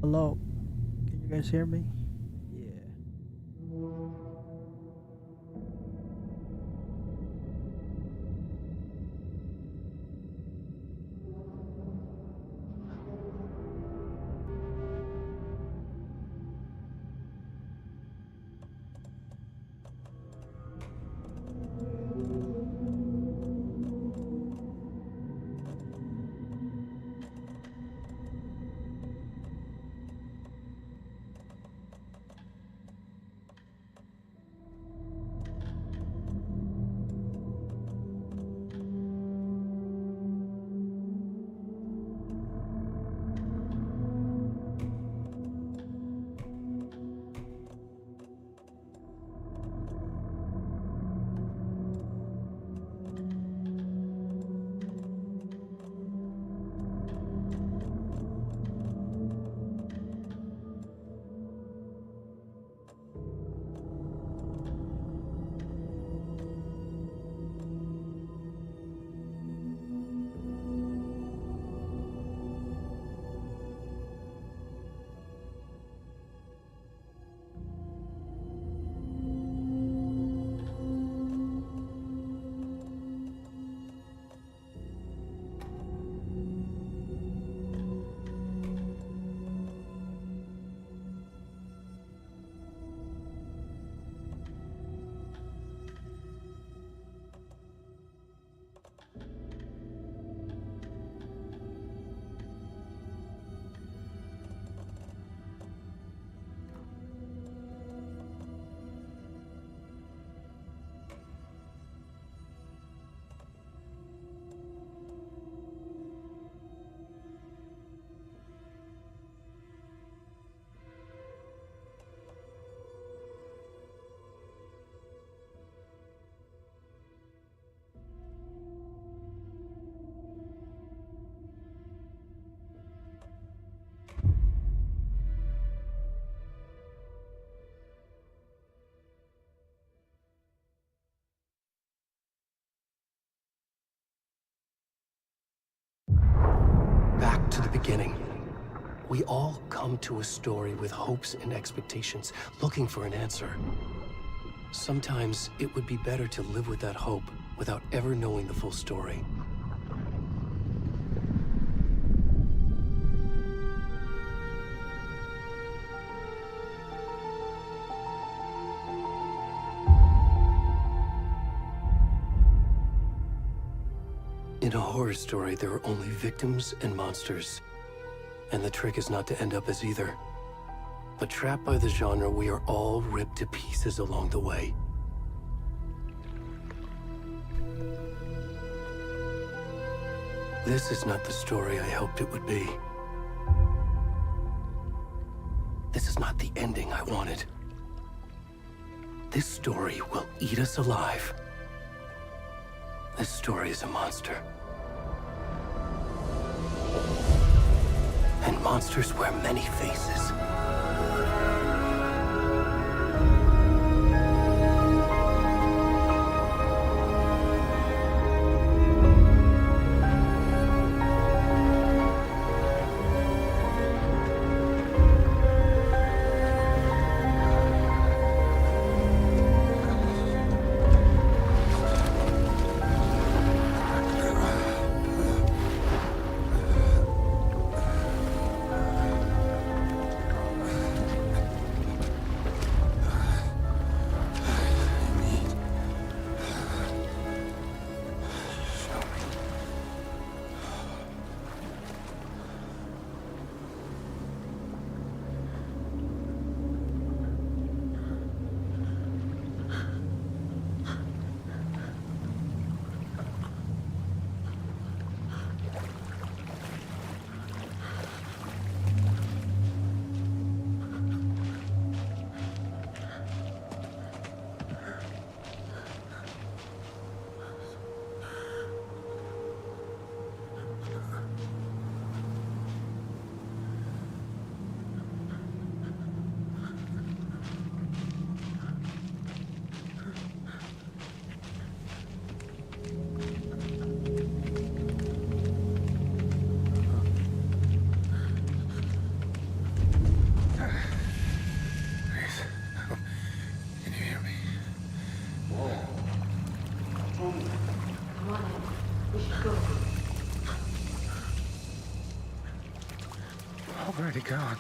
Hello, can you guys hear me? Yeah. Back to the beginning. We all come to a story with hopes and expectations, looking for an answer. Sometimes it would be better to live with that hope without ever knowing the full story. In a horror story, there are only victims and monsters. And the trick is not to end up as either. But trapped by the genre, we are all ripped to pieces along the way. This is not the story I hoped it would be. This is not the ending I wanted. This story will eat us alive. This story is a monster. And monsters wear many faces. already gone.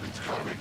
It's coming.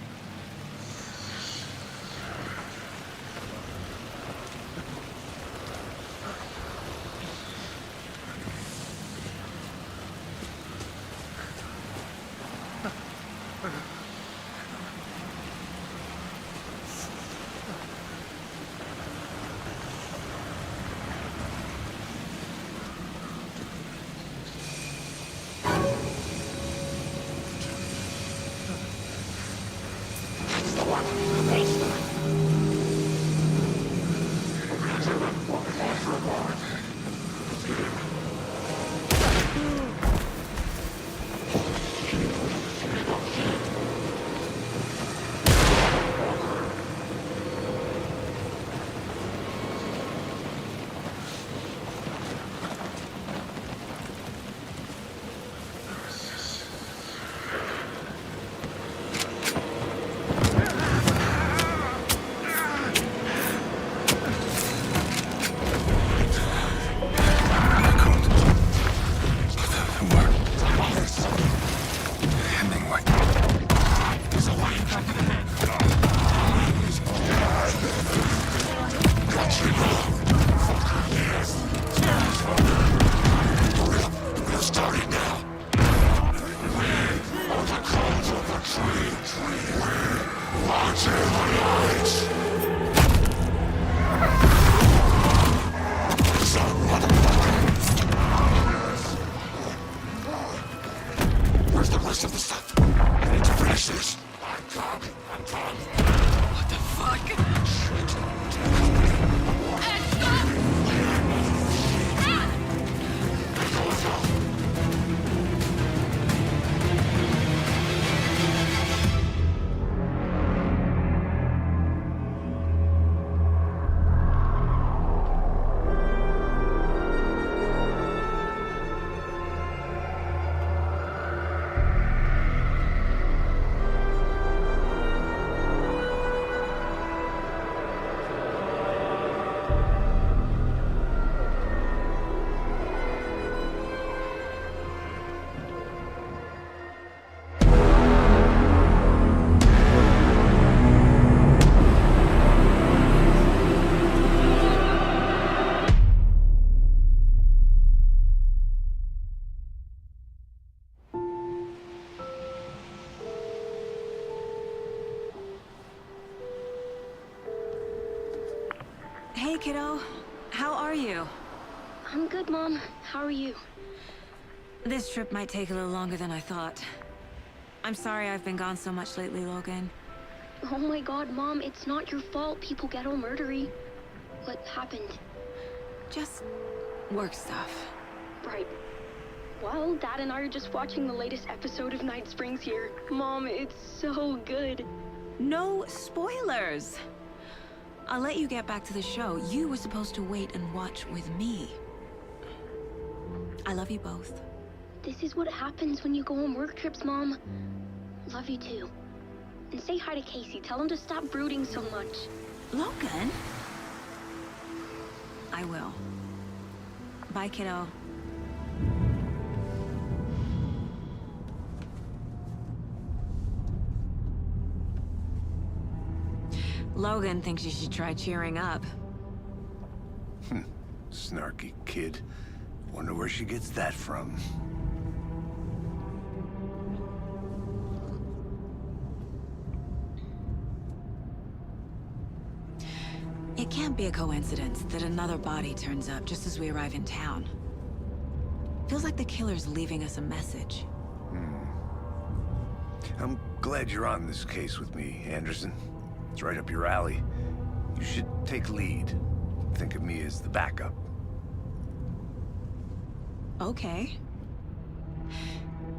Where's the rest of the stuff? I need to finish this. I'm coming. kiddo. How are you? I'm good, Mom. How are you? This trip might take a little longer than I thought. I'm sorry I've been gone so much lately, Logan. Oh my god, Mom, it's not your fault people get all murdery. What happened? Just work stuff. Right. Well, Dad and I are just watching the latest episode of Night Springs here. Mom, it's so good. No spoilers! I'll let you get back to the show. You were supposed to wait and watch with me. I love you both. This is what happens when you go on work trips, Mom. Love you too. And say hi to Casey. Tell him to stop brooding so much. Logan? I will. Bye, kiddo. Logan thinks you should try cheering up. Snarky kid. Wonder where she gets that from. It can't be a coincidence that another body turns up just as we arrive in town. Feels like the killer's leaving us a message. I'm glad you're on this case with me, Anderson. It's right up your alley. You should take lead. Think of me as the backup. Okay.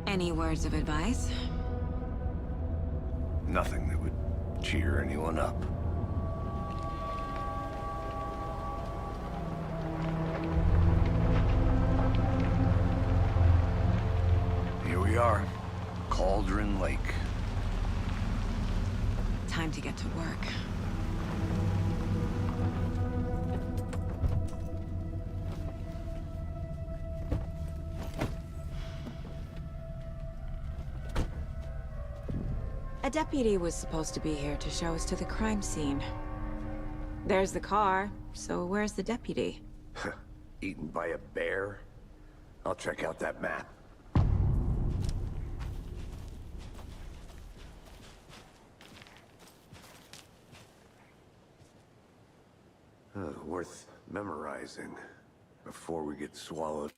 Any words of advice? Nothing that would cheer anyone up. Here we are. Cauldron Lake. Time to get to work. A deputy was supposed to be here to show us to the crime scene. There's the car, so where's the deputy? Eaten by a bear? I'll check out that map. Worth memorizing before we get swallowed.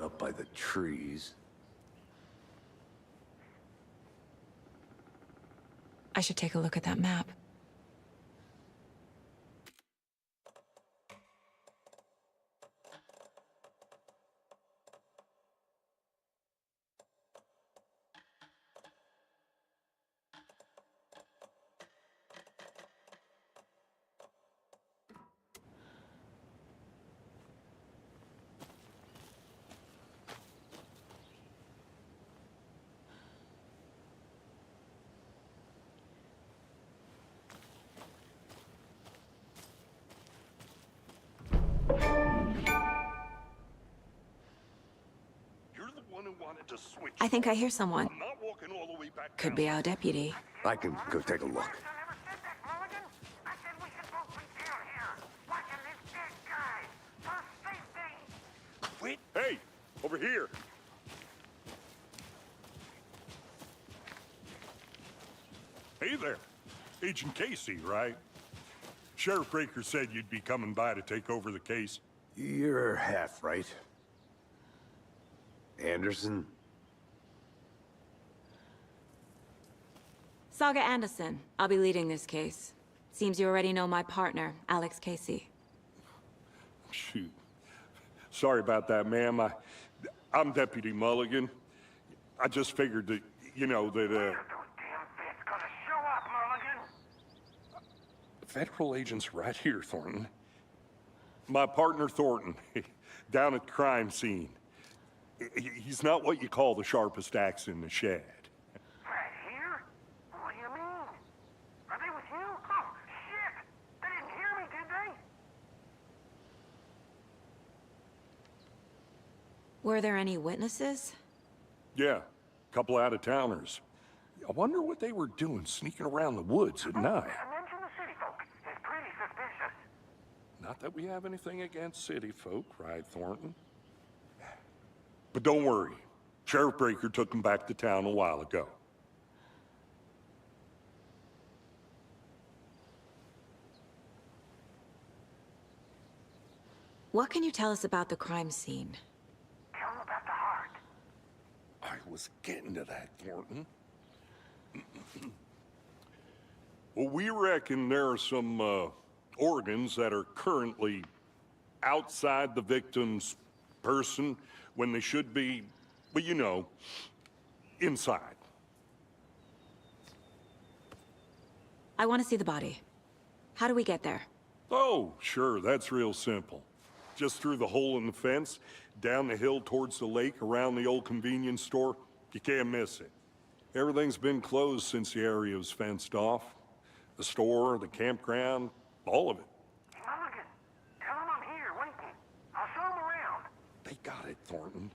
Up by the trees. I should take a look at that map. I think I hear someone. Could be our deputy. I can go take a look. Wait. Hey, over here. Hey there. Agent Casey, right? Sheriff Breaker said you'd be coming by to take over the case. You're half right. Anderson? Saga Anderson. I'll be leading this case. Seems you already know my partner, Alex Casey. Shoot. Sorry about that, ma'am. I'm Deputy Mulligan. I just figured that, you know, that, Federal agent's right here, Thornton. My partner, Thornton, down at the crime scene. He's not what you call the sharpest axe in the shed. Right here? What do you mean? Are they with you? Oh, shit! They didn't hear me, did they? Were there any witnesses? Yeah, a couple out-of-towners. I wonder what they were doing sneaking around the woods at night. I mentioned the city folk. It's pretty suspicious. Not that we have anything against city folk, right, Thornton? But don't worry. Sheriff Breaker took him back to town a while ago. What can you tell us about the crime scene? Tell him about the heart. I was getting to that, Thornton. Well, we reckon there are some organs that are currently outside the victim's person when they should be, well, you know, inside. I want to see the body. How do we get there? Oh, sure, that's real simple. Just through the hole in the fence, down the hill towards the lake, around the old convenience store. You can't miss it. Everything's been closed since the area was fenced off. The store, the campground, all of it. Mulligan, tell him I'm here, waiting. I'll show him around. They got it, Thornton.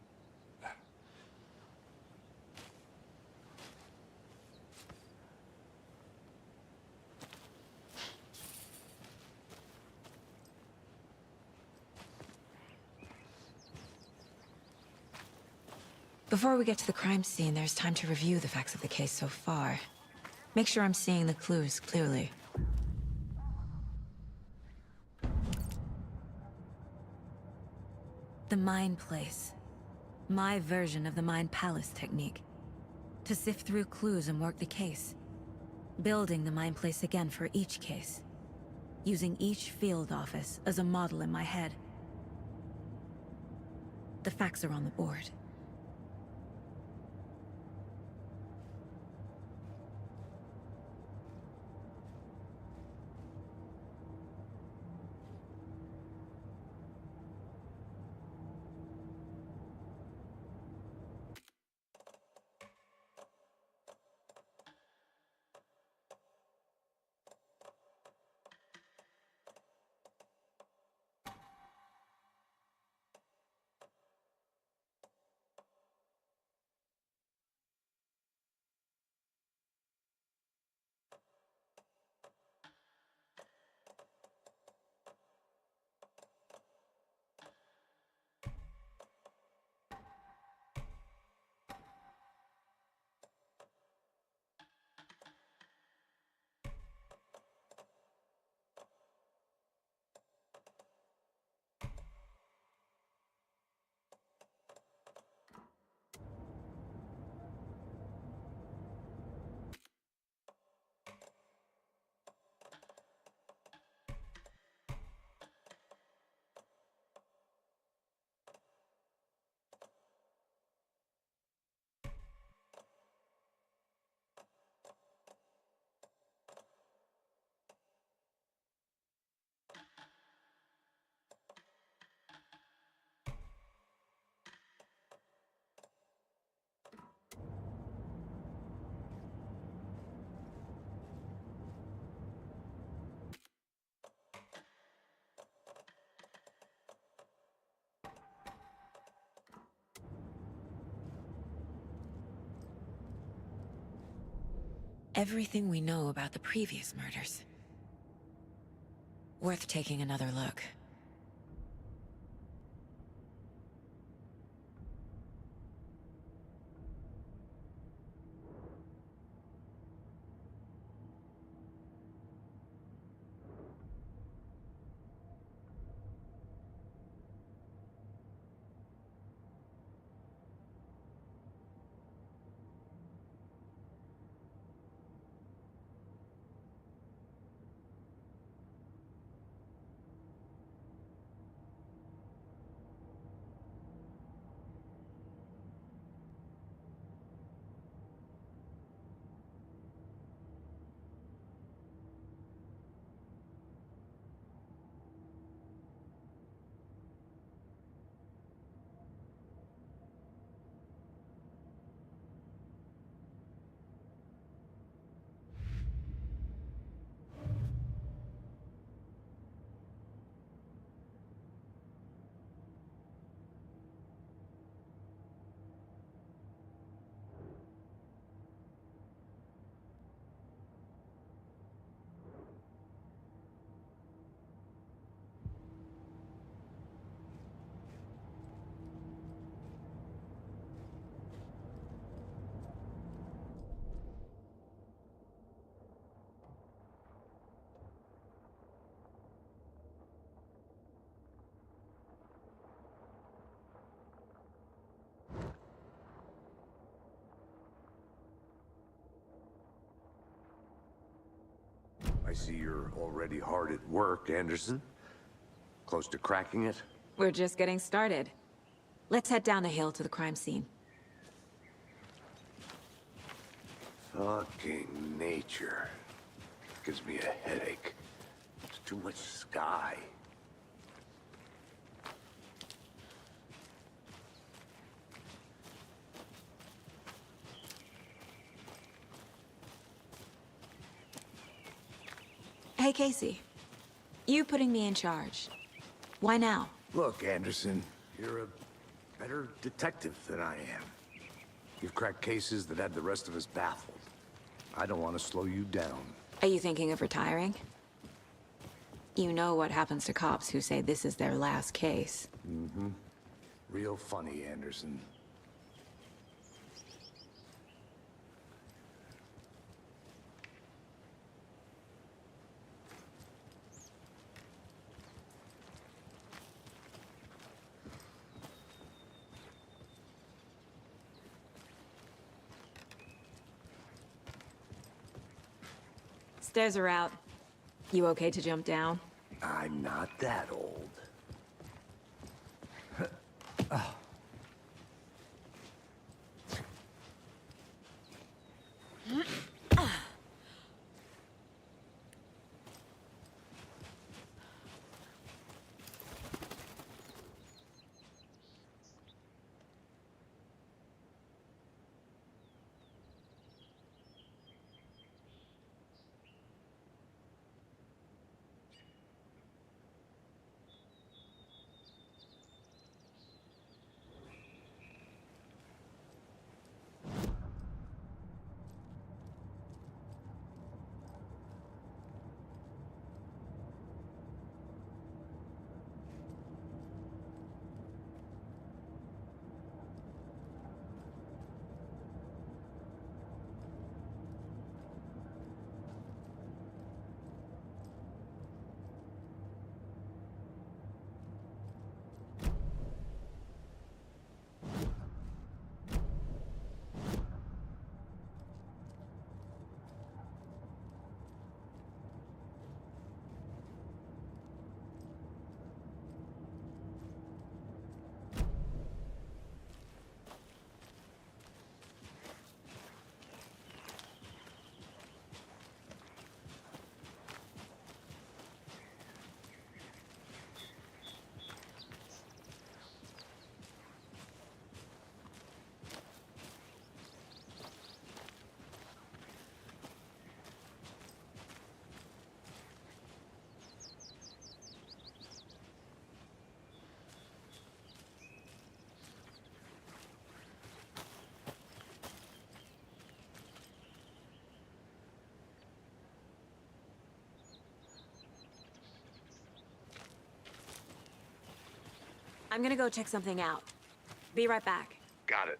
Before we get to the crime scene, there's time to review the facts of the case so far. Make sure I'm seeing the clues clearly. The Mind Place. My version of the Mind Palace technique. To sift through clues and work the case. Building the Mind Place again for each case. Using each field office as a model in my head. The facts are on the board. Everything we know about the previous murders. Worth taking another look. see you're already hard at work, Anderson. Close to cracking it? We're just getting started. Let's head down the hill to the crime scene. Fucking nature. Gives me a headache. There's too much sky. Hey, Casey. You putting me in charge. Why now? Look, Anderson, you're a better detective than I am. You've cracked cases that had the rest of us baffled. I don't want to slow you down. Are you thinking of retiring? You know what happens to cops who say this is their last case. Mm-hmm. Real funny, Anderson. Stairs are out. You okay to jump down? I'm not that old. I'm gonna go check something out. Be right back. Got it.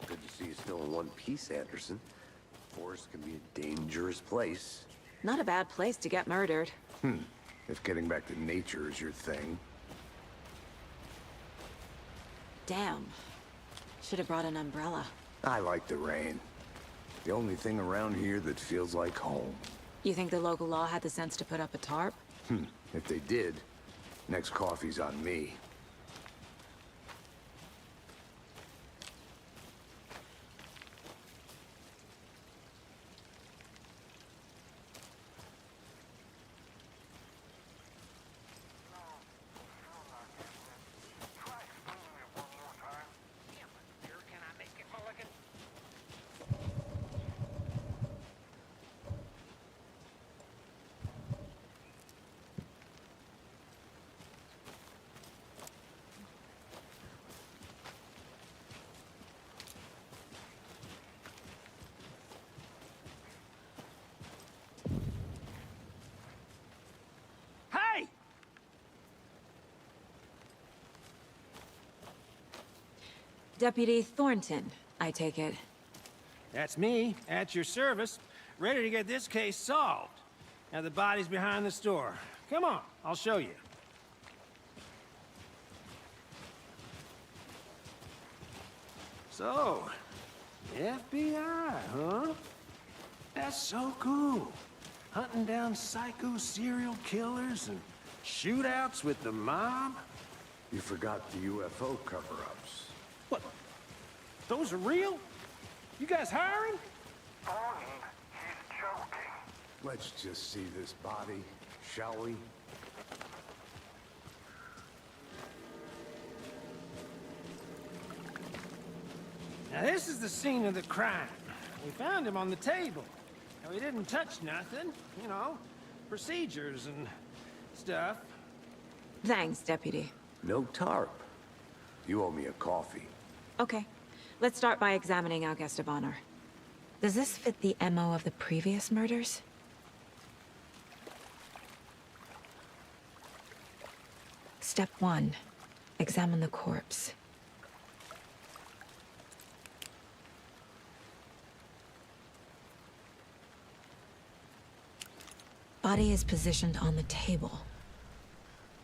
Good to see you still in one piece, Anderson. forest can be a dangerous place. Not a bad place to get murdered. If getting back to nature is your thing. Damn. Should have brought an umbrella. I like the rain. The only thing around here that feels like home. You think the local law had the sense to put up a tarp? If they did, next coffee's on me. Hey! Deputy Thornton, I take it. That's me, at your service, ready to get this case solved. Now the body's behind the store. Come on, I'll show you. So, FBI, huh? That's so cool. Hunting down psycho serial killers and shootouts with the mob. You forgot the UFO cover-ups. What? Those are real? You guys hiring? Bond, he's joking. Let's just see this body, shall we? Now this is the scene of the crime. We found him on the table. Now he didn't touch nothing, you know, procedures and stuff. Thanks, Deputy. No tarp. You owe me a coffee. Okay. Let's start by examining our guest of honor. Does this fit the MO of the previous murders? Step 1. Examine the corpse. Body is positioned on the table.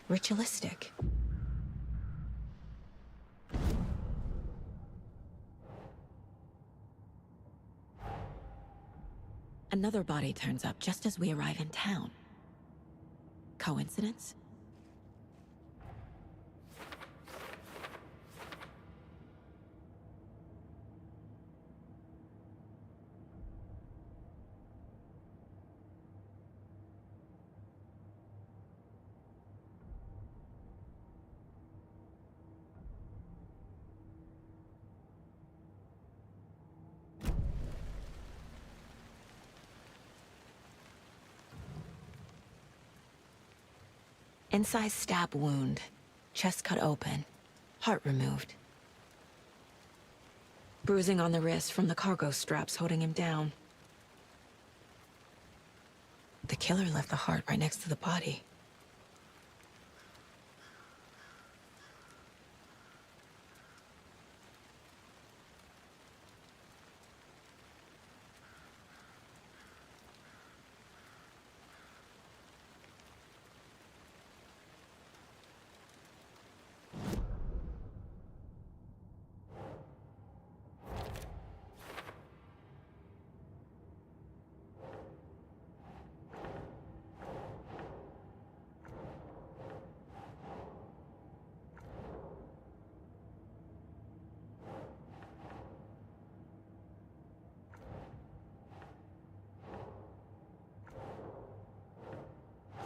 Ritualistic. Another body turns up just as we arrive in town. Coincidence? Incised stab wound. Chest cut open. Heart removed. Bruising on the wrist from the cargo straps holding him down. The killer left the heart right next to the body.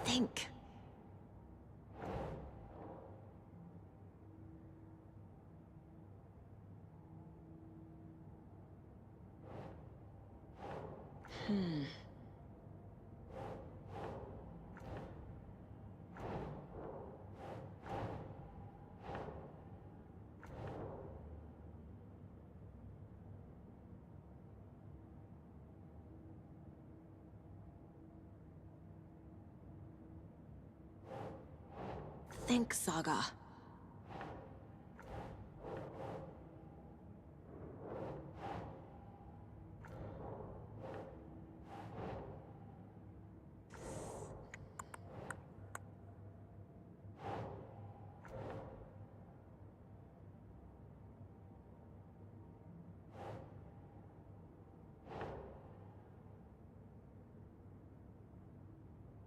Think. Think, Saga.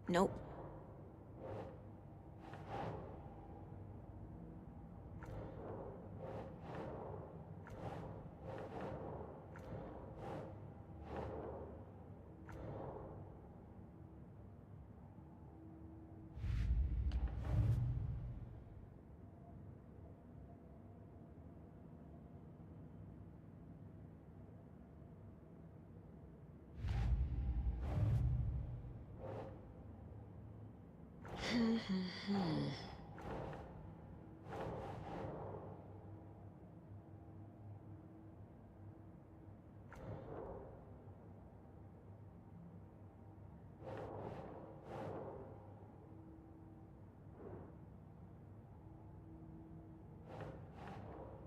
Nope.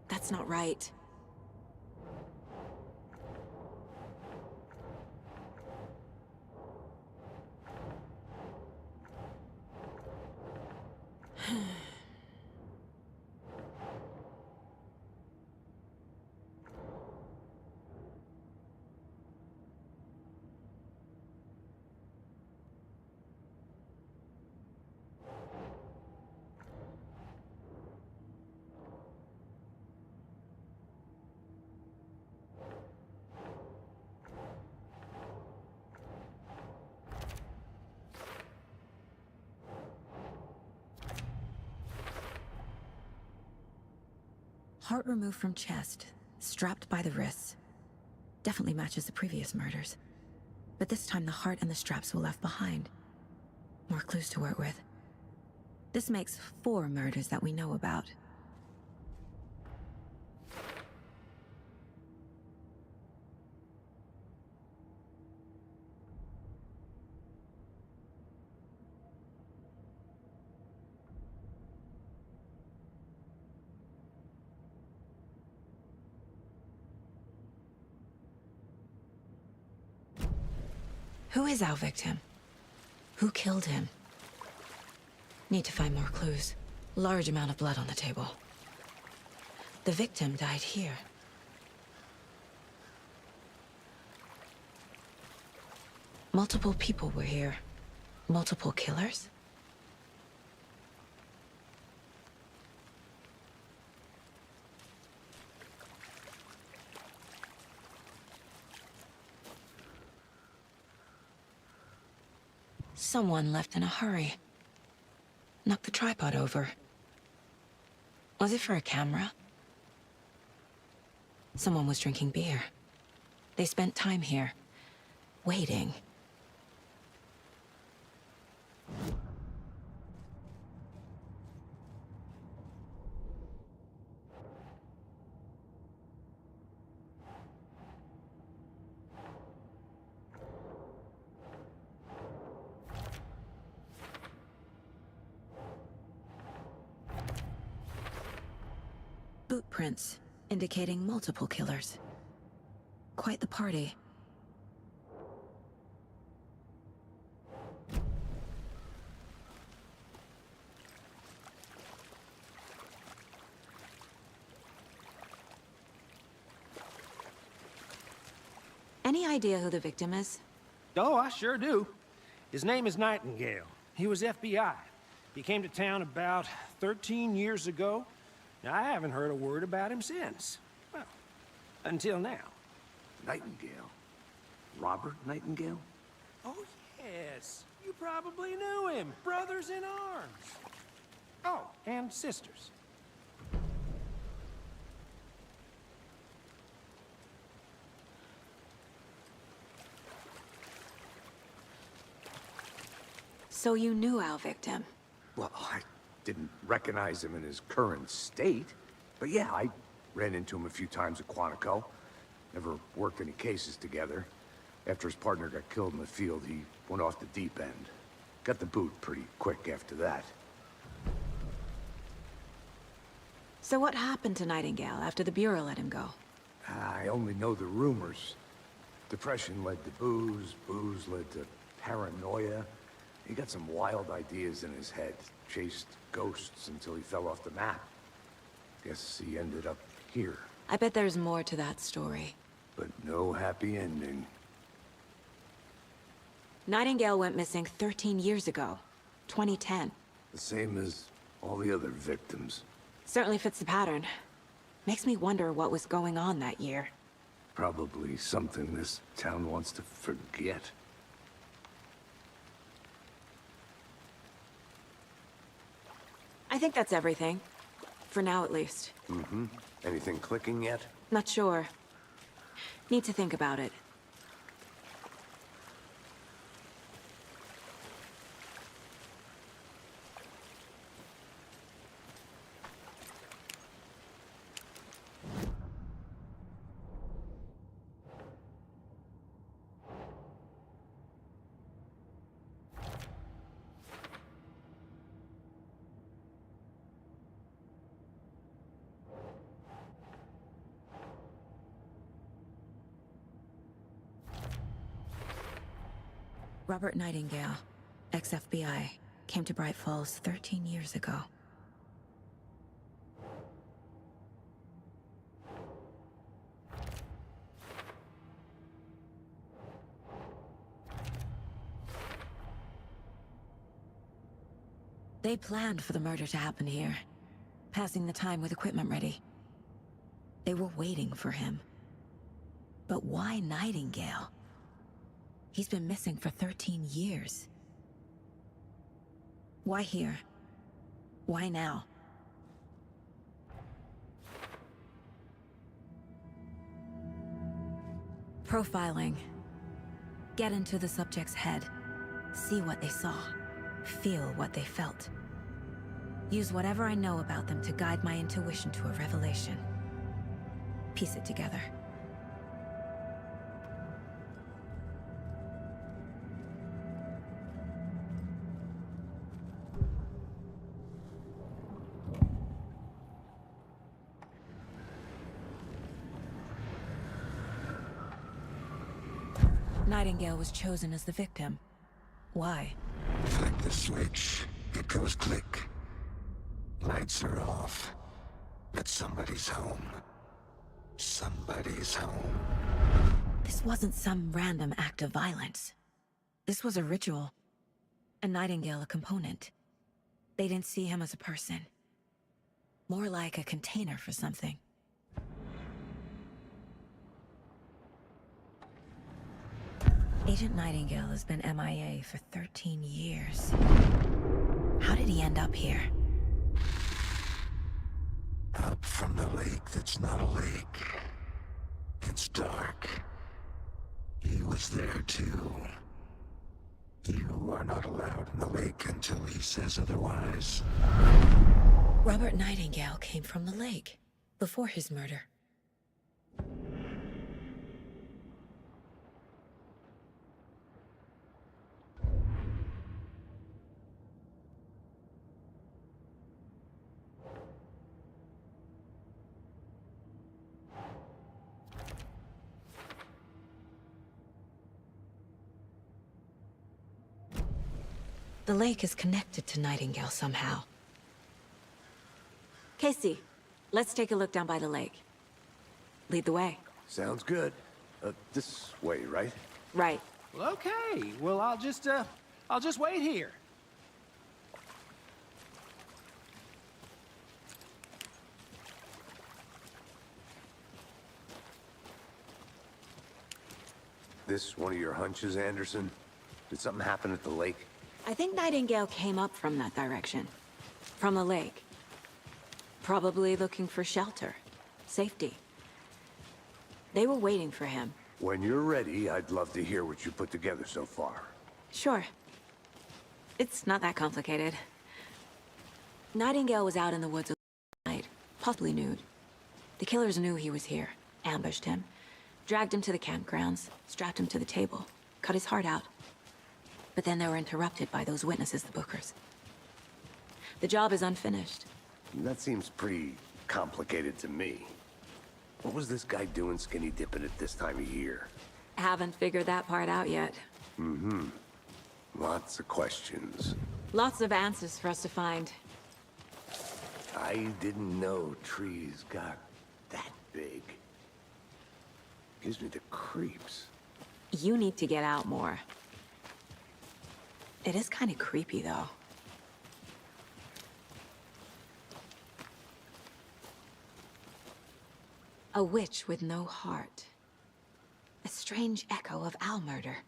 That's not right. Heart removed from chest, strapped by the wrists. Definitely matches the previous murders. But this time the heart and the straps were left behind. More clues to work with. This makes 4 murders that we know about. Who is our victim? Who killed him? Need to find more clues. Large amount of blood on the table. The victim died here. Multiple people were here. Multiple killers? Someone left in a hurry. Knocked the tripod over. Was it for a camera? Someone was drinking beer. They spent time here, waiting. Boot prints, indicating multiple killers. Quite the party. Any idea who the victim is? Oh, I sure do. His name is Nightingale. He was FBI. He came to town about 13 years ago. Now, I haven't heard a word about him since. Well, until now. Nightingale? Robert Nightingale? Oh, yes. You probably knew him. Brothers in arms. Oh, and sisters. So you knew our victim? Well, I didn't recognize him in his current state. But yeah, I ran into him a few times at Quantico. Never worked any cases together. After his partner got killed in the field, he went off the deep end. Got the boot pretty quick after that. So what happened to Nightingale after the Bureau let him go? I only know the rumors. Depression led to booze, booze led to paranoia. He got some wild ideas in his head, chased ghosts until he fell off the map. Guess he ended up here. I bet there's more to that story. But no happy ending. Nightingale went missing 13 years ago. 2010. The same as all the other victims. Certainly fits the pattern. Makes me wonder what was going on that year. Probably something this town wants to forget. I think that's everything. For now, at least. Mm-hmm. Anything clicking yet? Not sure. Need to think about it. Robert Nightingale, ex-FBI, came to Bright Falls 13 years ago. They planned for the murder to happen here, passing the time with equipment ready. They were waiting for him. But why Nightingale? He's been missing for 13 years. Why here? Why now? Profiling. Get into the subject's head. See what they saw. Feel what they felt. Use whatever I know about them to guide my intuition to a revelation. Piece it together. Nightingale was chosen as the victim. Why? Flick the switch, it goes click. Lights are off. But somebody's home. Somebody's home. This wasn't some random act of violence. This was a ritual. And Nightingale a component. They didn't see him as a person. More like a container for something. Agent Nightingale has been MIA for 13 years. How did he end up here? Up from the lake that's not a lake. It's dark. He was there too. You are not allowed in the lake until he says otherwise. Robert Nightingale came from the lake, before his murder. The lake is connected to Nightingale somehow. Casey, let's take a look down by the lake. Lead the way. Sounds good. This way, right? Right. Well, okay. Well, I'll just wait here. This one of your hunches, Anderson? Did something happen at the lake? I think Nightingale came up from that direction. From the lake. Probably looking for shelter. Safety. They were waiting for him. When you're ready, I'd love to hear what you put together so far. Sure. It's not that complicated. Nightingale was out in the woods at night, possibly nude. The killers knew he was here, ambushed him, dragged him to the campgrounds, strapped him to the table, cut his heart out. But then they were interrupted by those witnesses, the Bookers. The job is unfinished. That seems pretty complicated to me. What was this guy doing skinny dipping at this time of year? Haven't figured that part out yet. Mm-hmm. Lots of questions. Lots of answers for us to find. I didn't know trees got that big. Gives me the creeps. You need to get out more. It is kind of creepy, though. A witch with no heart. A strange echo of owl murder.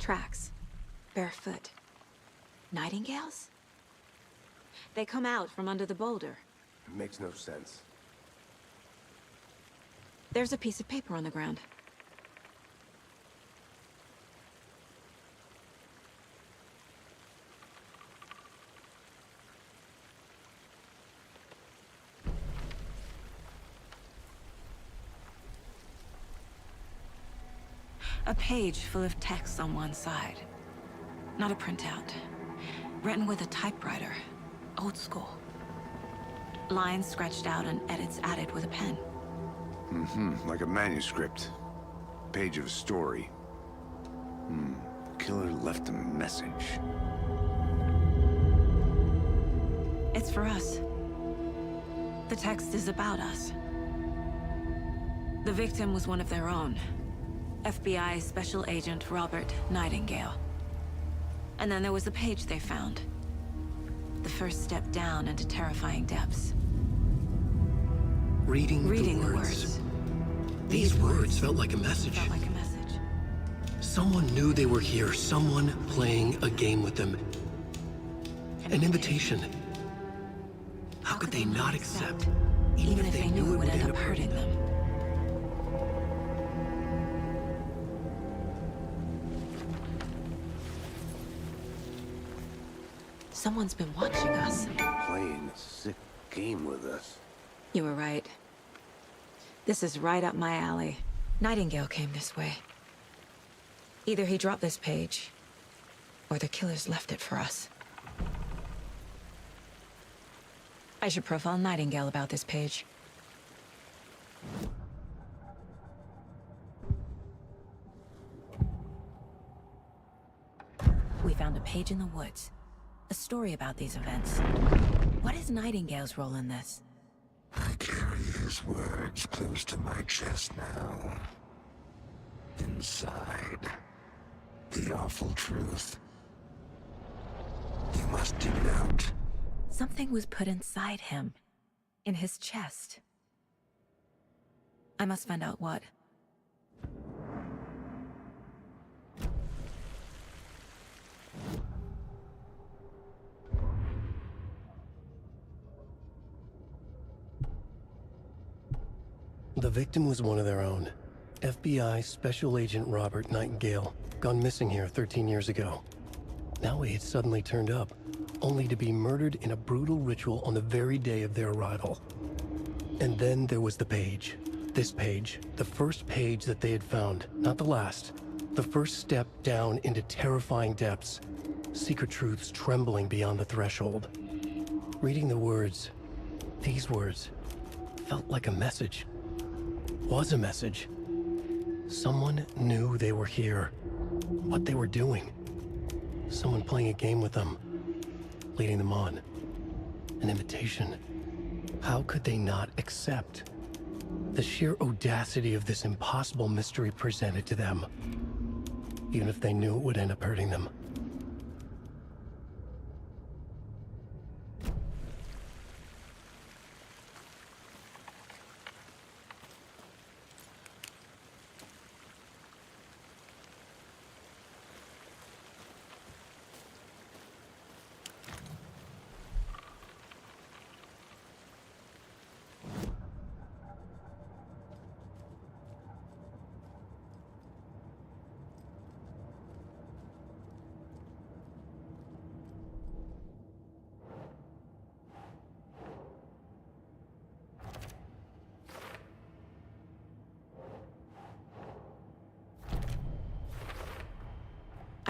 Tracks. Barefoot. Nightingales? They come out from under the boulder. It makes no sense. There's a piece of paper on the ground. A page full of text on one side. Not a printout. Written with a typewriter. Old school. Lines scratched out and edits added with a pen. Like a manuscript. Page of a story. Killer left a message. It's for us. The text is about us. The victim was one of their own. FBI Special Agent Robert Nightingale. And then there was the page they found. The first step down into terrifying depths. Reading the the words. These words felt like a message. Felt like a message. Someone knew they were here. Someone playing a game with them. An invitation. How could they not accept, even if they knew it would end up hurting them? Someone's been watching us. Playing a sick game with us. You were right. This is right up my alley. Nightingale came this way. Either he dropped this page, or the killers left it for us. I should profile Nightingale about this page. We found a page in the woods. A story about these events. What is Nightingale's role in this? I carry his words close to my chest now. Inside, the awful truth. You must dig it out. Something was put inside him. In his chest. I must find out what. The victim was one of their own. FBI Special Agent Robert Nightingale, gone missing here 13 years ago. Now he had suddenly turned up, only to be murdered in a brutal ritual on the very day of their arrival. And then there was the page. This page, the first page that they had found, not the last. The first step down into terrifying depths. Secret truths trembling beyond the threshold. Reading the words, these words, felt like a message. Was a message. Someone knew they were here. What they were doing. Someone playing a game with them. Leading them on. An invitation. How could they not accept? The sheer audacity of this impossible mystery presented to them. Even if they knew it would end up hurting them.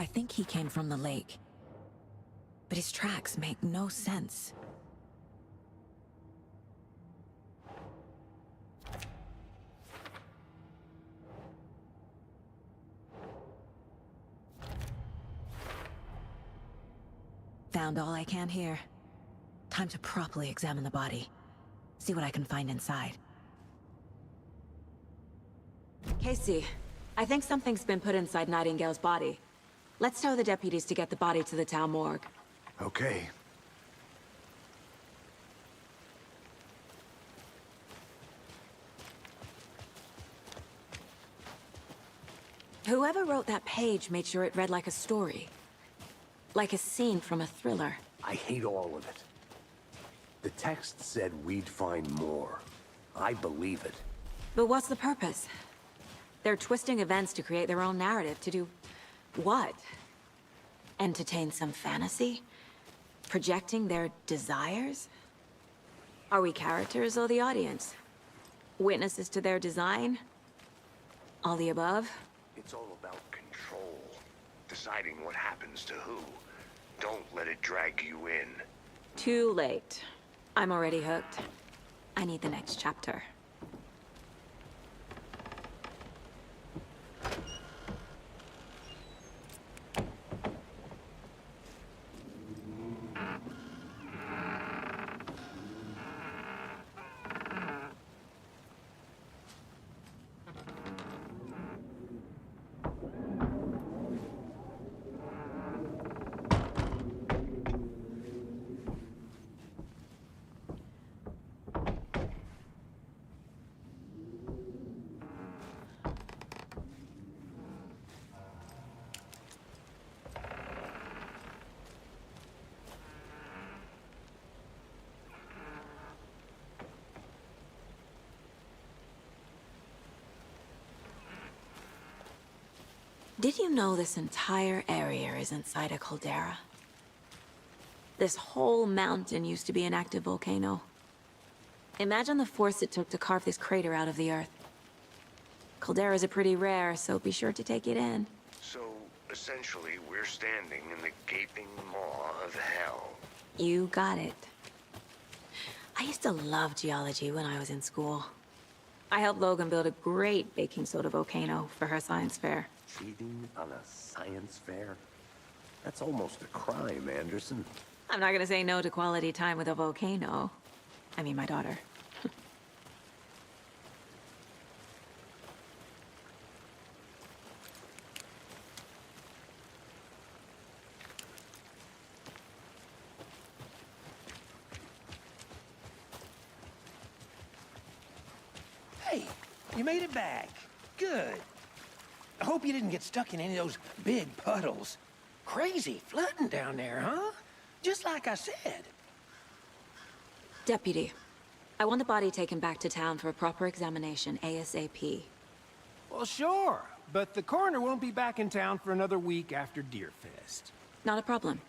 I think he came from the lake. But his tracks make no sense. Found all I can here. Time to properly examine the body. See what I can find inside. Casey, I think something's been put inside Nightingale's body. Let's tell the deputies to get the body to the town morgue. Okay. Whoever wrote that page made sure it read like a story. Like a scene from a thriller. I hate all of it. The text said we'd find more. I believe it. But what's the purpose? They're twisting events to create their own narrative to do... what? Entertain some fantasy? Projecting their desires? Are we characters or the audience? Witnesses to their design? All the above? It's all about control. Deciding what happens to who. Don't let it drag you in. Too late. I'm already hooked. I need the next chapter. Did you know this entire area is inside a caldera? This whole mountain used to be an active volcano. Imagine the force it took to carve this crater out of the earth. Calderas are pretty rare, so be sure to take it in. So, essentially, we're standing in the gaping maw of hell. You got it. I used to love geology when I was in school. I helped Logan build a great baking soda volcano for her science fair. Cheating on a science fair? That's almost a crime, Anderson. I'm not gonna say no to quality time with a volcano. I mean, my daughter. Hey, you made it back. Good. I hope you didn't get stuck in any of those big puddles. Crazy flooding down there, huh? Just like I said. Deputy, I want the body taken back to town for a proper examination, ASAP. Well, sure. But the coroner won't be back in town for another week after Deerfest. Not a problem.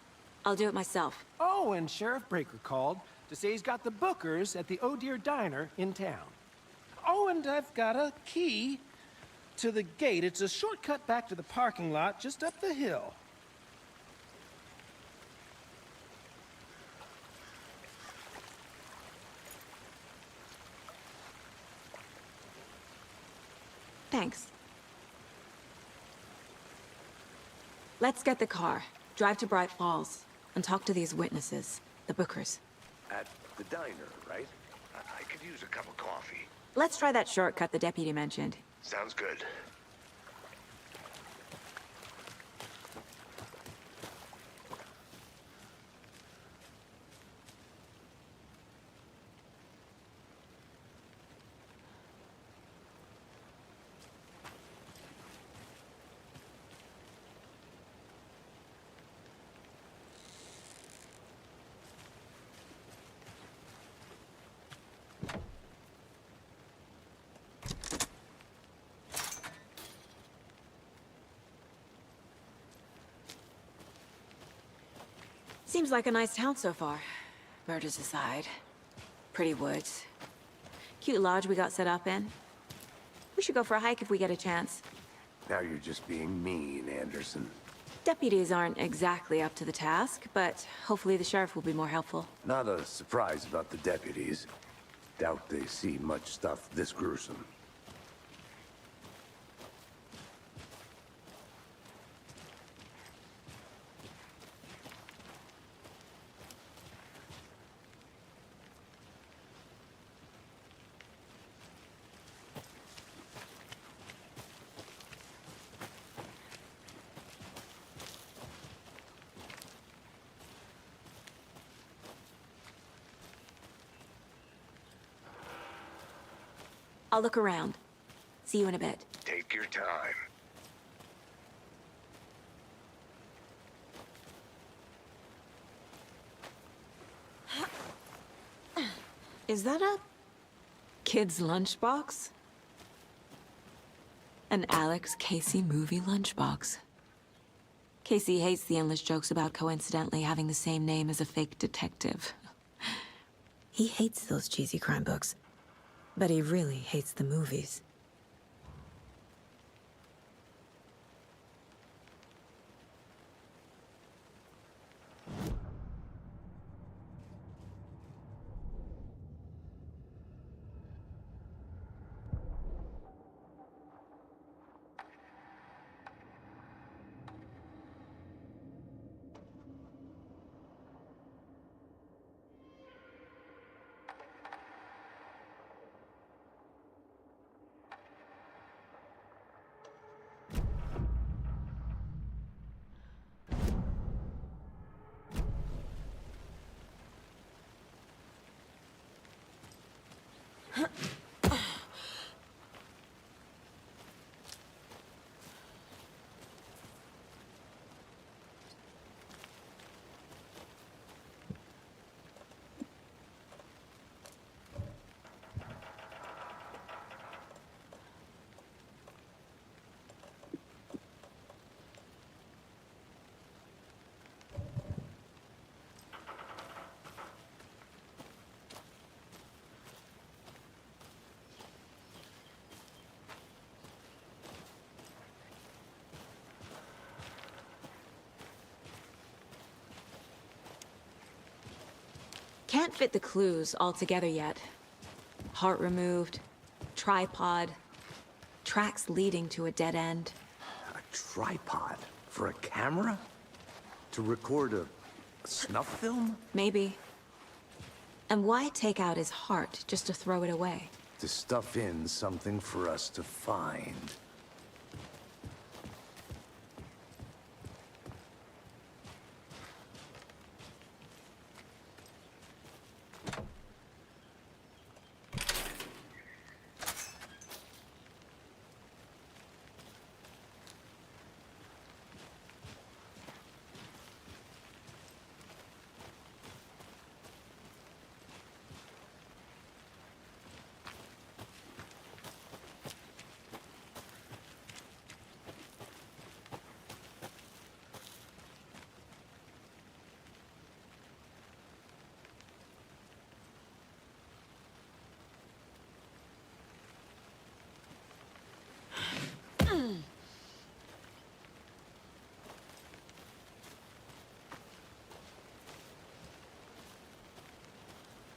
I'll do it myself. Oh, and Sheriff Breaker called to say he's got the Bookers at the Oh Deer Diner in town. Oh, and I've got a key to the gate. It's a shortcut back to the parking lot just up the hill. Thanks. Let's get the car, drive to Bright Falls, and talk to these witnesses, the Bookers. At the diner, right? I could use a cup of coffee. Let's try that shortcut the deputy mentioned. Sounds good. Seems like a nice town so far. Murders aside. Pretty woods. Cute lodge we got set up in. We should go for a hike if we get a chance. Now you're just being mean, Anderson. Deputies aren't exactly up to the task, but hopefully the sheriff will be more helpful. Not a surprise about the deputies. Doubt they see much stuff this gruesome. I'll look around. See you in a bit. Take your time. Is that a kid's lunchbox? An Alex Casey movie lunchbox. Casey hates the endless jokes about coincidentally having the same name as a fake detective. He hates those cheesy crime books, but he really hates the movies. Can't fit the clues all together yet. Heart removed, tripod, tracks leading to a dead end. A tripod? For a camera? To record a snuff film? Maybe. And why take out his heart just to throw it away? To stuff in something for us to find.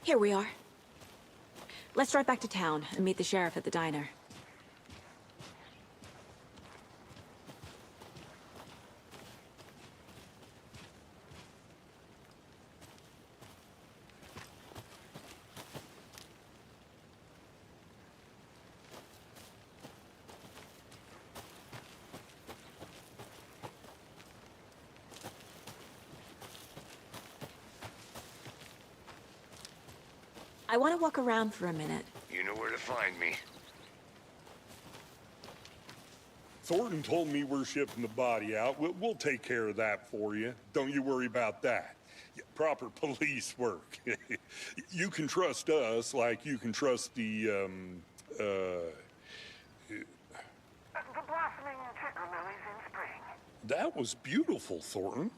Here we are. Let's drive back to town and meet the sheriff at the diner. I want to walk around for a minute. You know where to find me. Thornton told me we're shipping the body out. We'll take care of that for you. Don't you worry about that. Yeah, proper police work. You can trust us like you can trust the The blossoming ticker lilies in spring. That was beautiful, Thornton.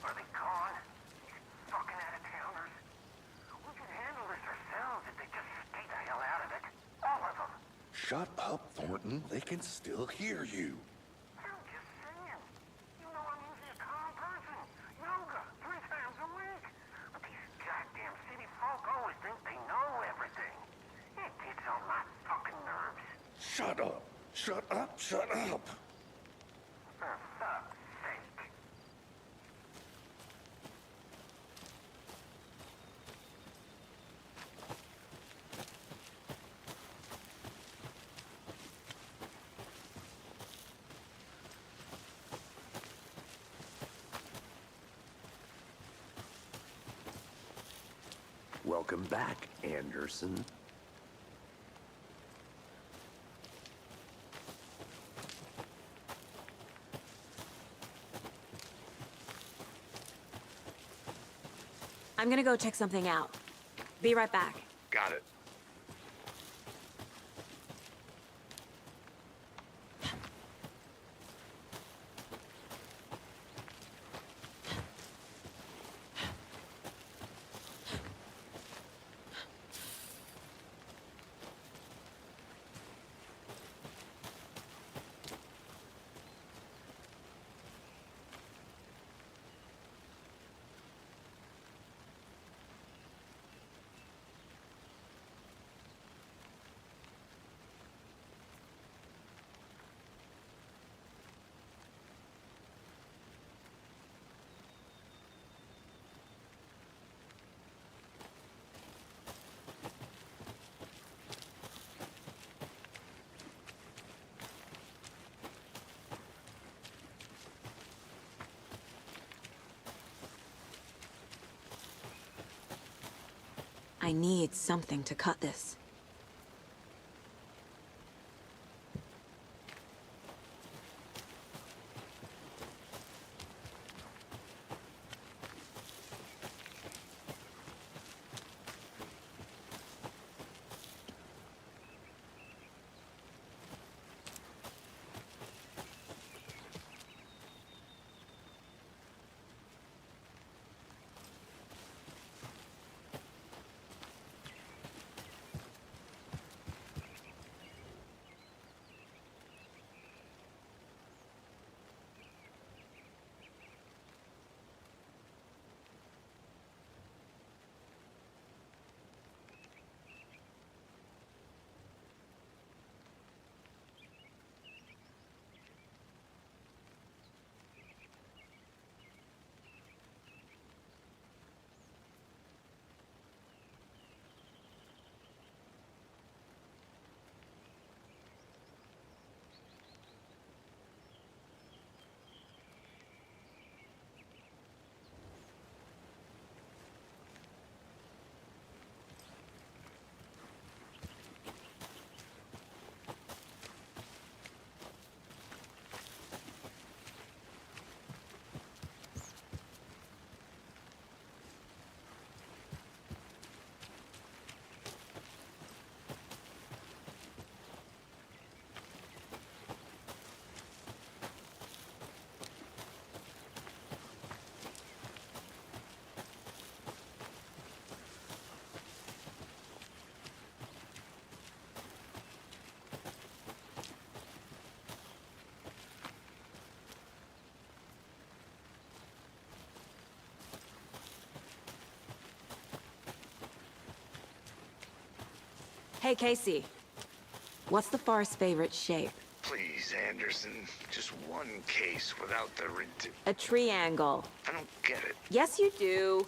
Are they gone? These fucking out-of-towners. We Shut up, Thornton. They can still hear you. I'm just saying. You know I'm usually a calm person. Yoga 3 times a week. But these goddamn city folk always think they know everything. It gets on my fucking nerves. Shut up. Shut up. Shut up. For fuck's sake. Welcome back, Anderson. I'm gonna go check something out. Be right back. Got it. I need something to cut this. Hey, Casey. What's the Forest's favorite shape? Please, Anderson. Just one case without the A triangle. I don't get it. Yes, you do.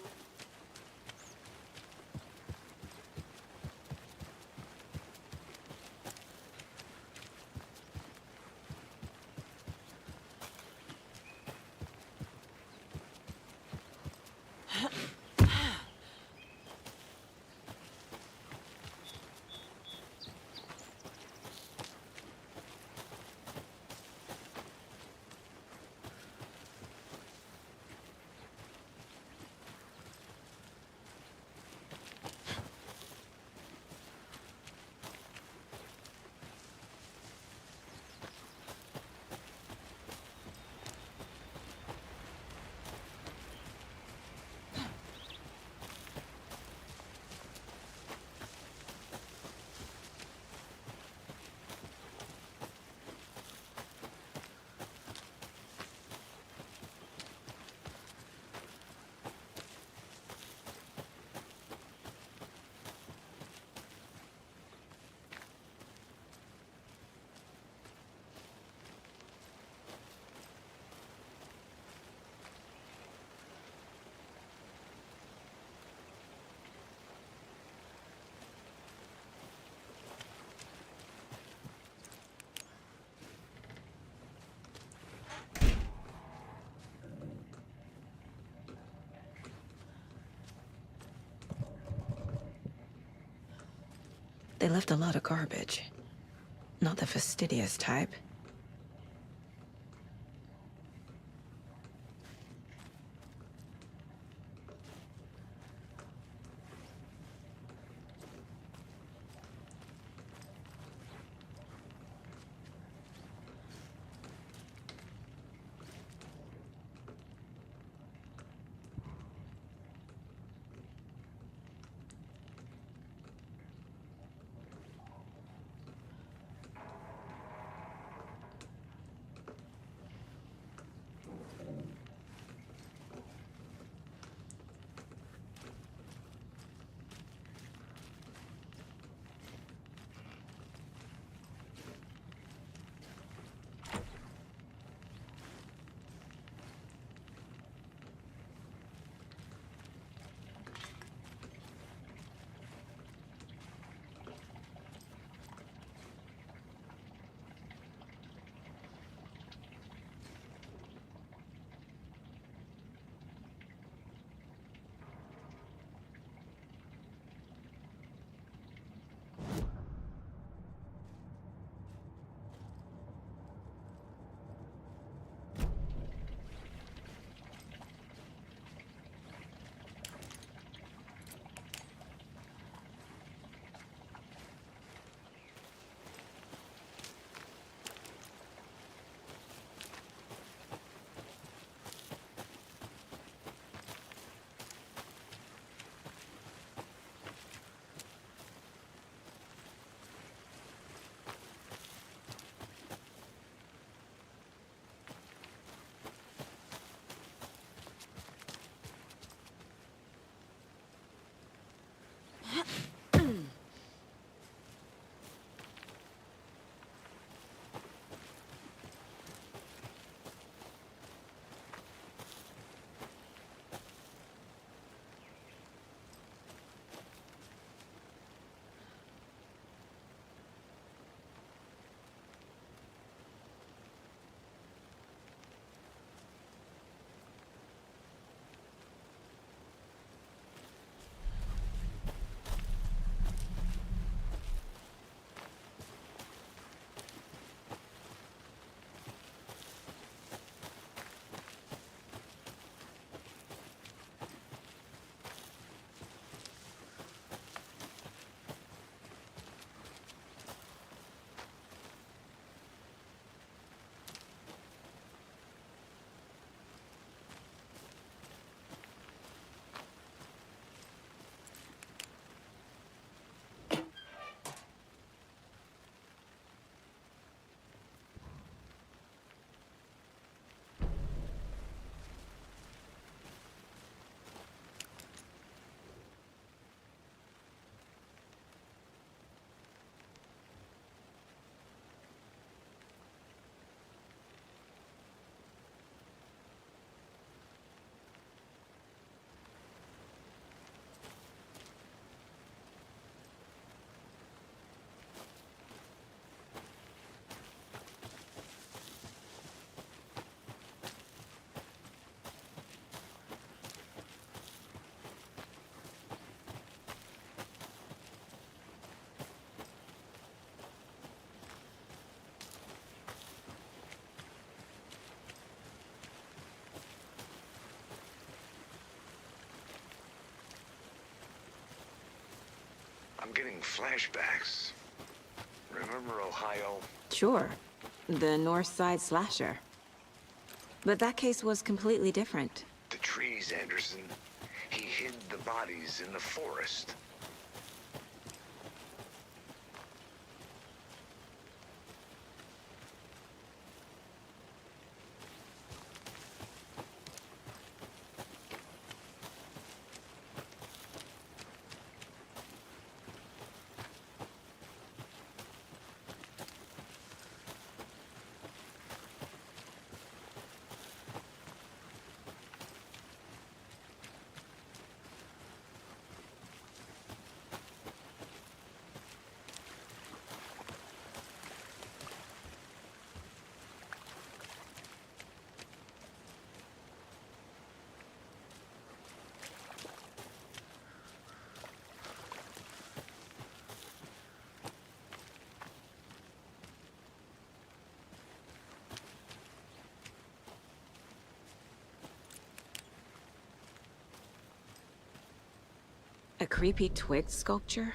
They left a lot of garbage. Not the fastidious type. I'm getting flashbacks. Remember Ohio? Sure. The North Side slasher. But that case was completely different. The trees, Anderson. He hid the bodies in the forest. A creepy twig sculpture?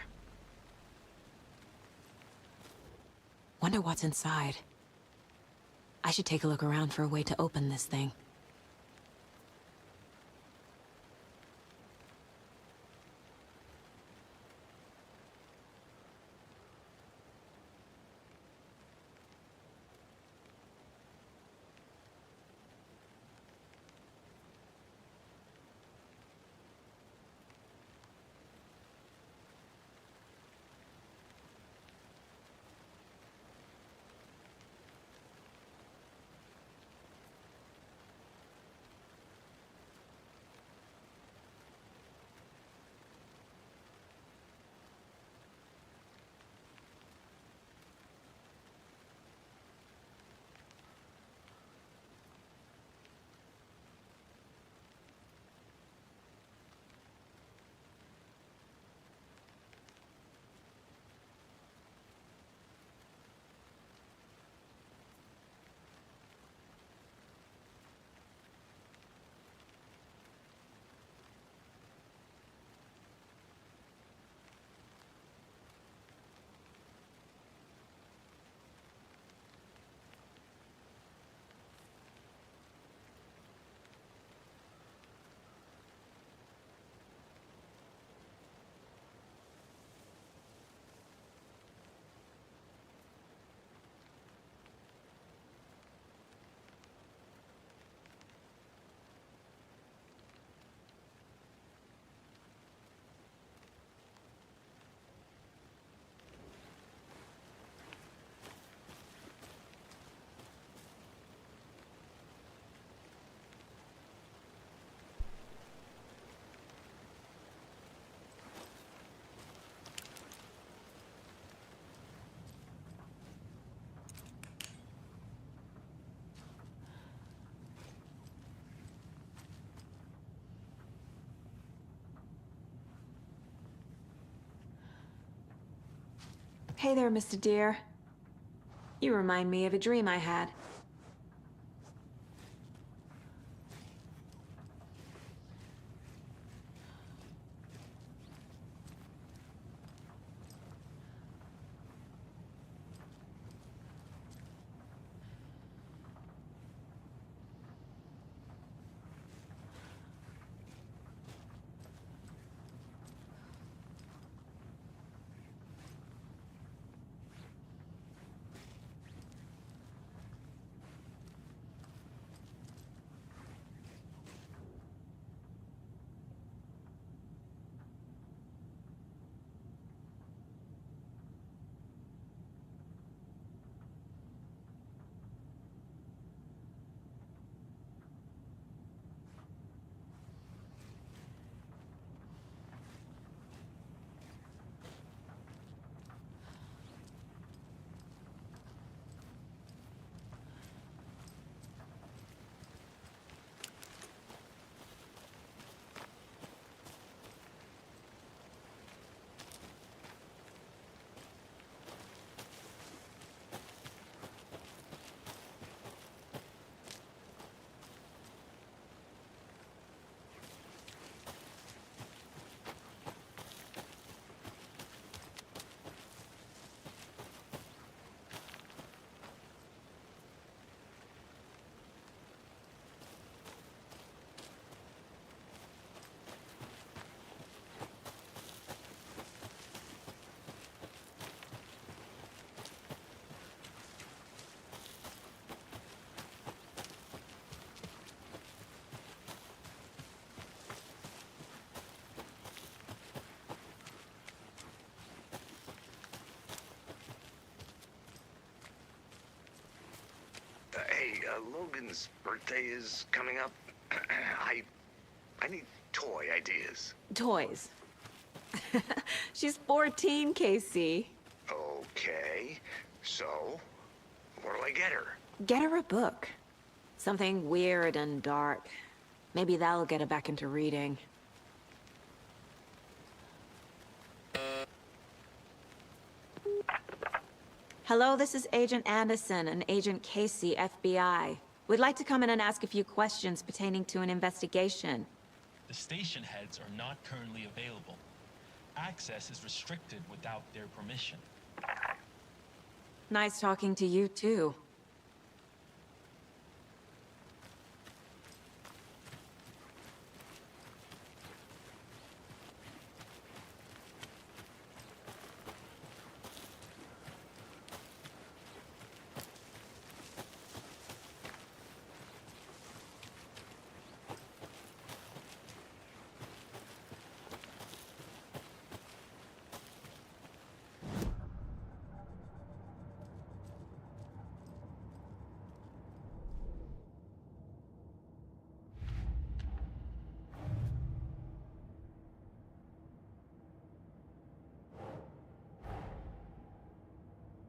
Wonder what's inside. I should take a look around for a way to open this thing. Hey there, Mr. Deer. You remind me of a dream I had. Logan's birthday is coming up. I need toy ideas. Toys. She's 14, Casey. Okay, so what do I get her? Get her a book. Something weird and dark. Maybe that'll get her back into reading. Hello, this is Agent Anderson and Agent Casey, FBI. We'd like to come in and ask a few questions pertaining to an investigation. The station heads are not currently available. access is restricted without their permission. Nice talking to you, too.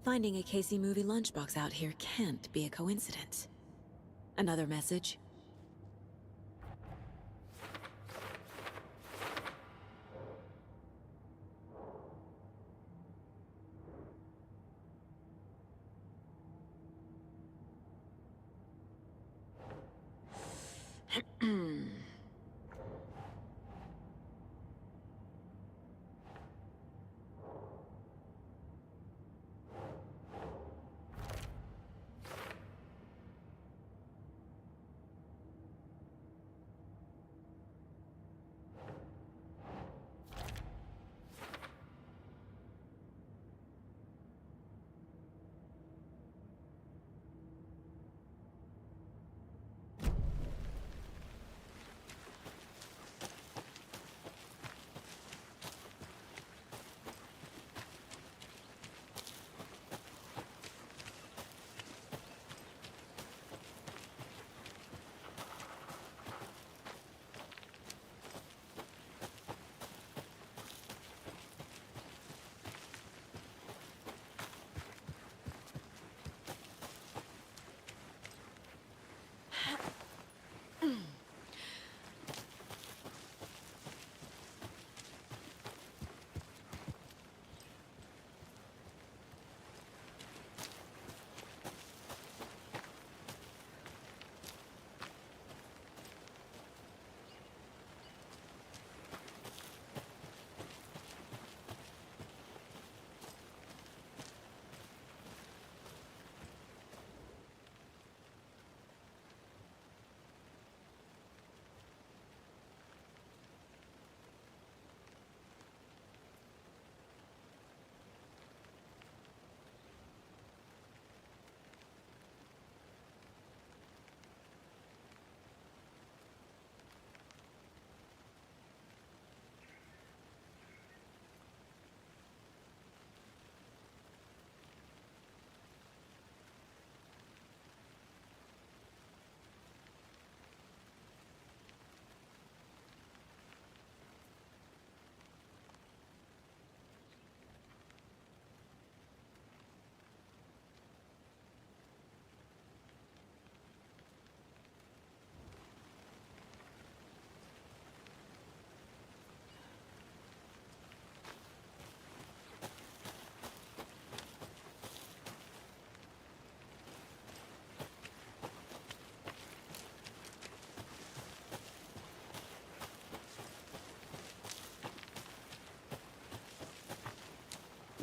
Finding a Casey movie lunchbox out here can't be a coincidence. Another message?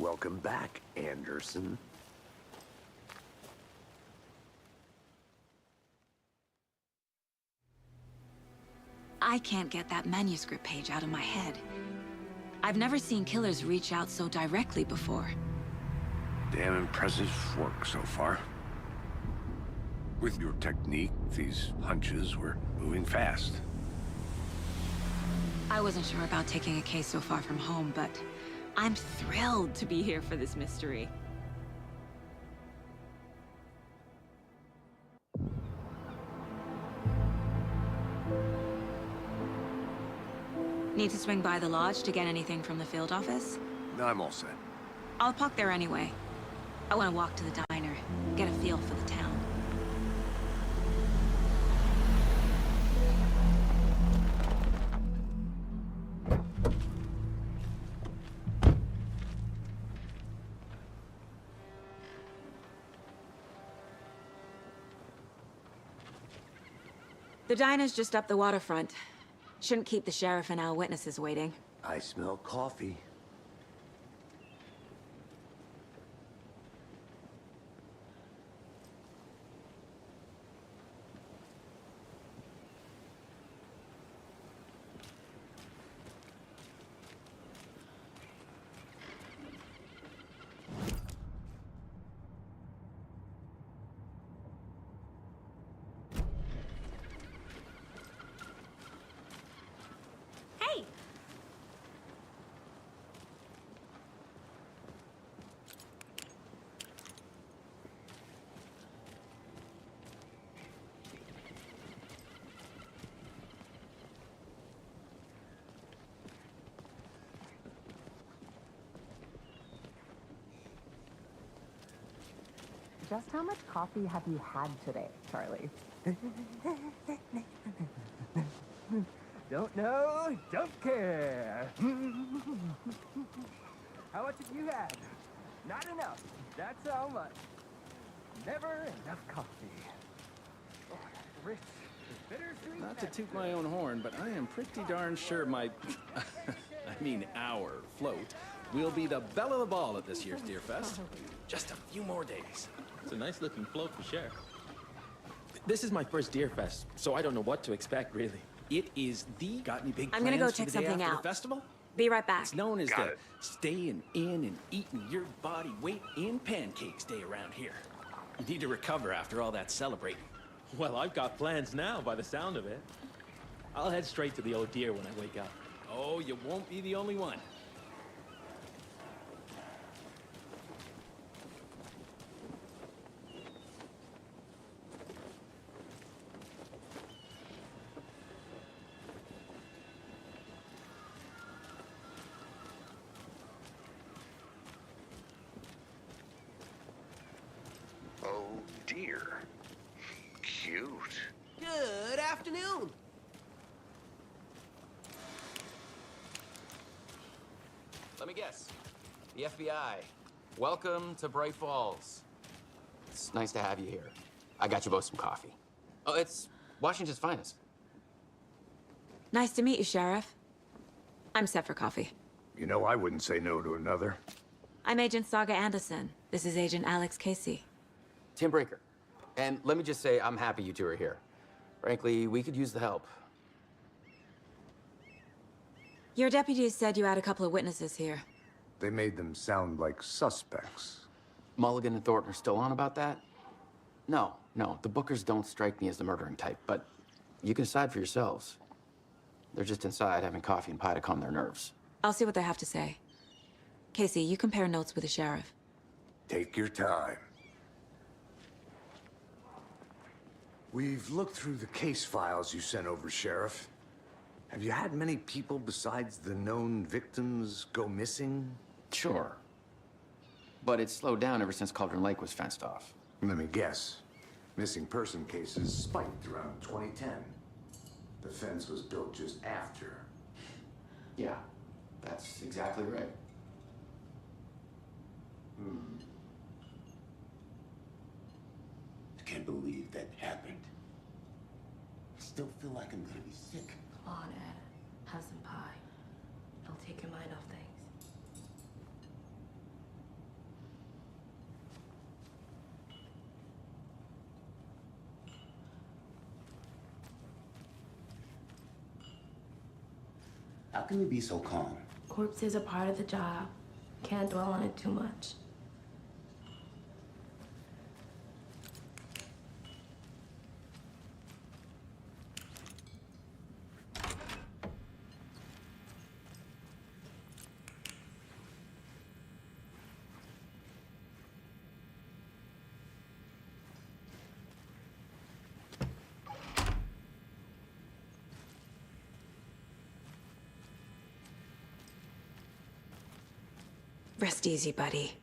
Welcome back, Anderson. I can't get that manuscript page out of my head. I've never seen killers reach out so directly before. Damn impressive work so far. With your technique, these hunches were moving fast. I wasn't sure about taking a case so far from home, but I'm thrilled to be here for this mystery. Need to swing by the lodge to get anything from the field office? No, I'm all set. I'll park there anyway. I want to walk to the diner, get a feel for the town. The diner's just up the waterfront. Shouldn't keep the sheriff and our witnesses waiting. I smell coffee. Just how much coffee have you had today, Charlie? Don't know, don't care. How much have you had? Not enough. That's how much. Never enough coffee. Oh, rich, bittersweet. Not to toot my own horn, but I am pretty darn sure my, I mean our float will be the belle of the ball at this year's Deer Fest. Just a few more days. It's a nice looking float for sure. This is my first Deer Fest, so I don't know what to expect, really. It is the... Got any big I'm plans gonna go for check the day something after out. the festival? Be right back. It's known as Got the it. staying in and eating your body weight in pancakes day around here. You need to recover after all that celebrating. Well, I've got plans now by the sound of it. I'll head straight to the old deer when I wake up. Oh, you won't be the only one. Oh dear. Cute. Good afternoon. Let me guess. The FBI. Welcome to Bright Falls. It's nice to have you here. I got you both some coffee. Oh, it's Washington's finest. Nice to meet you, Sheriff. I'm set for coffee. You know, I wouldn't say no to another. I'm Agent Saga Anderson. This is Agent Alex Casey. Tim Breaker. And let me just say, I'm happy you two are here. Frankly, we could use the help. Your deputies said you had a couple of witnesses here. They made them sound like suspects. Mulligan and Thornton are still on about that? No, the Bookers don't strike me as the murdering type, but you can decide for yourselves. They're just inside having coffee and pie to calm their nerves. I'll see what they have to say. Casey, you compare notes with the sheriff. Take your time. We've looked through the case files you sent over, Sheriff. Have you had many people besides the known victims go missing? Sure. But it's slowed down ever since Cauldron Lake was fenced off. Let me guess. Missing person cases spiked around 2010. The fence was built just after. Yeah, that's exactly right. I can't believe that happened. I still feel like I'm gonna be sick. Come on, Ed. Have some pie. It'll take your mind off things. How can you be so calm? Corpses are part of the job. Can't dwell on it too much. Rest easy, buddy.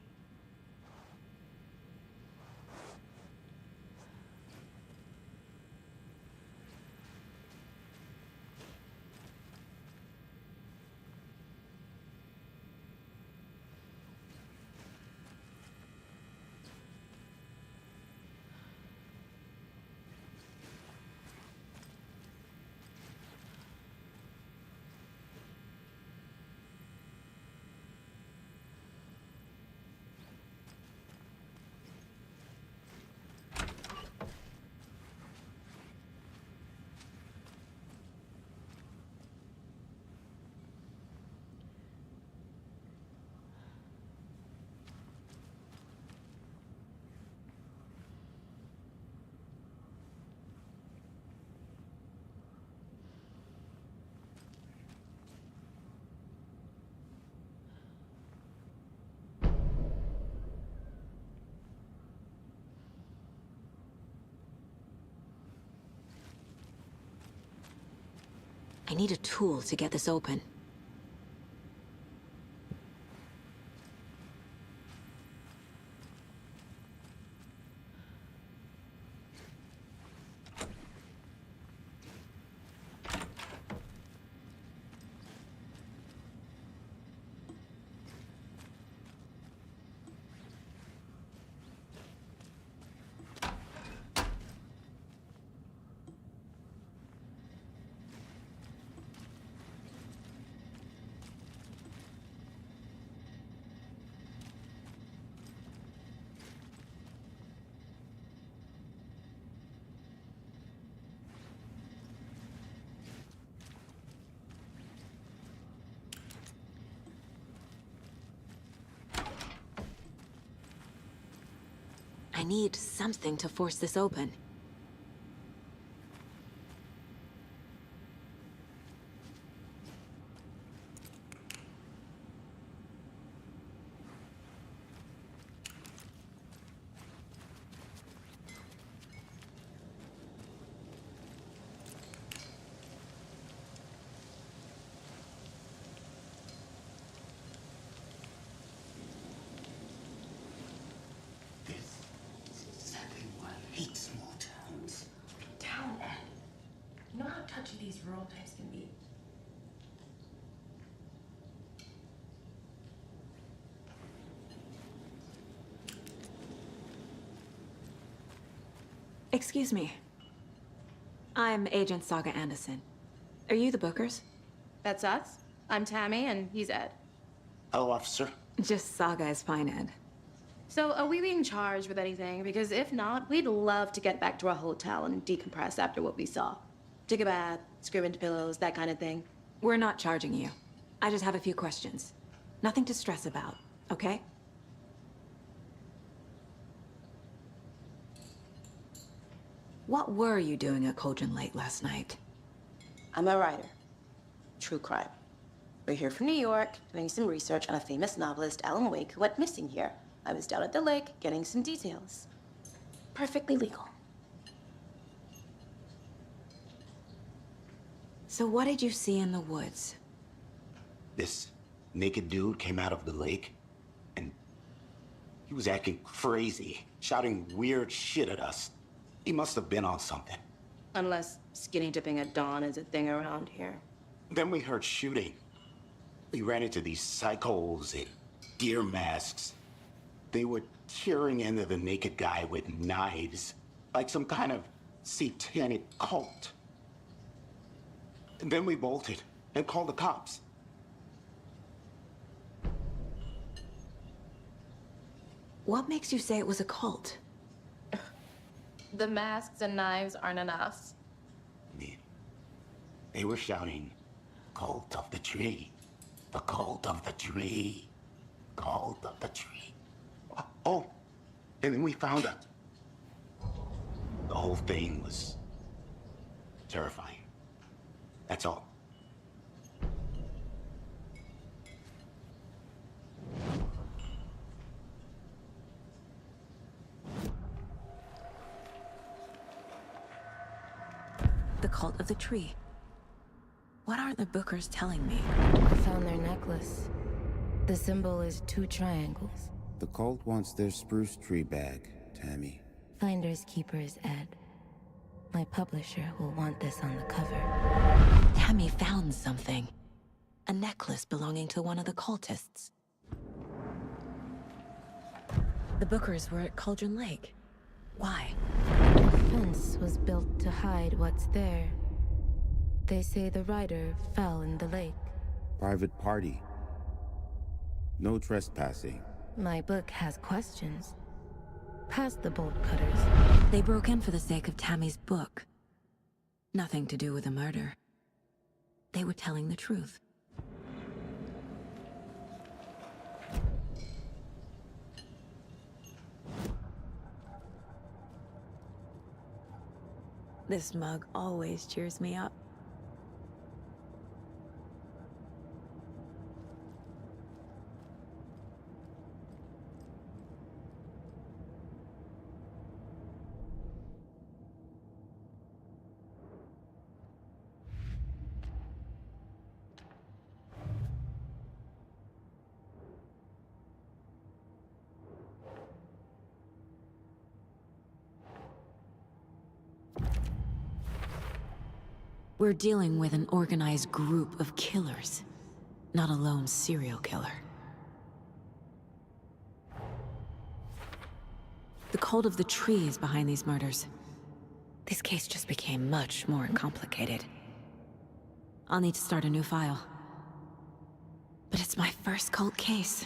I need a tool to get this open. I need something to force this open. You know how touchy these rural types can be. Excuse me. I'm Agent Saga Anderson. Are you the Bookers? That's us. I'm Tammy, and he's Ed. Hello, officer. Just Saga is fine, Ed. So, are we being charged with anything? Because if not, we'd love to get back to our hotel and decompress after what we saw. Take a bath, scream into pillows, that kind of thing. We're not charging you. I just have a few questions. Nothing to stress about, okay? What were you doing at Cauldron Lake last night? I'm a writer. True crime. We're here from New York, doing some research on a famous novelist, Alan Wake, who went missing here. I was down at the lake, getting some details. Perfectly legal. So what did you see in the woods? This naked dude came out of the lake, and he was acting crazy, shouting weird shit at us. He must have been on something. Unless skinny dipping at dawn is a thing around here. Then we heard shooting. We ran into these psychos in deer masks. They were tearing into the naked guy with knives, like some kind of satanic cult. And then we bolted and called the cops. What makes you say it was a cult? The masks and knives aren't enough. They were shouting, "Cult of the tree, the cult of the tree, cult of the tree." Oh, and then we found out. The whole thing was terrifying. That's all. The cult of the tree. What are the Bookers telling me? I found their necklace. The symbol is 2 triangles. The cult wants their spruce tree back, Tammy. Finders keepers, Ed. My publisher will want this on the cover. Tammy found something. A necklace belonging to one of the cultists. The Bookers were at Cauldron Lake. Why? The fence was built to hide what's there. They say the rider fell in the lake. Private party. No trespassing. My book has questions. Past the bolt cutters. They broke in for the sake of Tammy's book. Nothing to do with a murder. They were telling the truth. This mug always cheers me up. We're dealing with an organized group of killers, not a lone serial killer. The cult of the tree is behind these murders. This case just became much more complicated. I'll need to start a new file. But it's my first cult case.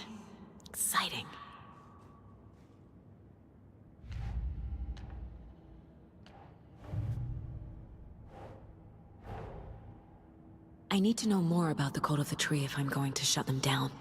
Exciting. I need to know more about the cult of the tree if I'm going to shut them down.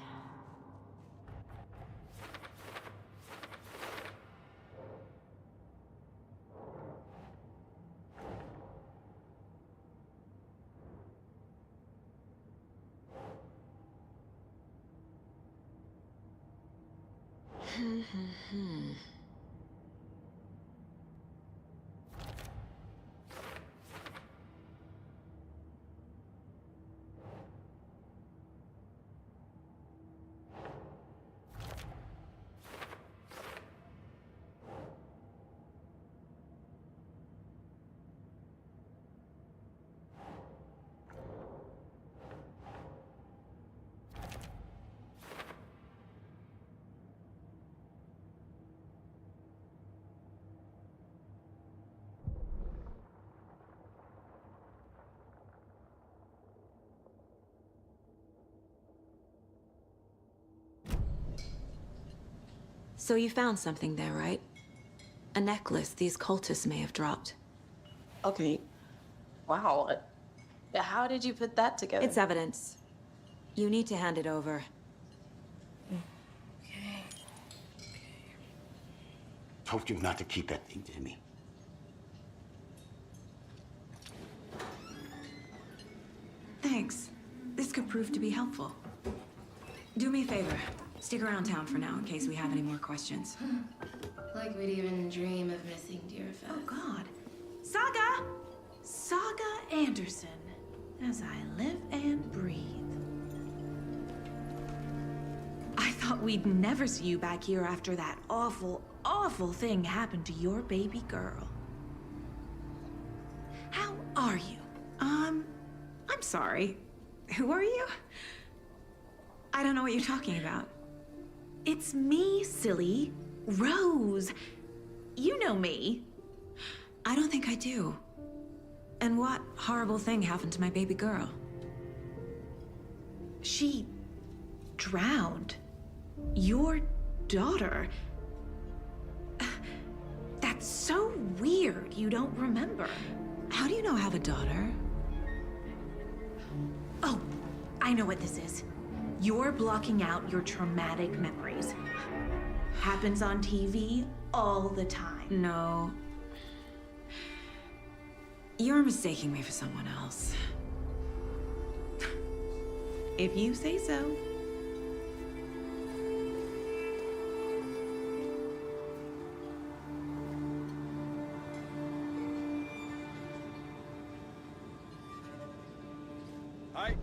So you found something there, right? A necklace these cultists may have dropped. Okay. Wow. How did you put that together? It's evidence. You need to hand it over. Told you not to keep that thing to me. Thanks. This could prove to be helpful. Do me a favor. Stick around town for now in case we have any more questions. Like we'd even dream of missing Deerfest. Oh, God. Saga! Saga Anderson. As I live and breathe. I thought we'd never see you back here after that awful, awful thing happened to your baby girl. How are you? I'm sorry. Who are you? I don't know what you're talking about. It's me, silly. Rose. You know me. I don't think I do. And what horrible thing happened to my baby girl? She drowned. Your daughter. That's so weird you don't remember. How do you know I have a daughter? Oh, I know what this is. You're blocking out your traumatic memories. Happens on TV all the time. No. You're mistaking me for someone else. If you say so. Hi.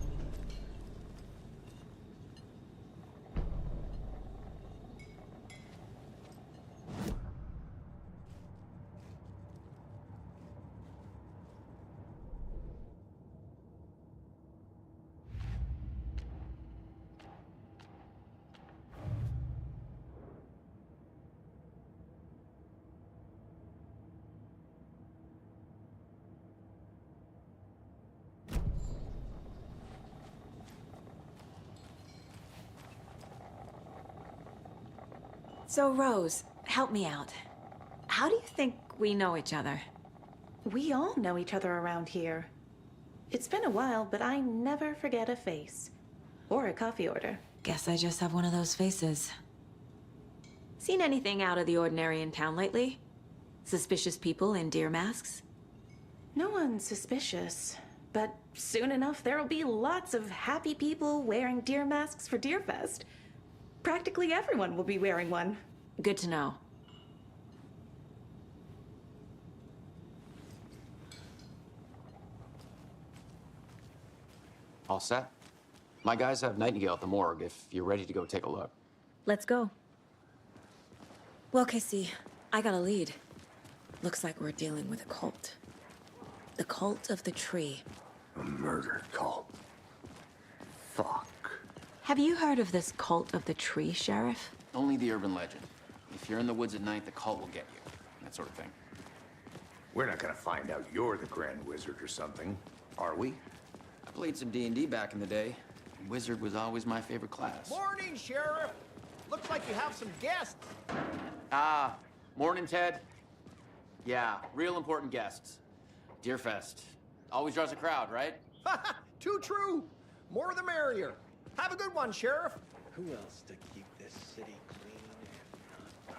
So, Rose, help me out. How do you think we know each other? We all know each other around here. It's been a while, but I never forget a face. Or a coffee order. Guess I just have one of those faces. Seen anything out of the ordinary in town lately? Suspicious people in deer masks? No one's suspicious. But soon enough, there'll be lots of happy people wearing deer masks for Deerfest. Practically everyone will be wearing one. Good to know. All set? My guys have Nightingale at the morgue if you're ready to go take a look. Let's go. Well, Casey, I got a lead. Looks like we're dealing with a cult. The Cult of the Tree. A murder cult. Fuck. Have you heard of this Cult of the Tree, Sheriff? Only the urban legend. If you're in the woods at night, the cult will get you. That sort of thing. We're not gonna find out you're the Grand Wizard or something, are we? I played some D&D back in the day. Wizard was always my favorite class. Morning, Sheriff. Looks like you have some guests. Morning, Ted. Yeah, real important guests. Deerfest. Always draws a crowd, right? Too true. More the merrier. Have a good one, Sheriff. Who else to keep this city clean and not die?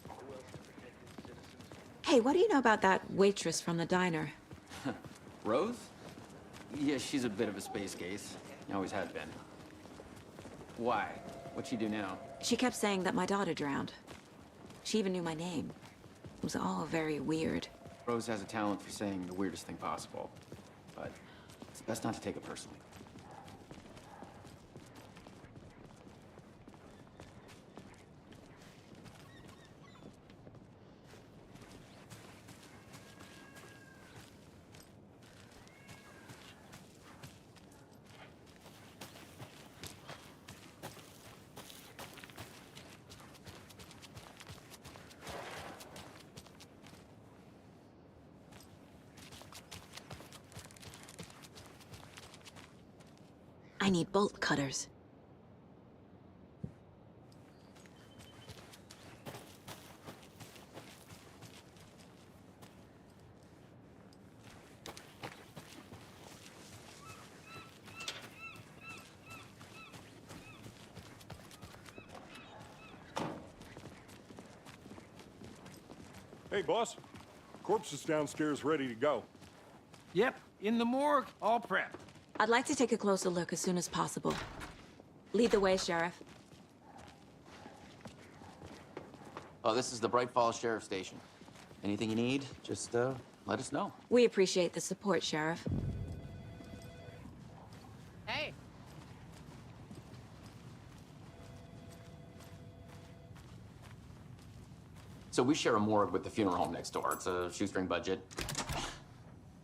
Who else to protect its citizens? Hey, what do you know about that waitress from the diner? Rose? Yeah, she's a bit of a space case. Always has been. Why? What'd she do now? She kept saying that my daughter drowned. She even knew my name. It was all very weird. Rose has a talent for saying the weirdest thing possible, but it's best not to take it personally. I need bolt cutters. Hey, boss. Corpse is downstairs ready to go. Yep, in the morgue, all prepped. I'd like to take a closer look as soon as possible. Lead the way, Sheriff. Oh, this is the Bright Falls Sheriff Station. Anything you need, just let us know. We appreciate the support, Sheriff. Hey. So we share a morgue with the funeral home next door. It's a shoestring budget.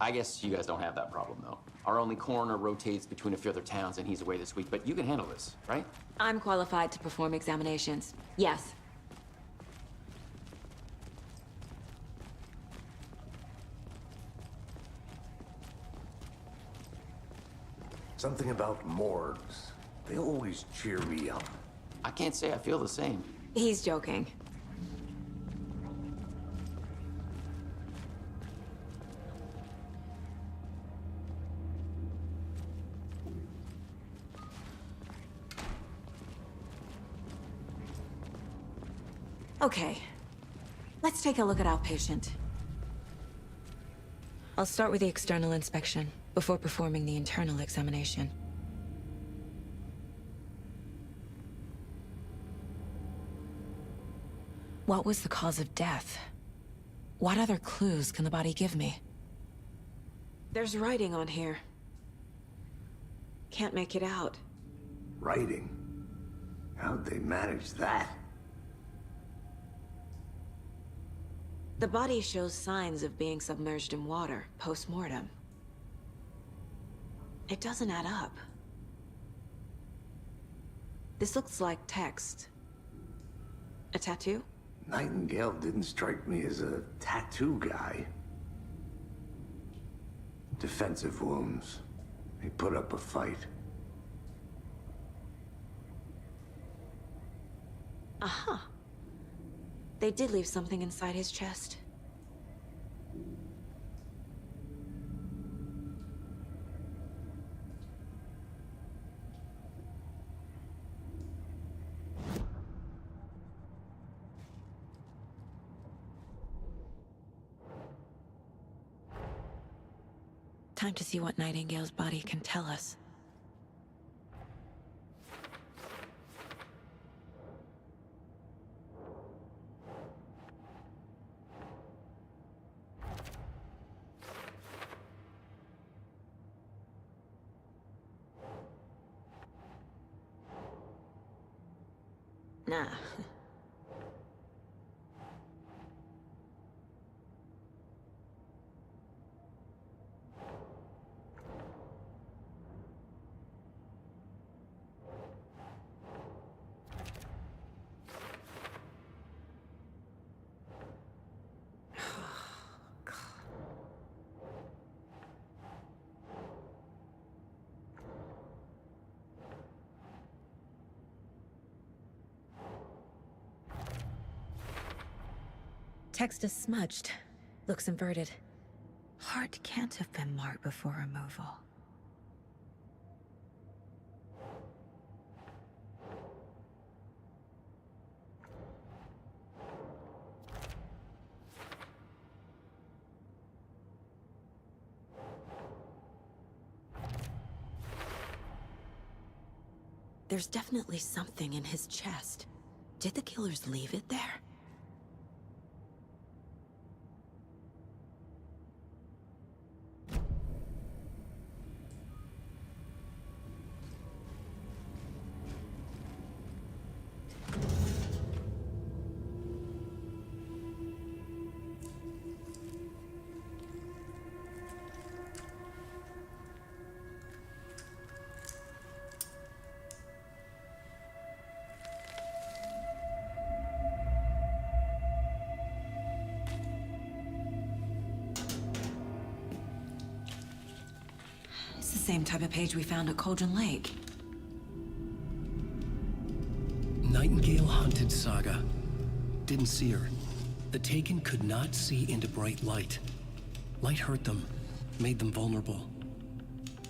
I guess you guys don't have that problem, though. Our only coroner rotates between a few other towns, and he's away this week, but you can handle this, right? I'm qualified to perform examinations. Yes. Something about morgues. They always cheer me up. I can't say I feel the same. He's joking. Okay, let's take a look at our patient. I'll start with the external inspection before performing the internal examination. What was the cause of death? What other clues can the body give me? There's writing on here. Can't make it out. Writing? How'd they manage that? The body shows signs of being submerged in water post-mortem. It doesn't add up. This looks like text. A tattoo? Nightingale didn't strike me as a tattoo guy. Defensive wounds. He put up a fight. Aha. They did leave something inside his chest. Time to see what Nightingale's body can tell us. Nah. Text is smudged. Looks inverted. Heart can't have been marked before removal. There's definitely something in his chest. Did the killers leave it there? It's the same type of page we found at Cauldron Lake. Nightingale hunted Saga. Didn't see her. The Taken could not see into bright light. Light hurt them, made them vulnerable.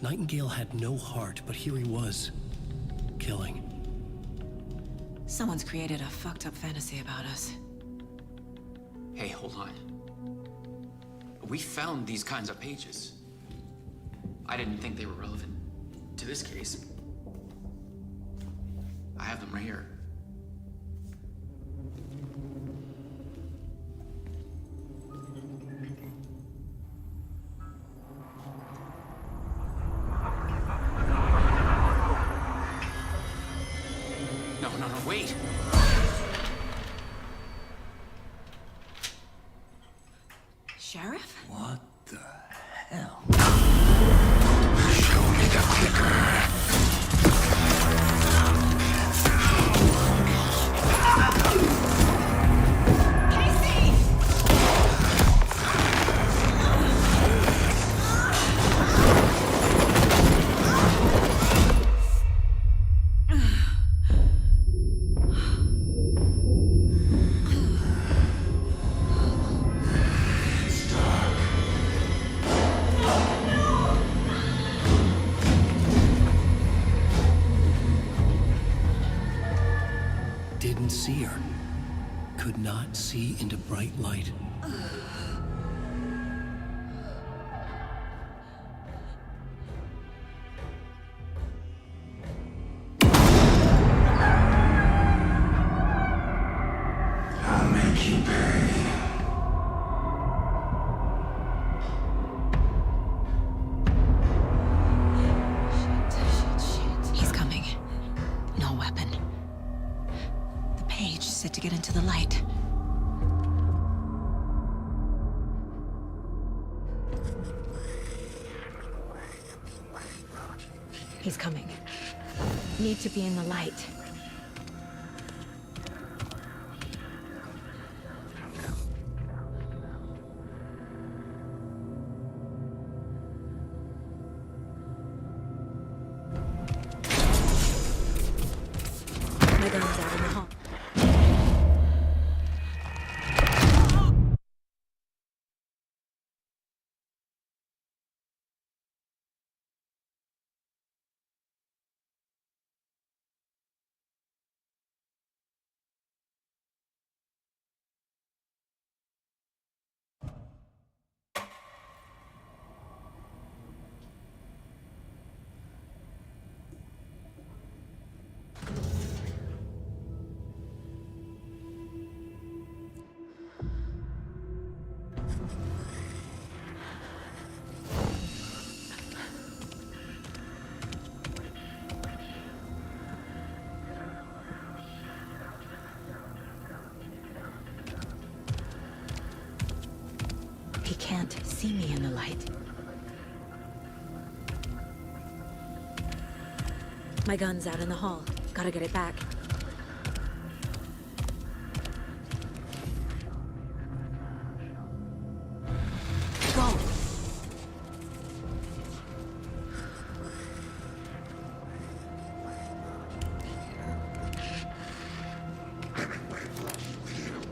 Nightingale had no heart, but here he was, killing. Someone's created a fucked up fantasy about us. Hey, hold on. We found these kinds of pages. I didn't think they were relevant to this case. I have them right here. No, wait! Sheriff? What the hell? Show me the clicker. Didn't see her. Could not see into bright light. I'll make you pay. He's coming. No weapon. The page set to get into the light. He's coming. Need to be in the light. My gun's out in the hall. He can't see me in the light. My gun's out in the hall. Gotta get it back. Go!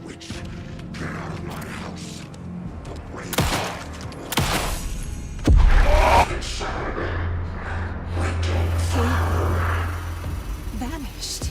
Witch, get out of my house. Vanished.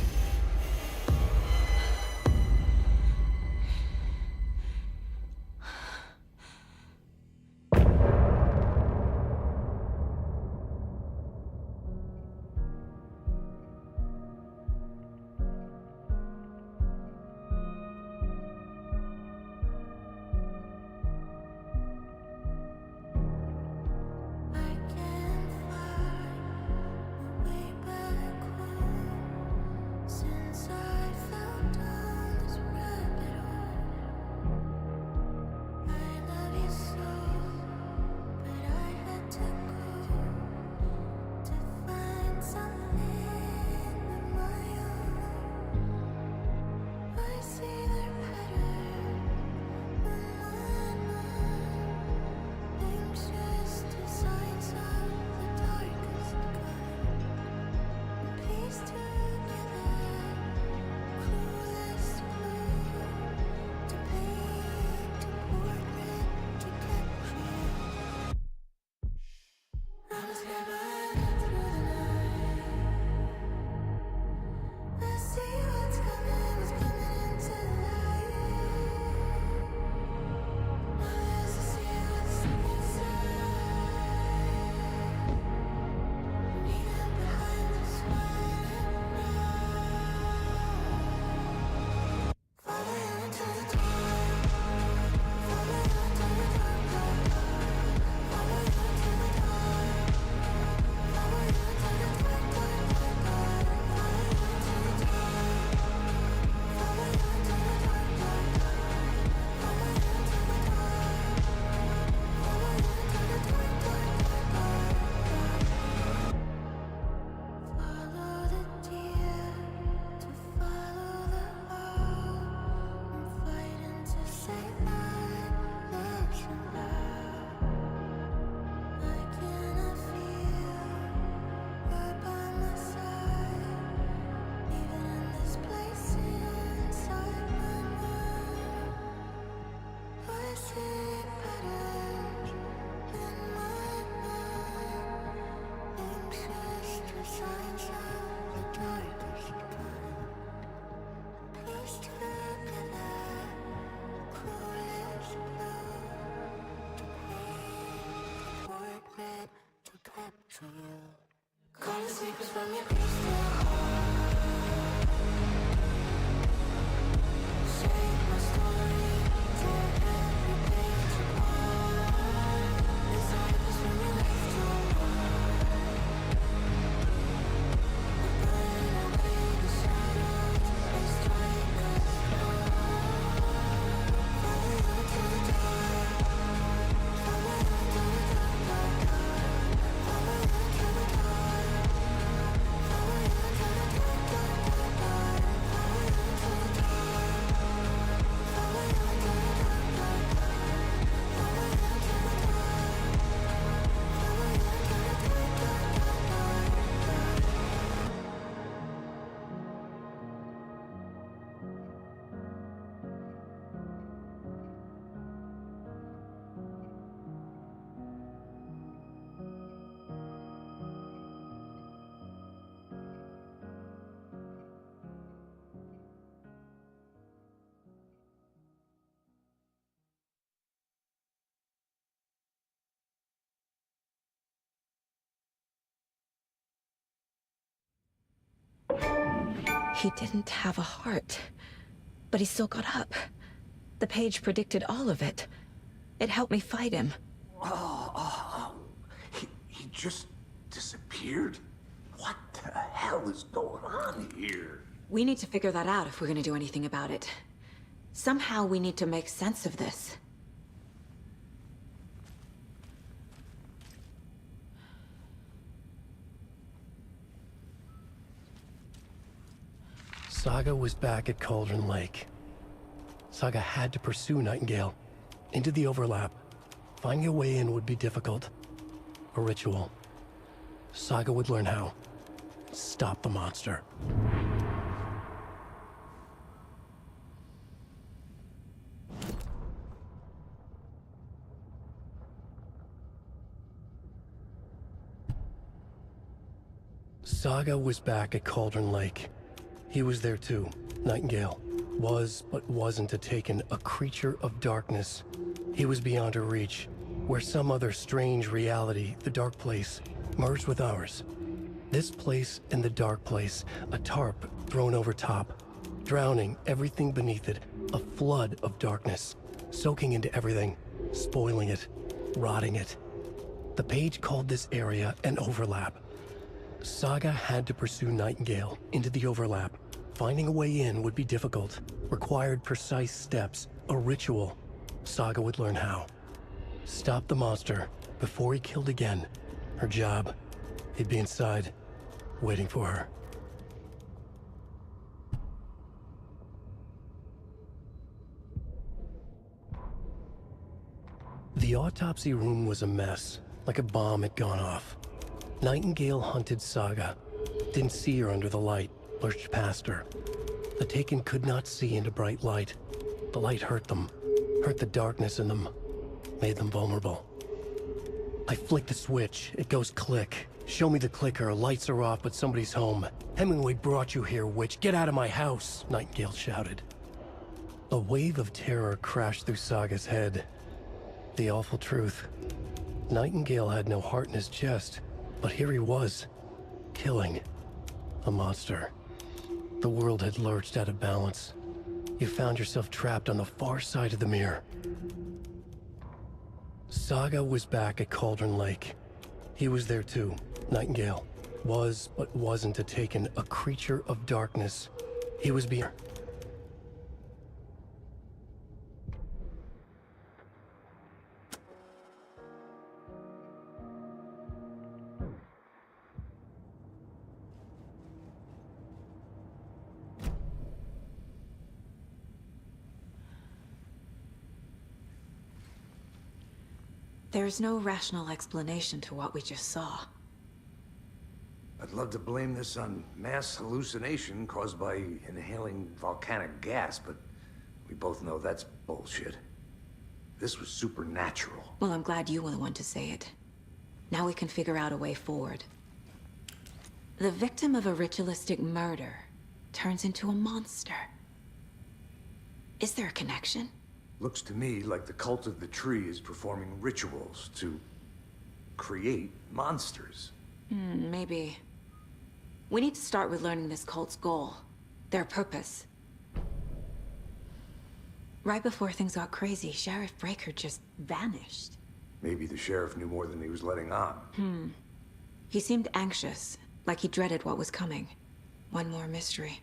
Gonna sweep us from your crystal heart. Shape my story, tear every page apart. Inside us when we left your heart. We're burning away the shadows. They strike us apart. Follow you to the dark. Follow you to the dark, dark, dark. Follow you to the dark. Follow you to the dark, dark, dark, dark. Follow you to the dark. Follow you to the dark, dark, dark. Follow you to the dark. Follow you to the dark, He didn't have a heart, but he still got up. The page predicted all of it. It helped me fight him. He just disappeared? What the hell is going on here? We need to figure that out if we're gonna do anything about it. Somehow we need to make sense of this. Saga was back at Cauldron Lake. Saga had to pursue Nightingale into the overlap. Finding a way in would be difficult. A ritual. Saga would learn how. Stop the monster. Saga was back at Cauldron Lake. He was there too. Nightingale was, but wasn't a Taken, a creature of darkness. He was beyond her reach, where some other strange reality, the Dark Place, merged with ours. This place and the Dark Place, a tarp thrown over top, drowning everything beneath it, a flood of darkness, soaking into everything, spoiling it, rotting it. The page called this area an overlap. Saga had to pursue Nightingale into the overlap. Finding a way in would be difficult, required precise steps, a ritual. Saga would learn how. Stop the monster before he killed again. Her job, he'd be inside, waiting for her. The autopsy room was a mess, like a bomb had gone off. Nightingale hunted Saga, didn't see her under the light, lurched past her. The Taken could not see into bright light. The light hurt them, hurt the darkness in them, made them vulnerable. I flick the switch, it goes click. Show me the clicker, lights are off, but somebody's home. Hemingway brought you here, witch. Get out of my house, Nightingale shouted. A wave of terror crashed through Saga's head. The awful truth. Nightingale had no heart in his chest, but here he was, killing a monster. The world had lurched out of balance. You found yourself trapped on the far side of the mirror. Saga was back at Cauldron Lake. He was there too. Nightingale was, but wasn't a Taken, a creature of darkness. He was beyond. There's no rational explanation to what we just saw. I'd love to blame this on mass hallucination caused by inhaling volcanic gas, but we both know that's bullshit. This was supernatural. Well, I'm glad you were the one to say it. Now we can figure out a way forward. The victim of a ritualistic murder turns into a monster. Is there a connection? Looks to me like the cult of the tree is performing rituals to create monsters. Maybe. We need to start with learning this cult's goal. Their purpose. Right before things got crazy, Sheriff Breaker just vanished. Maybe the sheriff knew more than he was letting on. He seemed anxious, like he dreaded what was coming. One more mystery.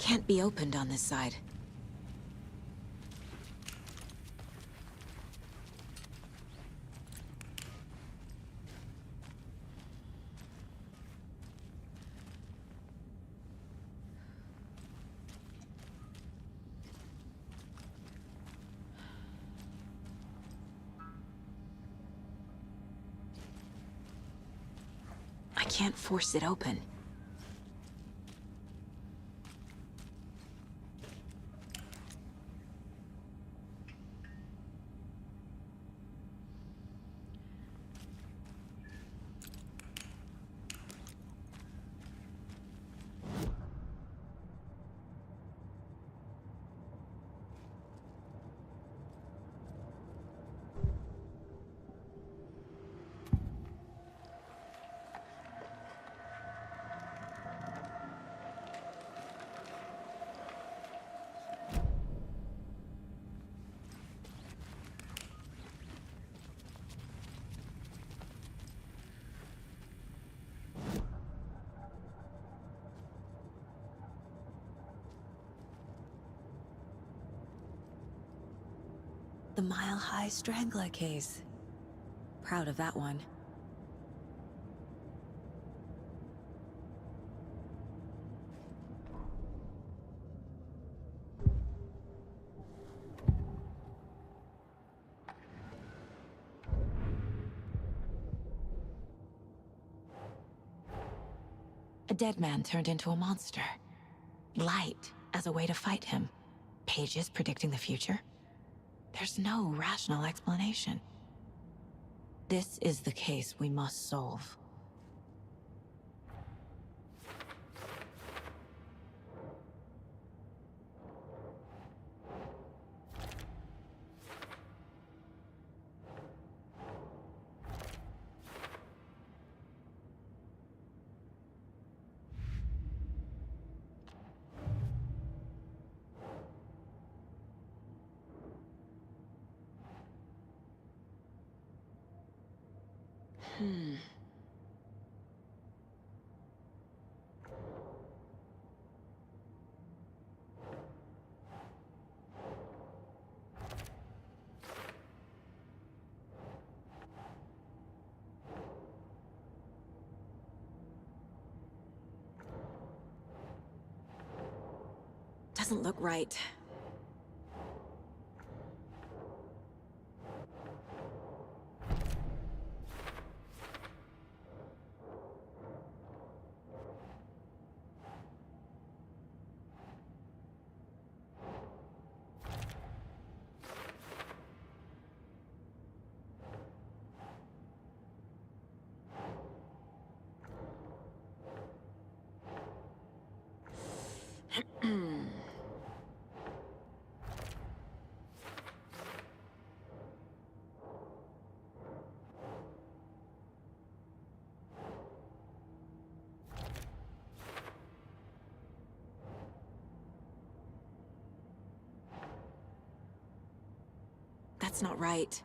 Can't be opened on this side. I can't force it open. The Mile High Strangler case. Proud of that one. A dead man turned into a monster. Light as a way to fight him. Pages predicting the future. There's no rational explanation. This is the case we must solve. Doesn't look right. That's not right.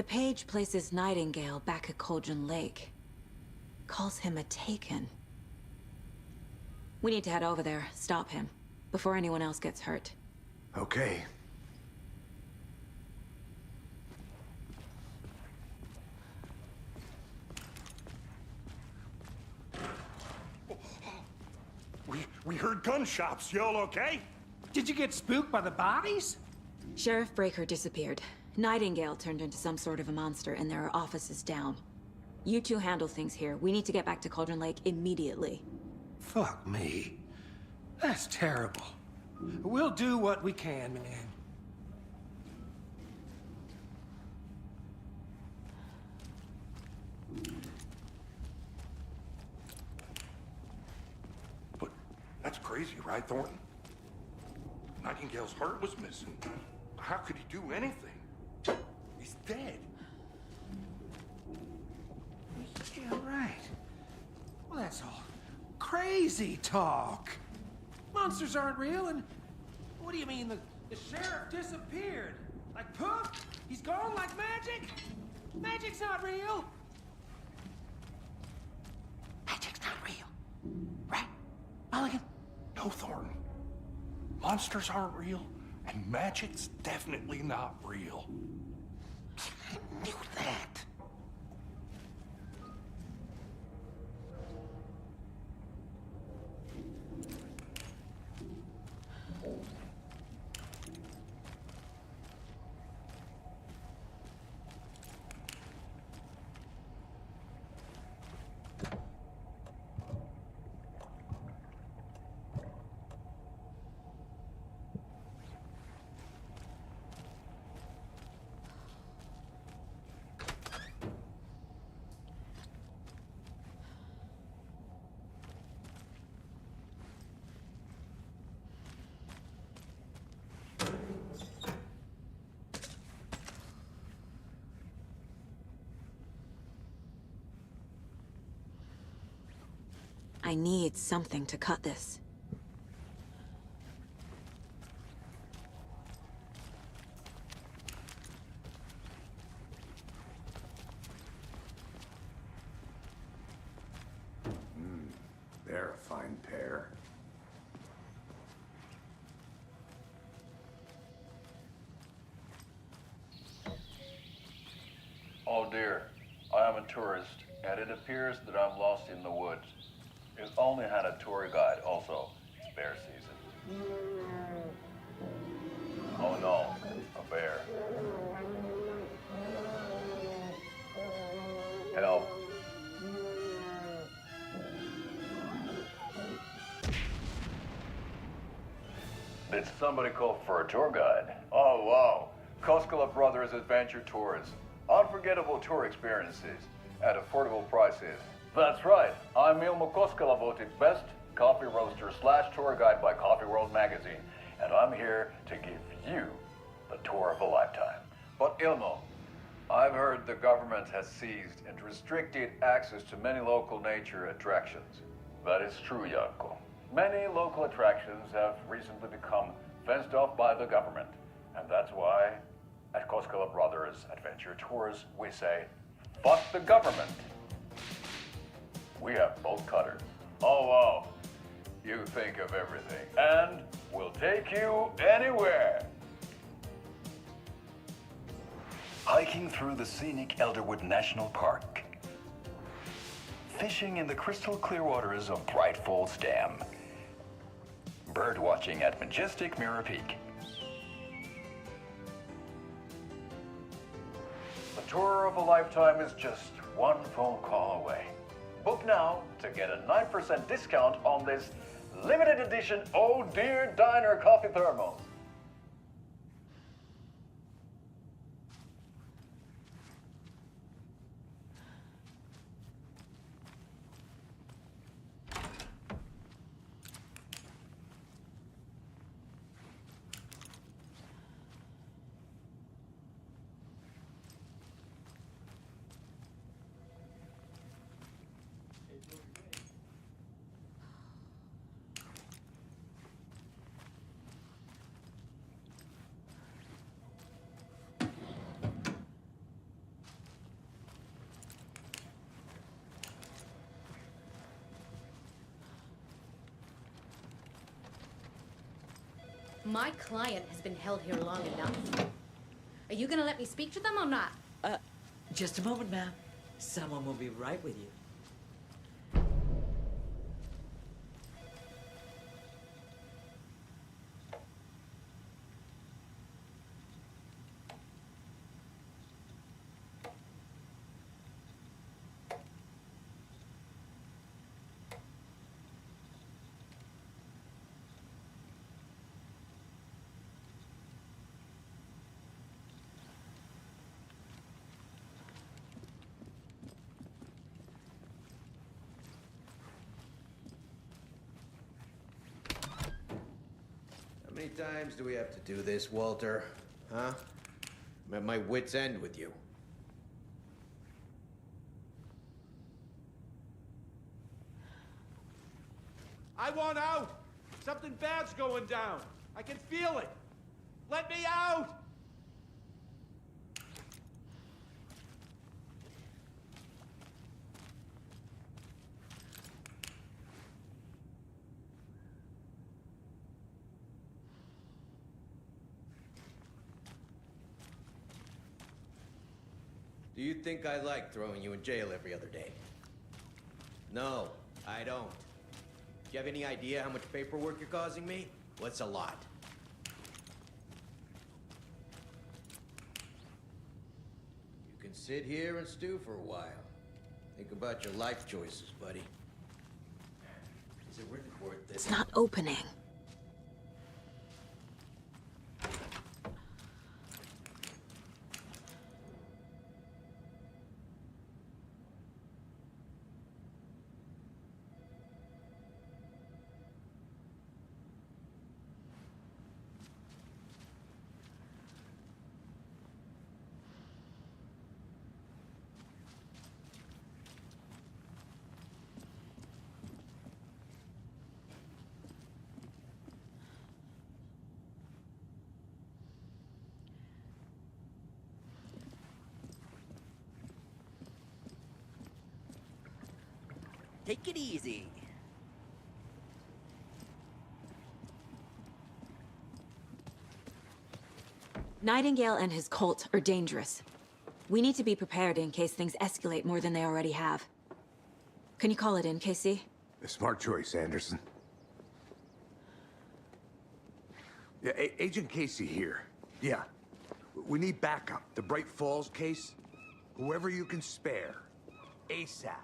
The page places Nightingale back at Cauldron Lake. Calls him a Taken. We need to head over there, stop him, before anyone else gets hurt. Okay. We heard gunshots. Y'all okay? Did you get spooked by the bodies? Sheriff Breaker disappeared. Nightingale turned into some sort of a monster, and there are offices down. You two handle things here. We need to get back to Cauldron Lake immediately. Fuck me. That's terrible. We'll do what we can, man. But that's crazy, right, Thornton? Nightingale's heart was missing. How could he do anything? He's dead. Yeah, right. Well, that's all crazy talk. Monsters aren't real, and what do you mean the sheriff disappeared? Like poof? He's gone like magic? Magic's not real. Magic's not real. Right, Mulligan? No, Thornton. Monsters aren't real, and magic's definitely not real. I knew that. I need something to cut this. They're a fine pair. Oh dear, I am a tourist, and it appears that I'm lost in the woods. You only had a tour guide, also. It's bear season. Oh no, a bear. Help. Did somebody call for a tour guide? Oh wow, Koskela Brothers Adventure Tours. Unforgettable tour experiences at affordable prices. That's right. I'm Ilmo Koskela, voted best coffee roaster / tour guide by Coffee World magazine, and I'm here to give you the tour of a lifetime. But Ilmo, I've heard the government has seized and restricted access to many local nature attractions. That is true, Janko. Many local attractions have recently become fenced off by the government, and that's why at Koskela Brothers Adventure Tours we say, fuck the government. We have both cutters. Oh, wow. You think of everything. And we'll take you anywhere. Hiking through the scenic Elderwood National Park. Fishing in the crystal clear waters of Bright Falls Dam. Bird watching at majestic Mirror Peak. The tour of a lifetime is just one phone call away. Book now to get a 9% discount on this limited edition Oh Dear Diner coffee thermos. My client has been held here long enough. Are you gonna let me speak to them or not? Just a moment, ma'am. Someone will be right with you. How many times do we have to do this, Walter? Huh? I'm at my wit's end with you. I want out! Something bad's going down. I can feel it. Let me out! Do you think I like throwing you in jail every other day? No, I don't. Do you have any idea how much paperwork you're causing me? What's a lot? You can sit here and stew for a while. Think about your life choices, buddy. Is it really worth this? It's not opening. Take it easy. Nightingale and his cult are dangerous. We need to be prepared in case things escalate more than they already have. Can you call it in, KC? A smart choice, Anderson. Yeah, Agent Casey here. Yeah. We need backup. The Bright Falls case. Whoever you can spare. ASAP.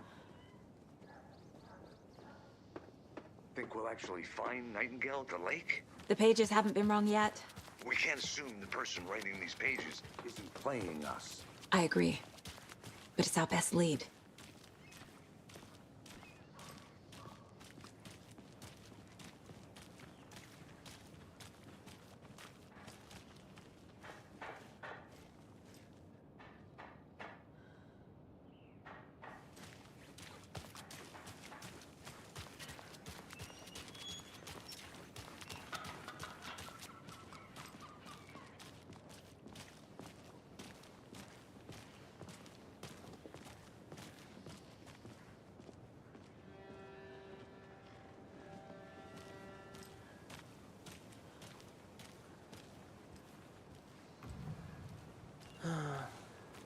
Think we'll actually find Nightingale at the lake? The pages haven't been wrong yet. We can't assume the person writing these pages isn't playing us. I agree. But it's our best lead.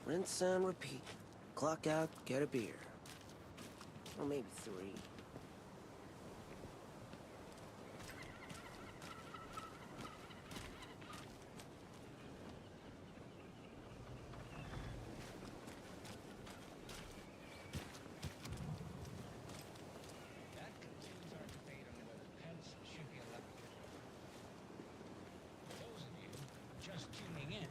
Rinse and repeat. Clock out, get a beer. Or maybe 3. Just tuning in.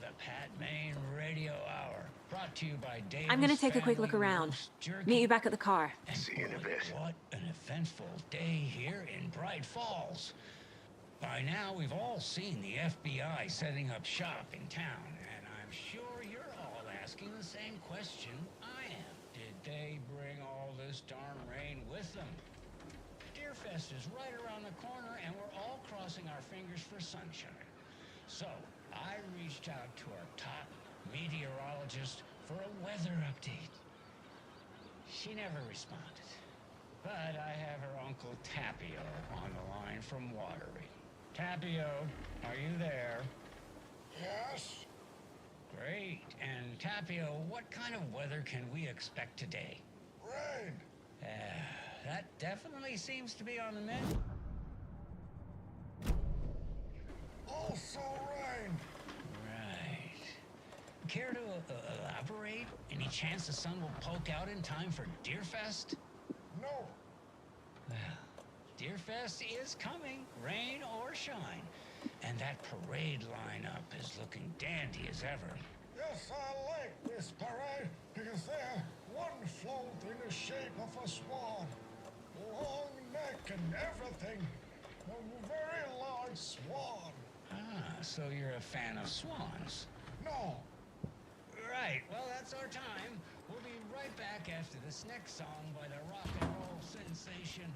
The Pat Maine Radio Hour, brought to you by Davis I'm gonna take a quick Family look around. Roast Jerky. Meet you back at the car. See you in a bit. What an eventful day here in Bright Falls. By now, we've all seen the FBI setting up shop in town, and I'm sure you're all asking the same question I am. Did they bring all this darn rain with them? Deerfest is right around the corner, and we're all crossing our fingers for sunshine. So, I reached out to our top meteorologist for a weather update. She never responded. But I have her Uncle Tapio on the line from Watery. Tapio, are you there? Yes? Great. And Tapio, what kind of weather can we expect today? Rain. That definitely seems to be on the menu. Also rain. Right. Care to elaborate? Any chance the sun will poke out in time for Deerfest? No. Well, Deerfest is coming, rain or shine. And that parade lineup is looking dandy as ever. Yes, I like this parade because they're one float in the shape of a swan. Long neck and everything. A very large swan. Ah, so you're a fan of swans. No. Right, well, that's our time. We'll be right back after this next song by the rock and roll sensation,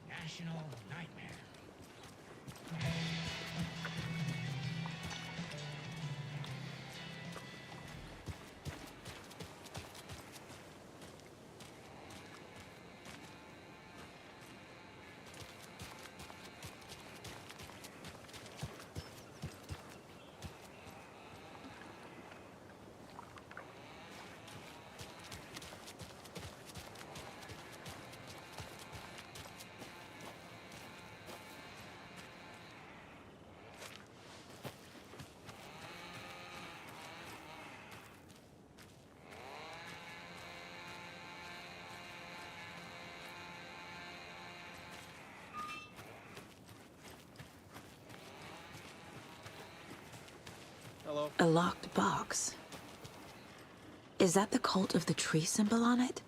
National Nightmare. Hello. A locked box. Is that the cult of the tree symbol on it?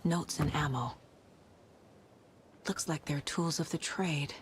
Notes and ammo. Looks like they're tools of the trade.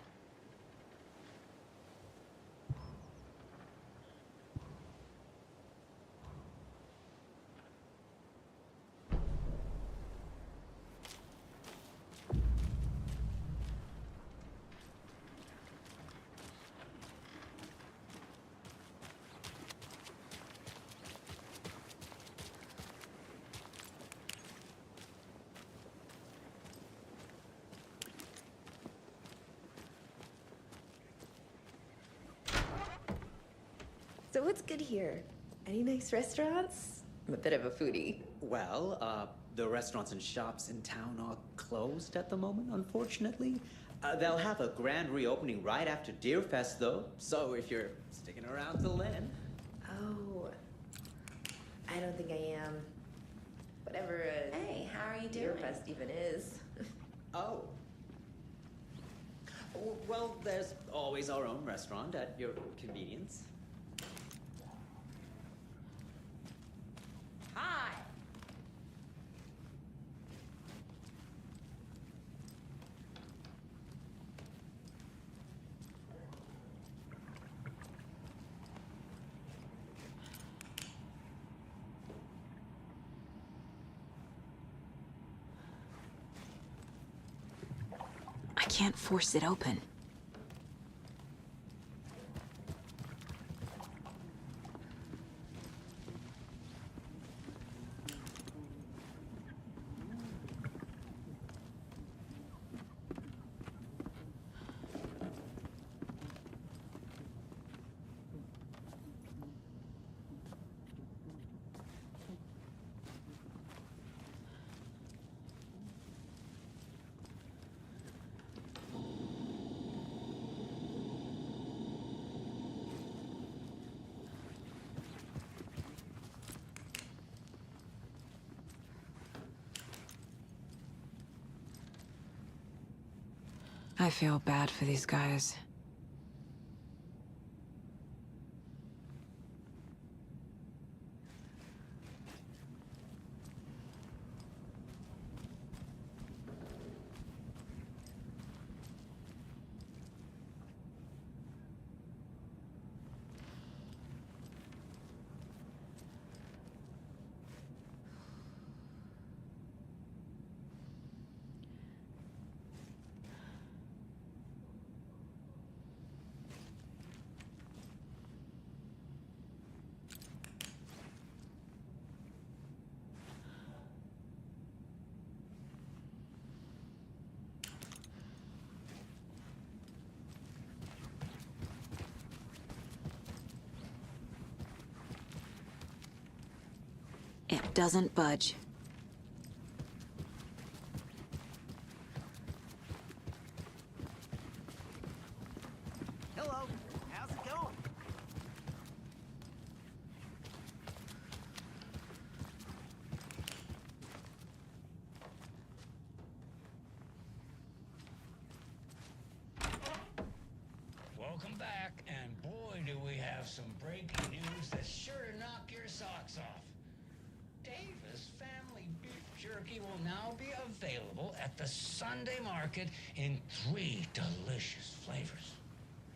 So what's good here? Any nice restaurants? I'm a bit of a foodie. Well, the restaurants and shops in town are closed at the moment, unfortunately. They'll have a grand reopening right after Deerfest, though. So if you're sticking around till then. Oh, I don't think I am. Whatever Hey, how are you doing? Deerfest even is. Oh. Well, there's always our own restaurant at your convenience. Hi. I can't force it open. I feel bad for these guys. It doesn't budge. Hello. How's it going? Welcome back, and boy, do we have some breaking news that's sure to knock your socks off. Davis Family Beef Jerky will now be available at the Sunday Market in 3 delicious flavors.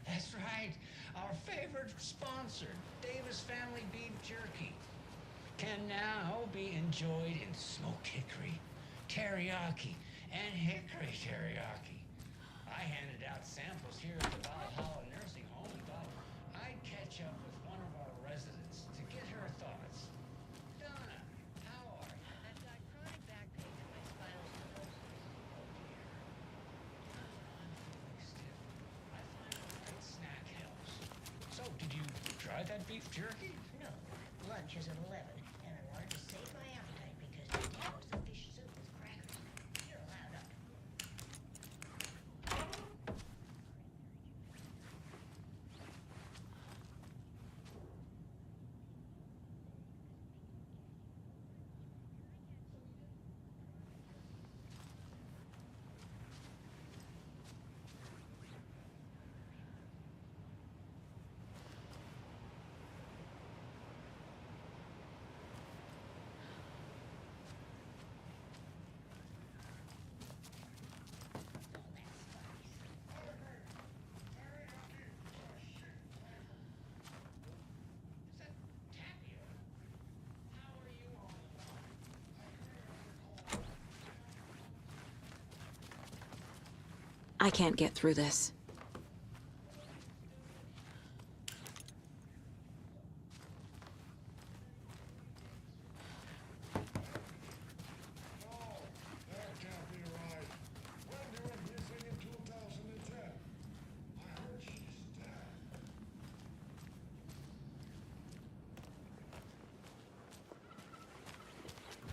That's right, our favorite sponsor, Davis Family Beef Jerky, can now be enjoyed in smoked hickory, teriyaki, and hickory teriyaki. I handed out samples here at the Valhalla Nursing Home and thought I'd catch up with one of our residents to get her thoughts. Donna, how are you? I've got chronic back pain and my spinal stenosis. I find a light snack helps. So, did you try that beef jerky? No. Lunch is at 11, and I wanted to save my appetite because today was the fish soup with crackers. You're allowed up. I can't get through this.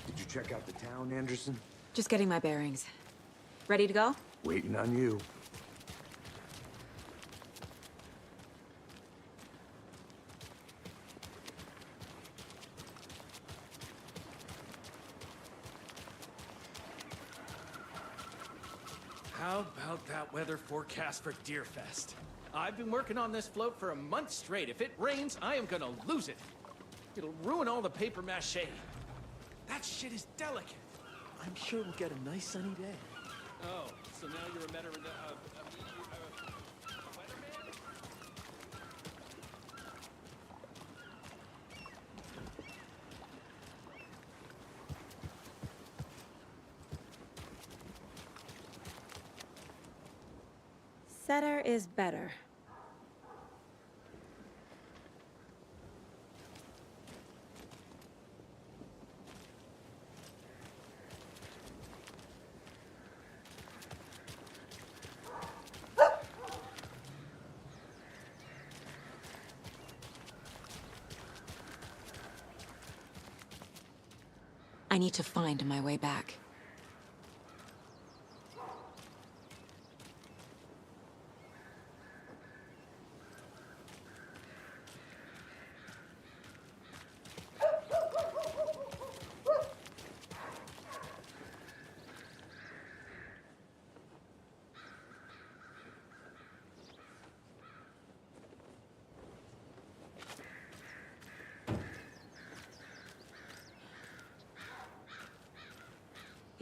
Did you check out the town, Anderson? Just getting my bearings. Ready to go? Waiting on you. How about that weather forecast for Deerfest? I've been working on this float for a month straight. If it rains, I am gonna lose it. It'll ruin all the paper mache. That shit is delicate. I'm sure we'll get a nice sunny day. Oh, so now you're a weatherman? Setter is better. I need to find my way back.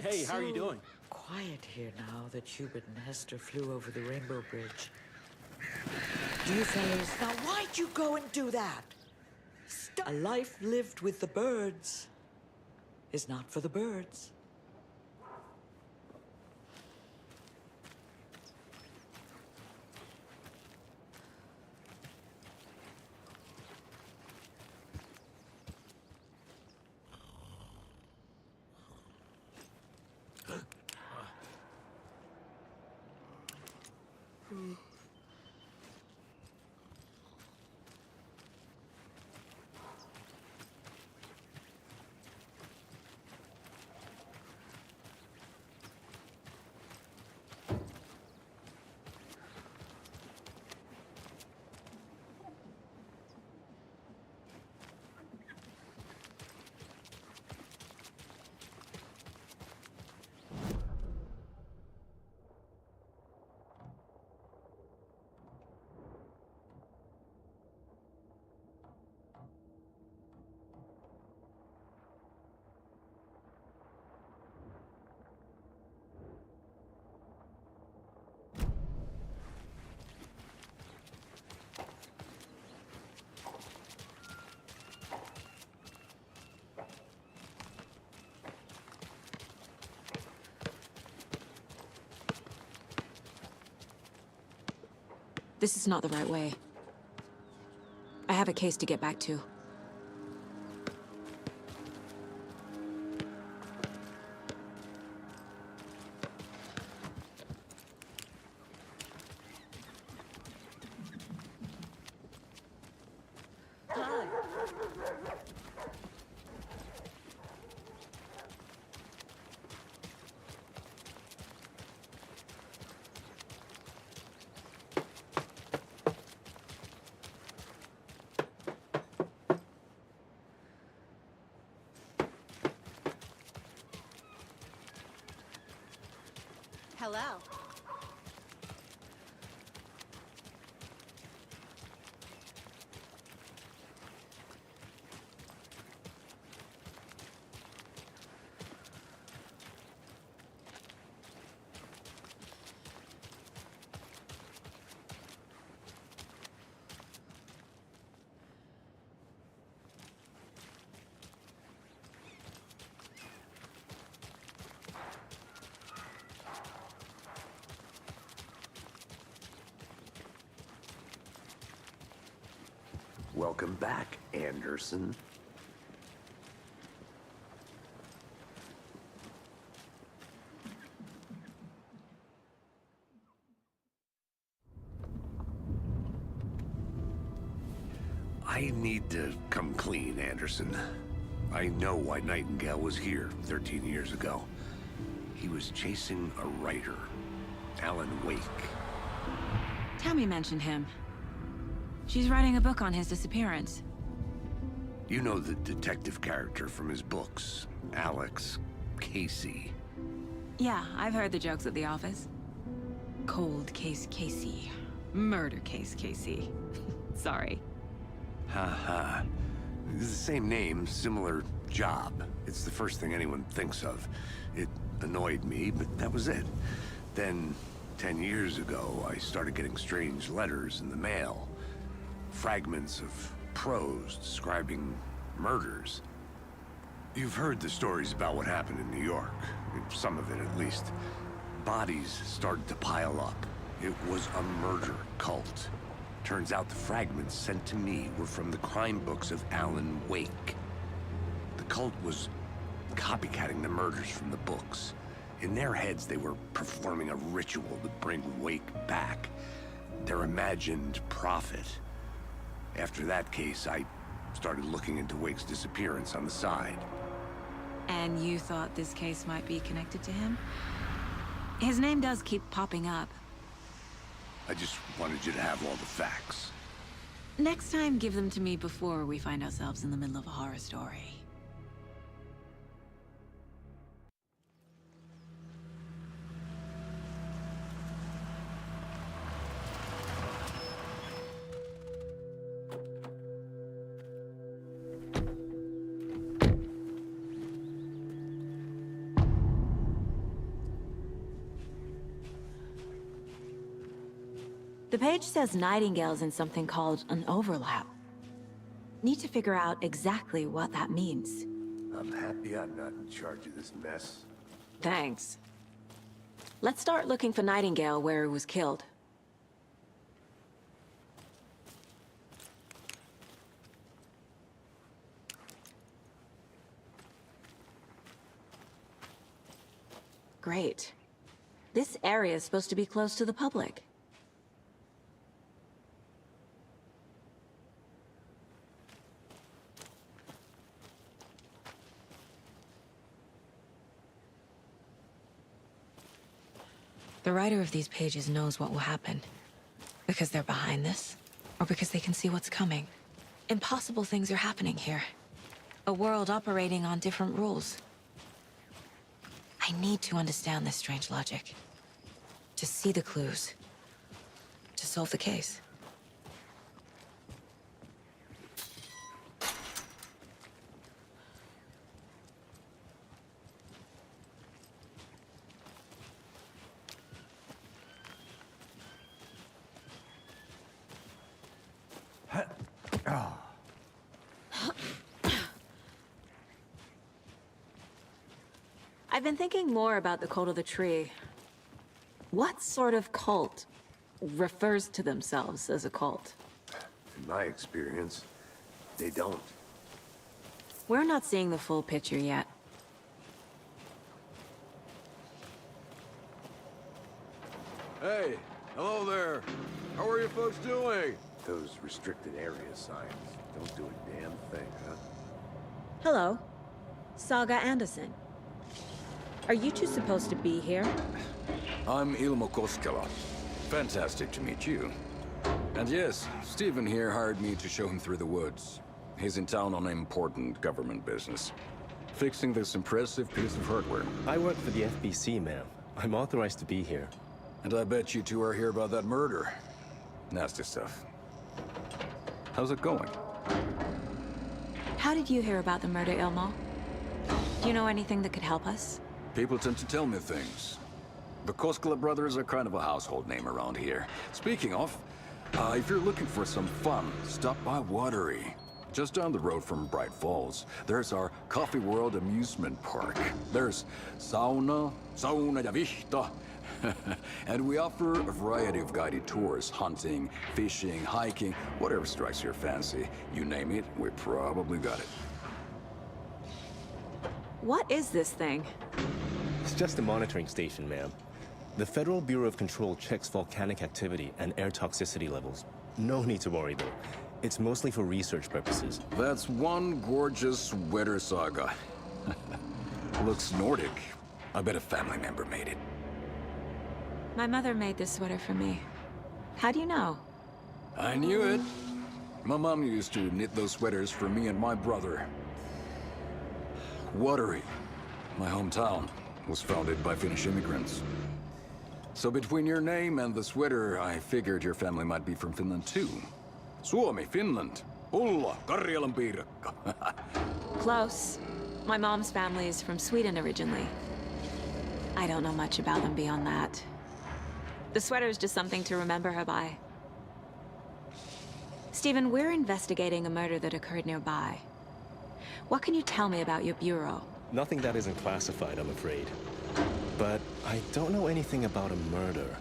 Hey, how are you doing? Quiet here now that Hubert and Hester flew over the Rainbow Bridge. Do you fellows... Now why'd you go and do that? A life lived with the birds is not for the birds. This is not the right way. I have a case to get back to. Hello. Welcome back, Anderson. I need to come clean, Anderson. I know why Nightingale was here 13 years ago. He was chasing a writer, Alan Wake. Tammy mentioned him. She's writing a book on his disappearance. You know the detective character from his books, Alex Casey. Yeah, I've heard the jokes at the office. Cold case Casey. Murder case Casey. Sorry. Ha. It's the same name, similar job. It's the first thing anyone thinks of. It annoyed me, but that was it. Then, 10 years ago, I started getting strange letters in the mail. Fragments of prose describing murders. You've heard the stories about what happened in New York. Some of it, at least. Bodies started to pile up. It was a murder cult. Turns out the fragments sent to me were from the crime books of Alan Wake. The cult was copycatting the murders from the books. In their heads, they were performing a ritual to bring Wake back. Their imagined prophet. After that case, I started looking into Wake's disappearance on the side. And you thought this case might be connected to him? His name does keep popping up. I just wanted you to have all the facts. Next time, give them to me before we find ourselves in the middle of a horror story. The page says Nightingale's in something called an overlap. Need to figure out exactly what that means. I'm happy I'm not in charge of this mess. Thanks. Let's start looking for Nightingale where he was killed. Great. This area is supposed to be close to the public. The writer of these pages knows what will happen. Because they're behind this, or because they can see what's coming. Impossible things are happening here. A world operating on different rules. I need to understand this strange logic. To see the clues. To solve the case. I've been thinking more about the cult of the tree. What sort of cult refers to themselves as a cult. In my experience, they don't. We're not seeing the full picture yet. Hey, hello there. How are you folks doing? Those restricted area signs don't do a damn thing, huh? Hello. Saga Anderson. Are you two supposed to be here? I'm Ilmo Koskela. Fantastic to meet you. And yes, Stephen here hired me to show him through the woods. He's in town on important government business. Fixing this impressive piece of hardware. I work for the FBC, ma'am. I'm authorized to be here. And I bet you two are here about that murder. Nasty stuff. How's it going? How did you hear about the murder, Ilmo? Do you know anything that could help us? People tend to tell me things. The Koskela brothers are kind of a household name around here. Speaking of, if you're looking for some fun, stop by Watery. Just down the road from Bright Falls, there's our Coffee World amusement park. There's sauna ja vihta. And we offer a variety of guided tours, hunting, fishing, hiking, whatever strikes your fancy. You name it, we probably got it. What is this thing? It's just a monitoring station, ma'am. The Federal Bureau of Control checks volcanic activity and air toxicity levels. No need to worry, though. It's mostly for research purposes. That's one gorgeous sweater, Saga. Looks Nordic. I bet a family member made it. My mother made this sweater for me. How do you know? I knew it. My mom used to knit those sweaters for me and my brother. Watery, my hometown, was founded by Finnish immigrants. So between your name and the sweater, I figured your family might be from Finland too. Suomi, Finland. Ulla, Karjalan piirakka. Close. My mom's family is from Sweden originally. I don't know much about them beyond that. The sweater is just something to remember her by. Stephen, we're investigating a murder that occurred nearby. What can you tell me about your bureau? Nothing that isn't classified, I'm afraid. But I don't know anything about a murder.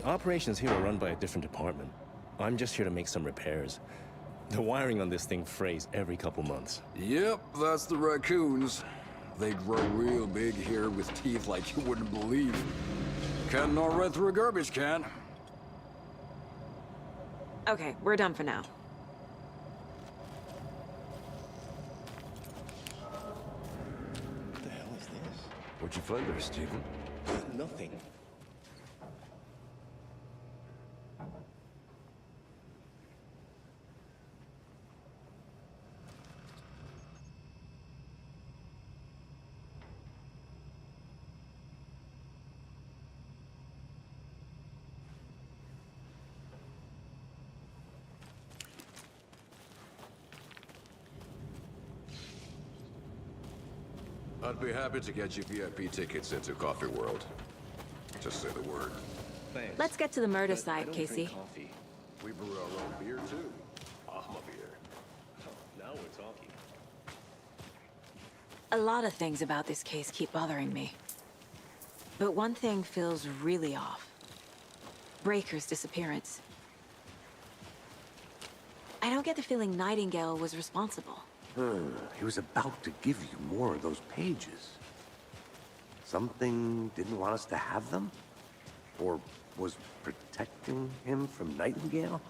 Operations here are run by a different department. I'm just here to make some repairs. The wiring on this thing frays every couple months. Yep, that's the raccoons. They grow real big here with teeth like you wouldn't believe. Can't gnaw right through a garbage can. Okay, we're done for now. What the hell is this? What'd you find there, Stephen? Nothing. I'd be happy to get you VIP tickets into Coffee World. Just say the word. Thanks. Let's get to the murder side, Casey. We brew our own beer, too. Ahma beer. Now we're talking. A lot of things about this case keep bothering me. But one thing feels really off. Breaker's disappearance. I don't get the feeling Nightingale was responsible. He was about to give you more of those pages. Something didn't want us to have them? Or was protecting him from Nightingale?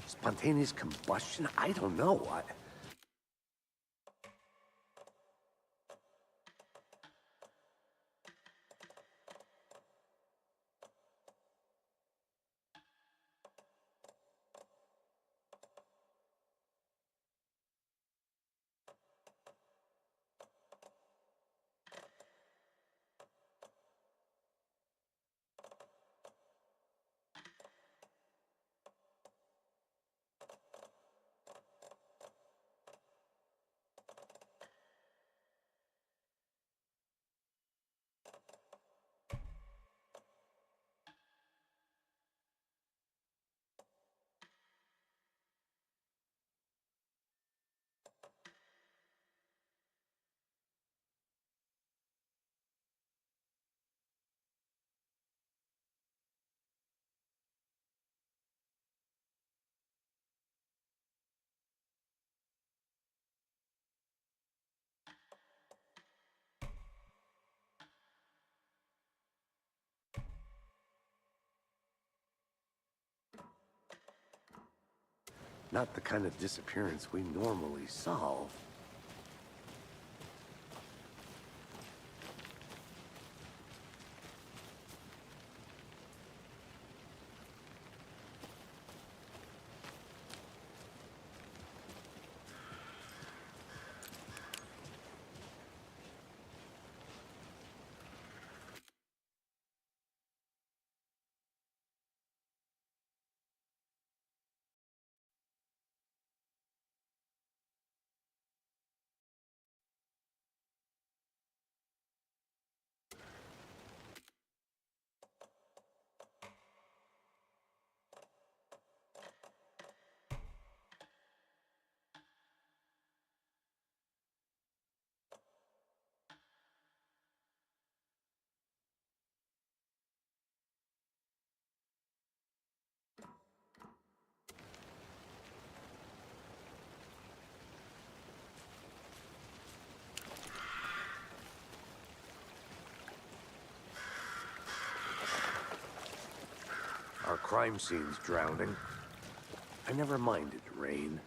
Spontaneous combustion? I don't know. Not the kind of disappearance we normally solve. Our crime scene's drowning. I never minded rain.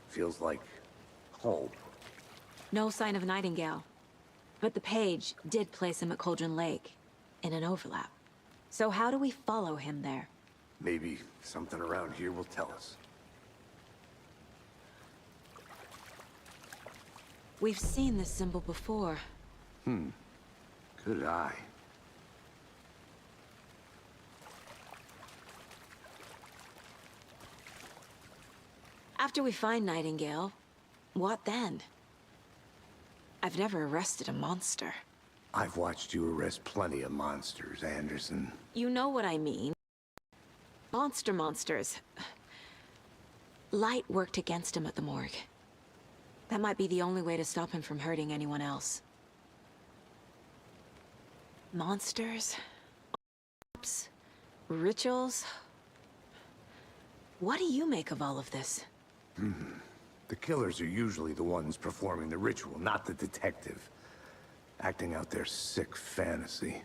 Feels like home. No sign of Nightingale. But the page did place him at Cauldron Lake, in an overlap. So how do we follow him there? Maybe something around here will tell us. We've seen this symbol before. Good eye. After we find Nightingale, what then? I've never arrested a monster. I've watched you arrest plenty of monsters, Anderson. You know what I mean. Monsters. Light worked against him at the morgue. That might be the only way to stop him from hurting anyone else. Monsters? Rituals? What do you make of all of this? The killers are usually the ones performing the ritual, not the detective. Acting out their sick fantasy.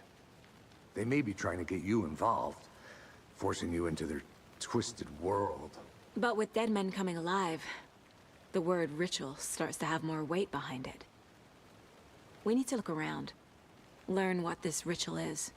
They may be trying to get you involved, forcing you into their twisted world. But with dead men coming alive, the word ritual starts to have more weight behind it. We need to look around, learn what this ritual is.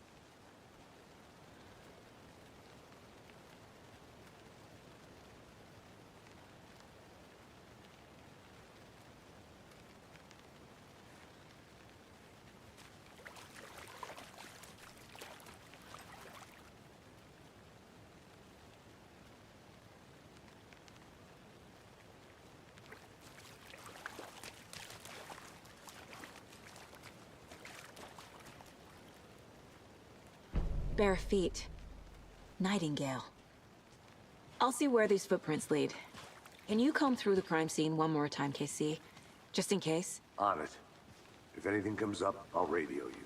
Bare feet. Nightingale. I'll see where these footprints lead. Can you comb through the crime scene one more time, KC? Just in case? On it. If anything comes up, I'll radio you.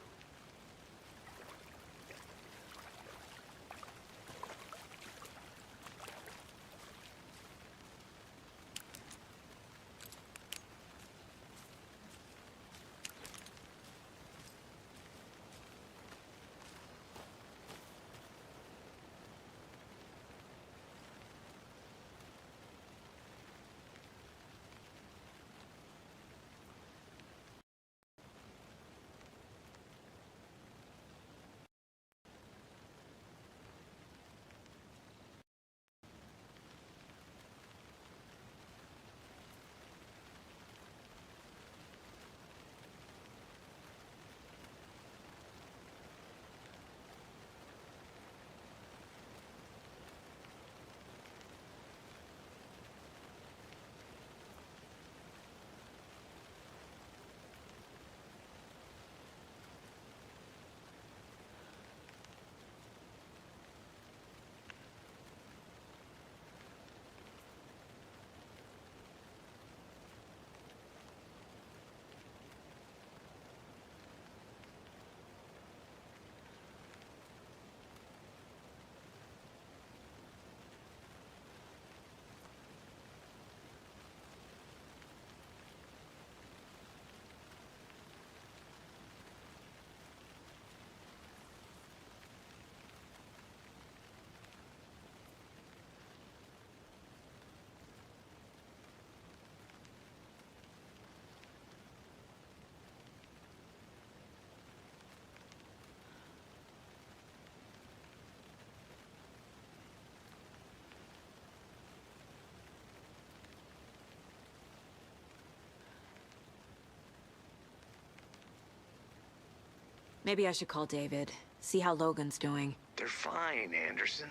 Maybe I should call David, see how Logan's doing. They're fine, Anderson.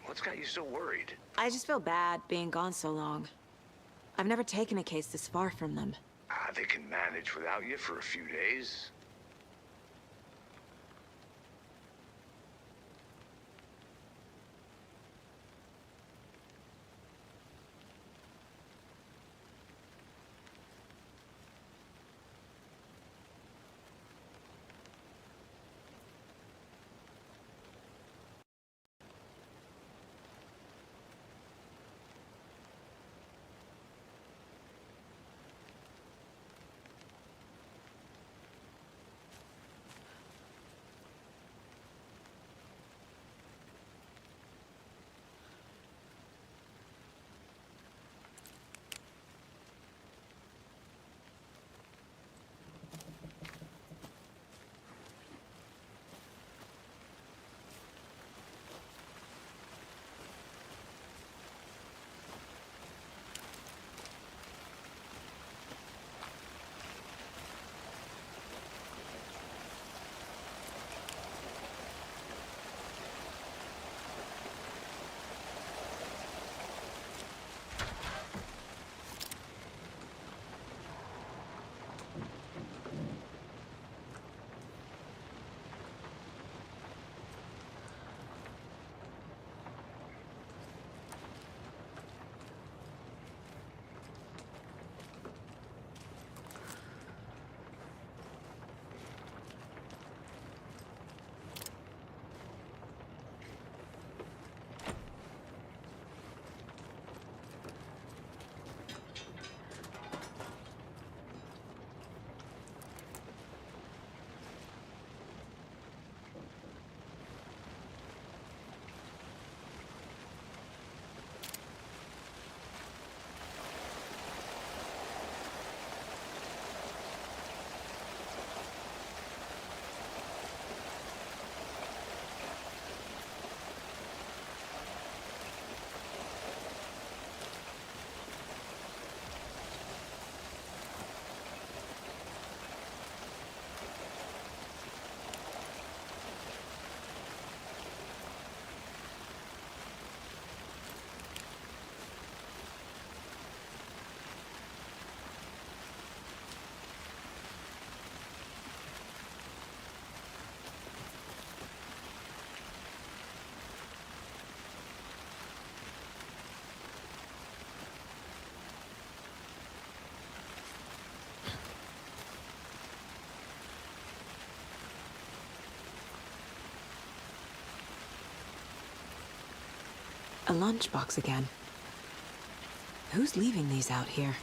What's got you so worried? I just feel bad being gone so long. I've never taken a case this far from them. They can manage without you for a few days. A lunchbox again. Who's leaving these out here?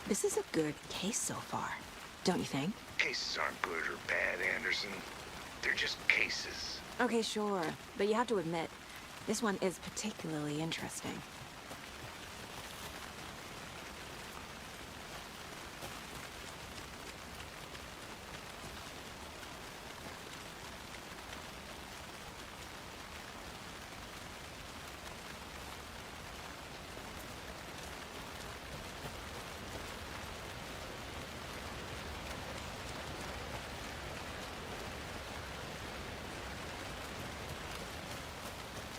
This is a good case so far, don't you think? Cases aren't good or bad, Anderson. They're just cases. Okay, sure. But you have to admit, this one is particularly interesting.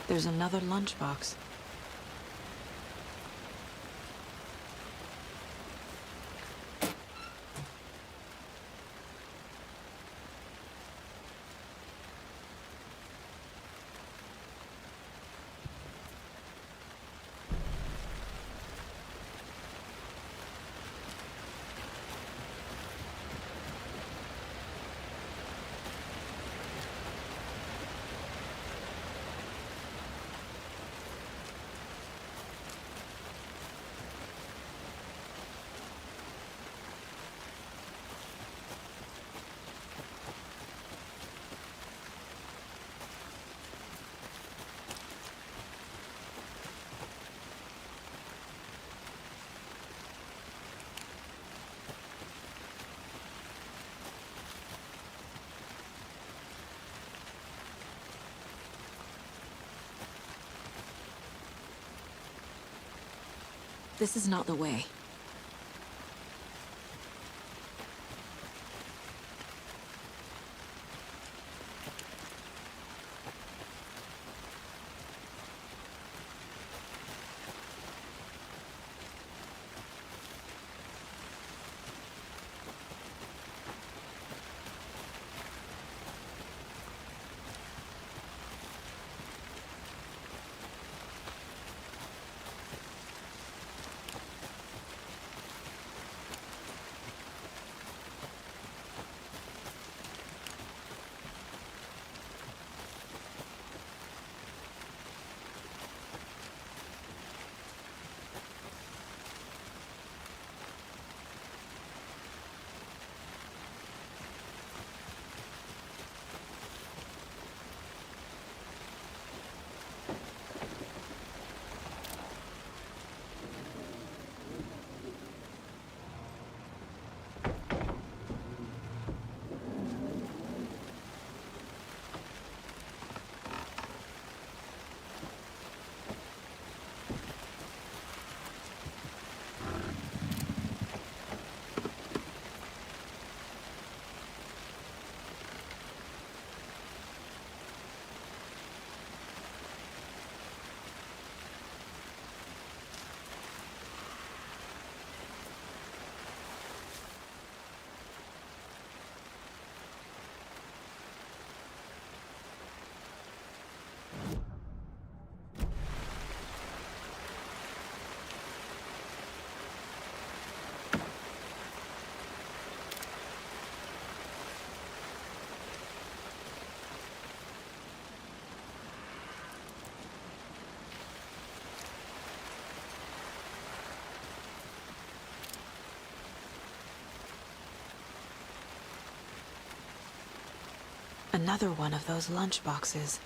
There's another lunchbox. This is not the way. Another one of those lunchboxes.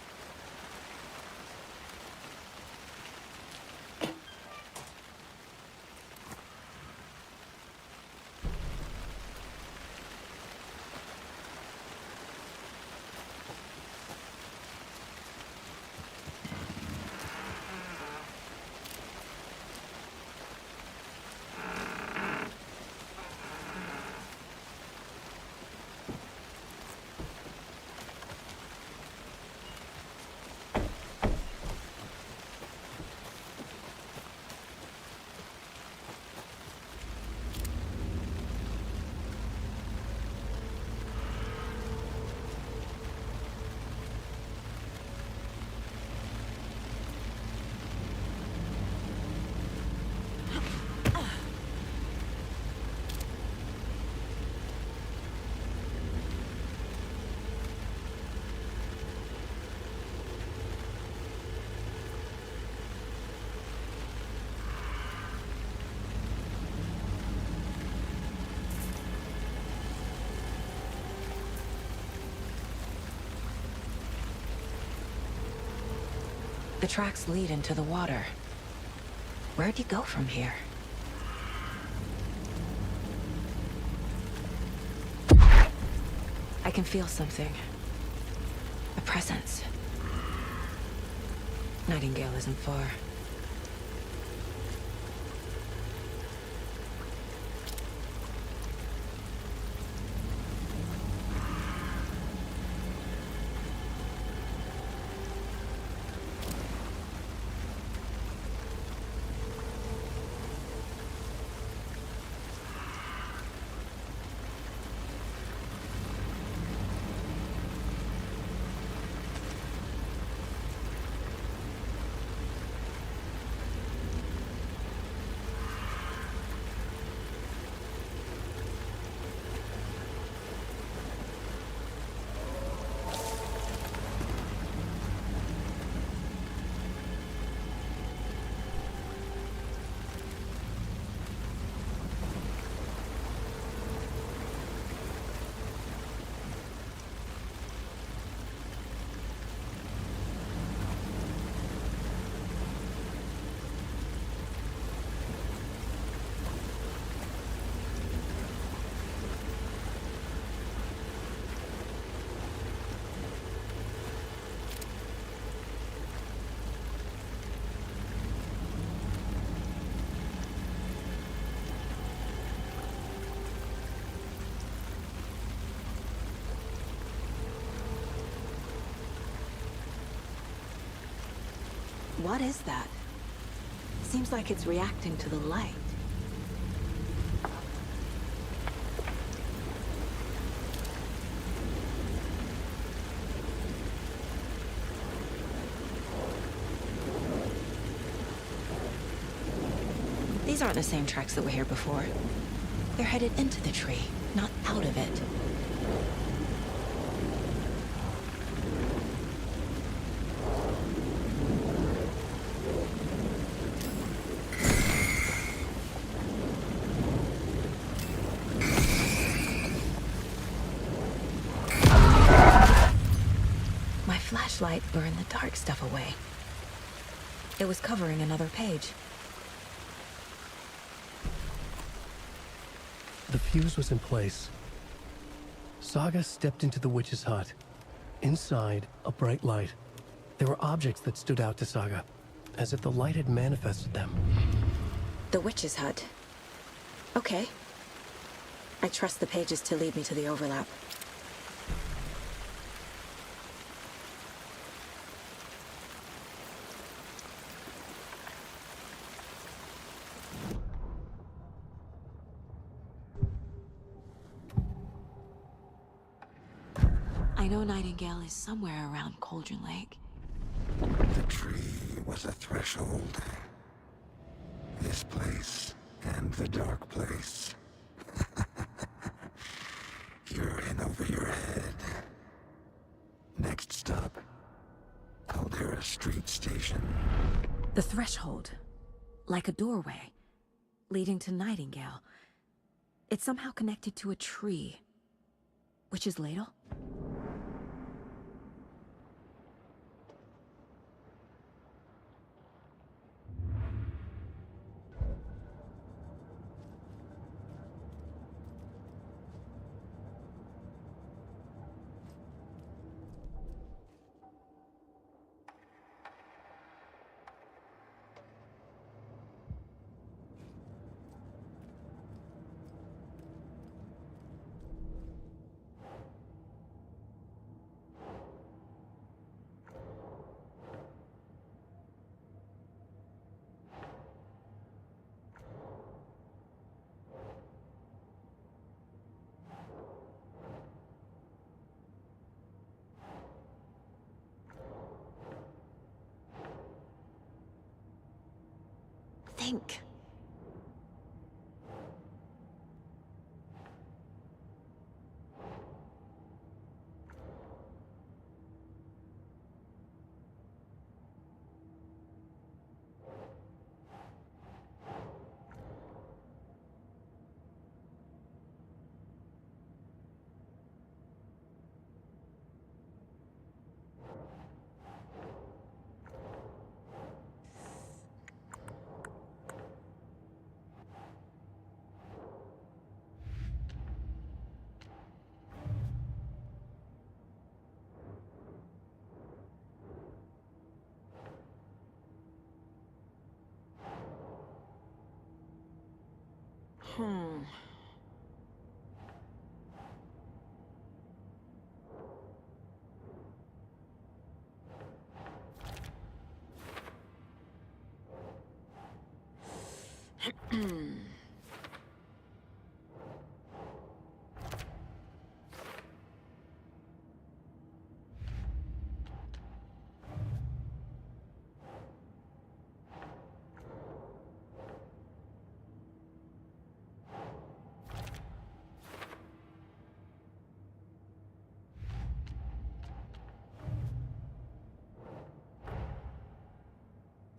The tracks lead into the water. Where'd you go from here? I can feel something. A presence. Nightingale isn't far. What is that? Seems like it's reacting to the light. These aren't the same tracks that were here before. They're headed into the tree, not out of it. My flashlight burned the dark stuff away. It was covering another page. The fuse was in place. Saga stepped into the witch's hut. Inside, a bright light. There were objects that stood out to Saga, as if the light had manifested them. The witch's hut. Okay. I trust the pages to lead me to the overlap. I know Nightingale is somewhere around Cauldron Lake. The tree was a threshold. This place and the dark place. You're in over your head. Next stop, Caldera Street Station. The threshold. Like a doorway. Leading to Nightingale. It's somehow connected to a tree. Witch's ladle? Think.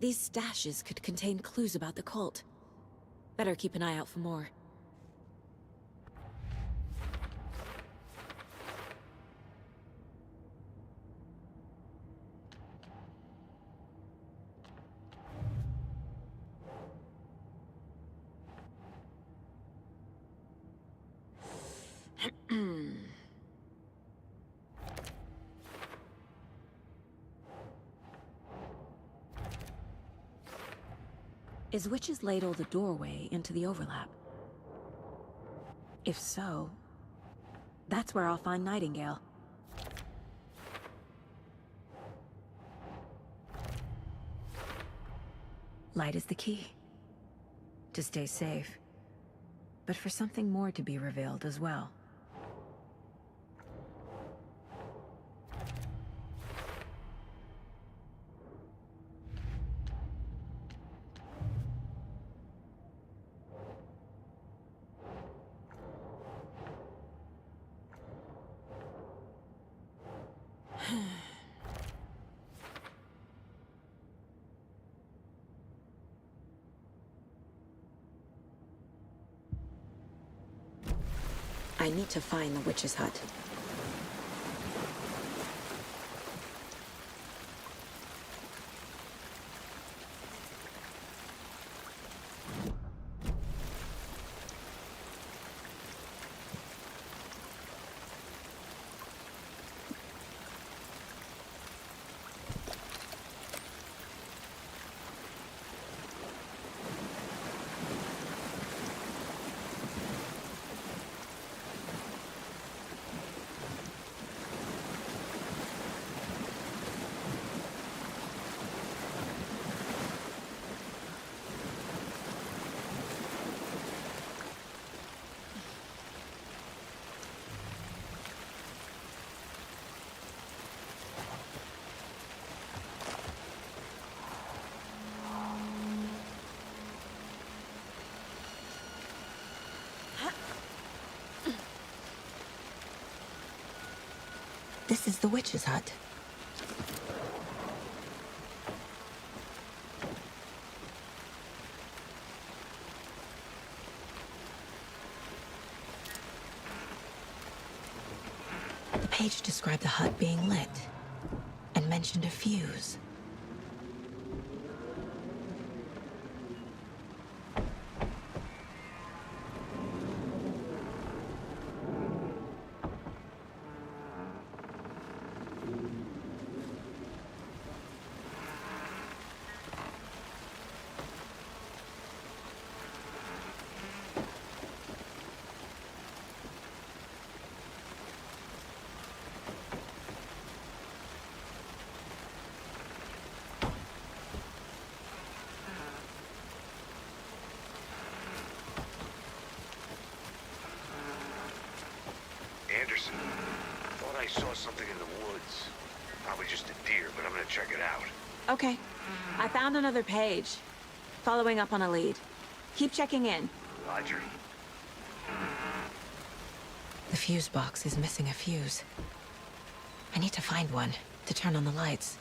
These stashes could contain clues about the cult. Better keep an eye out for more. Is Witch's Ladle the doorway into the overlap? If so, that's where I'll find Nightingale. Light is the key. To stay safe. But for something more to be revealed as well. I need to find the witch's hut. This is the witch's hut. The page described the hut being lit and mentioned a fuse. Anderson, thought I saw something in the woods. Probably just a deer, but I'm gonna check it out. Okay. I found another page. Following up on a lead. Keep checking in. Roger. The fuse box is missing a fuse. I need to find one to turn on the lights.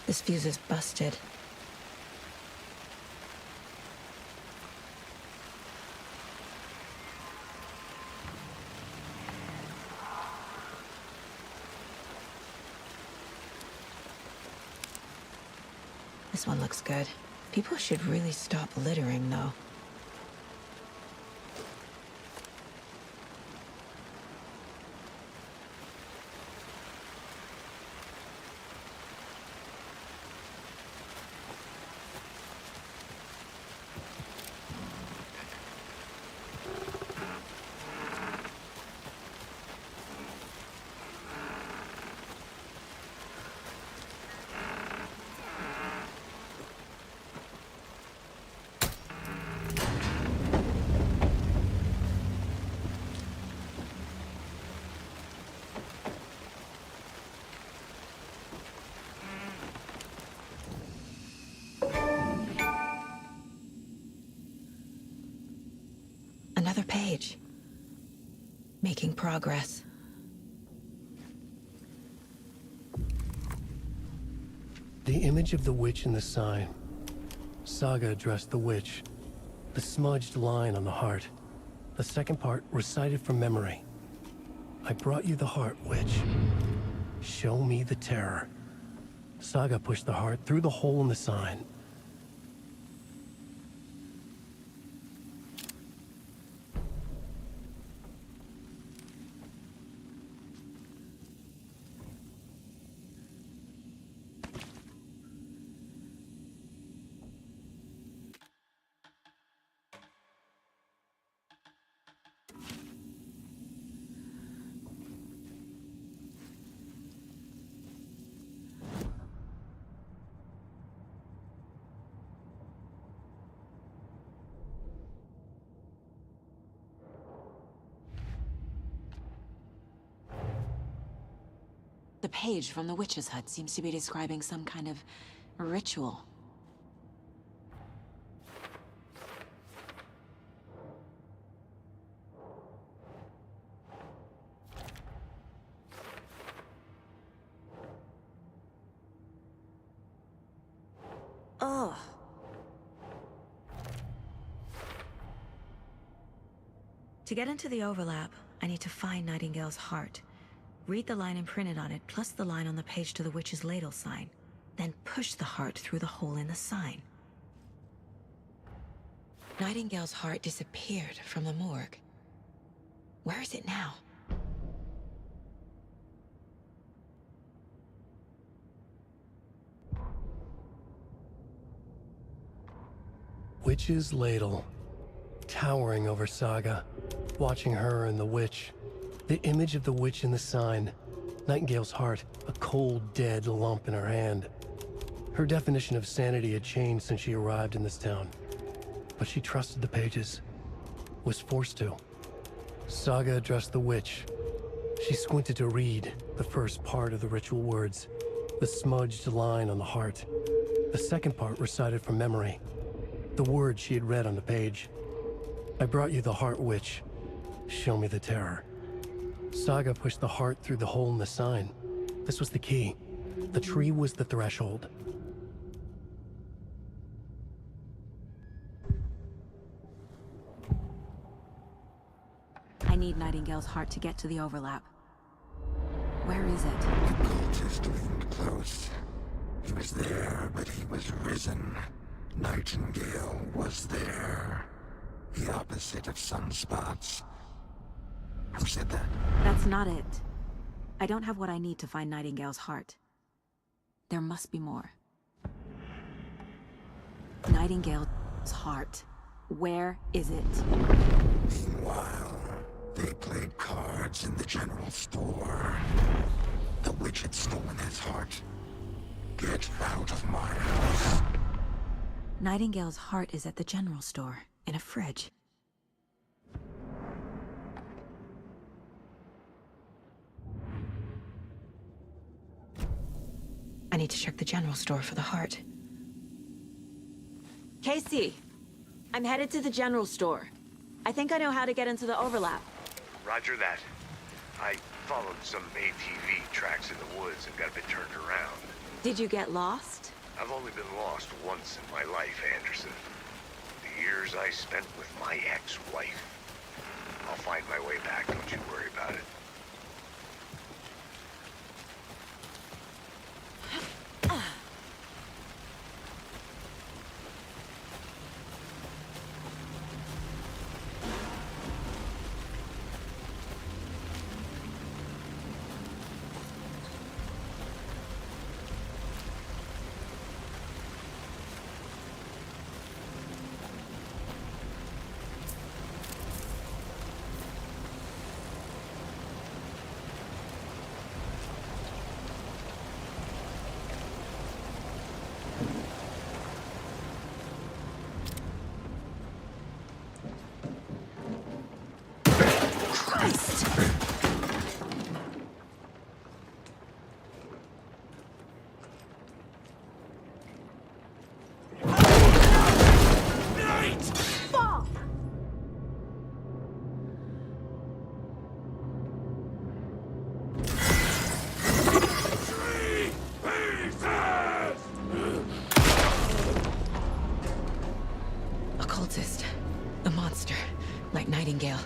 This fuse is busted. This one looks good. People should really stop littering, though. Another page. Making progress. The image of the witch in the sign. Saga addressed the witch. The smudged line on the heart. The second part recited from memory. I brought you the heart, witch. Show me the terror. Saga pushed the heart through the hole in the sign. The page from the witch's hut seems to be describing some kind of ritual. Ugh. To get into the overlap, I need to find Nightingale's heart. Read the line imprinted on it, plus the line on the page to the witch's ladle sign. Then push the heart through the hole in the sign. Nightingale's heart disappeared from the morgue. Where is it now? Witch's ladle. Towering over Saga. Watching her and the witch. The image of the witch in the sign. Nightingale's heart, a cold, dead lump in her hand. Her definition of sanity had changed since she arrived in this town. But she trusted the pages. Was forced to. Saga addressed the witch. She squinted to read the first part of the ritual words. The smudged line on the heart. The second part recited from memory. The words she had read on the page. I brought you the heart, witch. Show me the terror. Saga pushed the heart through the hole in the sign. This was the key. The tree was the threshold. I need Nightingale's heart to get to the overlap. Where is it? The cultist leaned close. He was there, but he was risen. Nightingale was there. The opposite of sunspots. Who said that? That's not it. I don't have what I need to find Nightingale's heart. There must be more. Nightingale's heart. Where is it? Meanwhile, they played cards in the general store. The witch had stolen his heart. Get out of my house. Nightingale's heart is at the general store, in a fridge. I need to check the general store for the heart. Casey, I'm headed to the general store. I think I know how to get into the overlap. Roger that. I followed some ATV tracks in the woods and got a bit turned around. Did you get lost? I've only been lost once in my life, Anderson. The years I spent with my ex-wife. I'll find my way back, don't you worry about it. Occultist. A monster. Like Nightingale.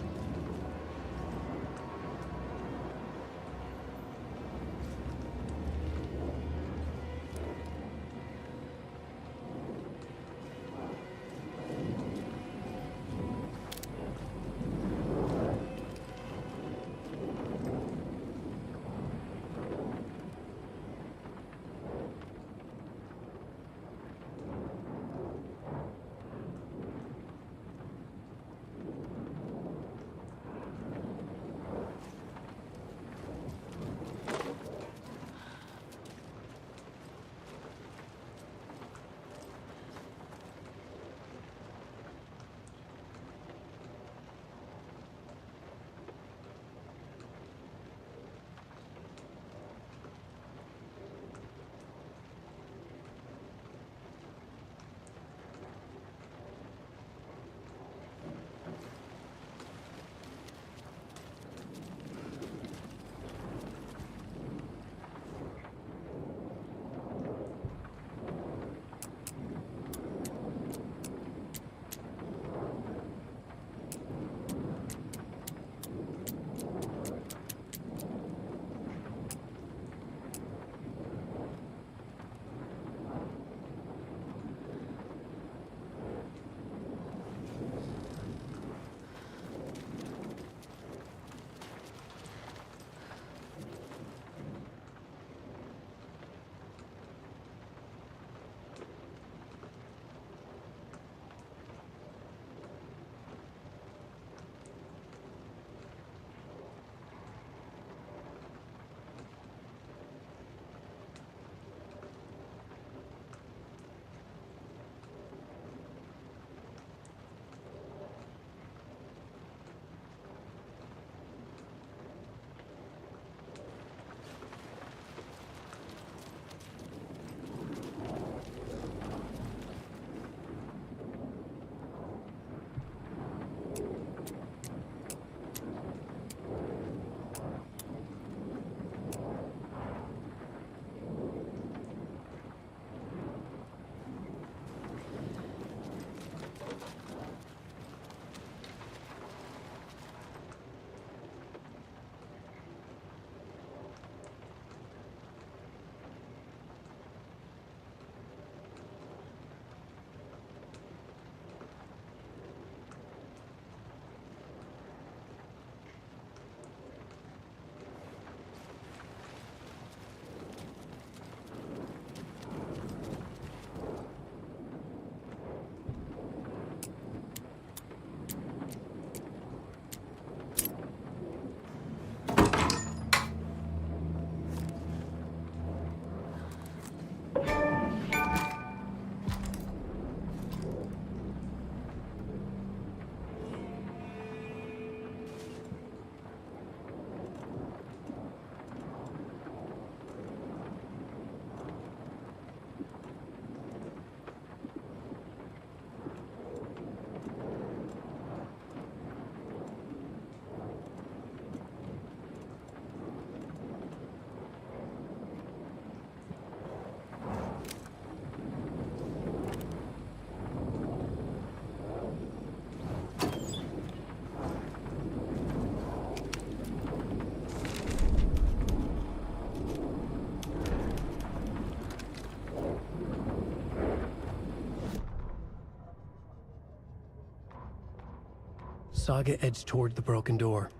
Saga edged toward the broken door,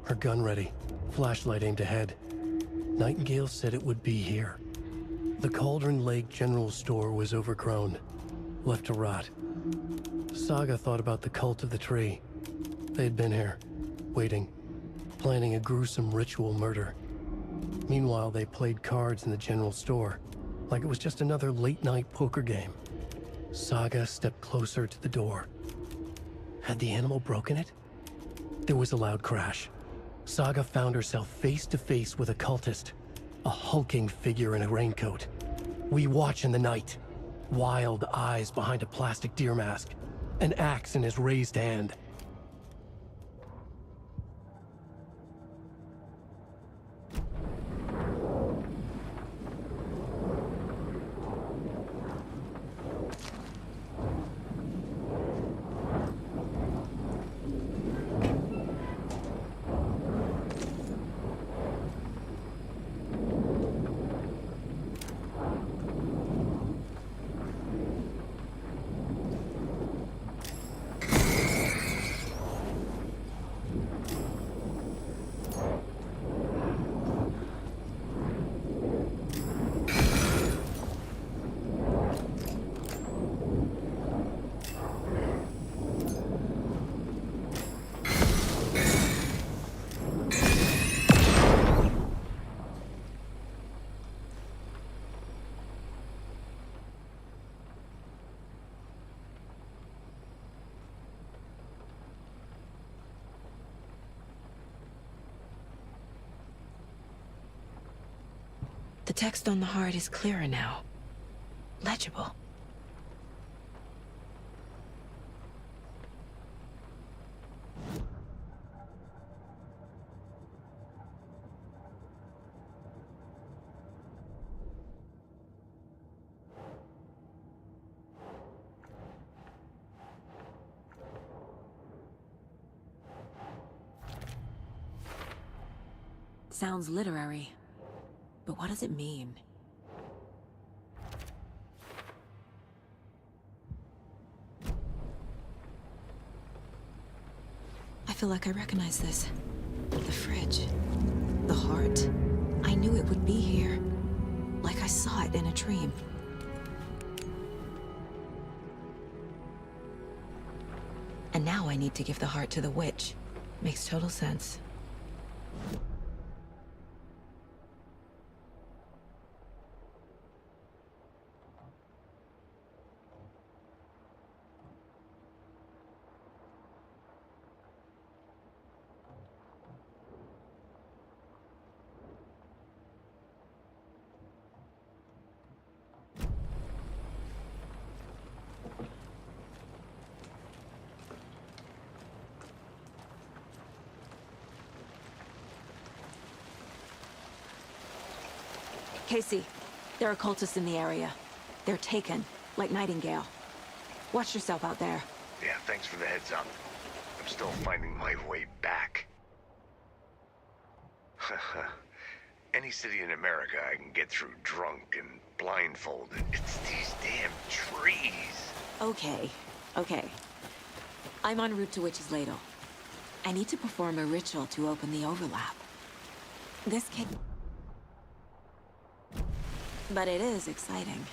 her gun ready, flashlight aimed ahead. Nightingale said it would be here. The Cauldron Lake General Store was overgrown, left to rot. Saga thought about the cult of the tree. They had been here, waiting, planning a gruesome ritual murder. Meanwhile, they played cards in the general store, like it was just another late-night poker game. Saga stepped closer to the door. Had the animal broken it? There was a loud crash. Saga found herself face to face with a cultist, a hulking figure in a raincoat. We watch in the night. Wild eyes behind a plastic deer mask, an axe in his raised hand. The text on the heart is clearer now. Legible. Sounds literary. But what does it mean? I feel like I recognize this. The fridge. The heart. I knew it would be here. Like I saw it in a dream. And now I need to give the heart to the witch. Makes total sense. Casey, there are cultists in the area. They're taken, like Nightingale. Watch yourself out there. Yeah, thanks for the heads up. I'm still finding my way back. Any city in America I can get through drunk and blindfolded. It's these damn trees. Okay. I'm en route to Witch's Ladle. I need to perform a ritual to open the overlap. This can... But it is exciting.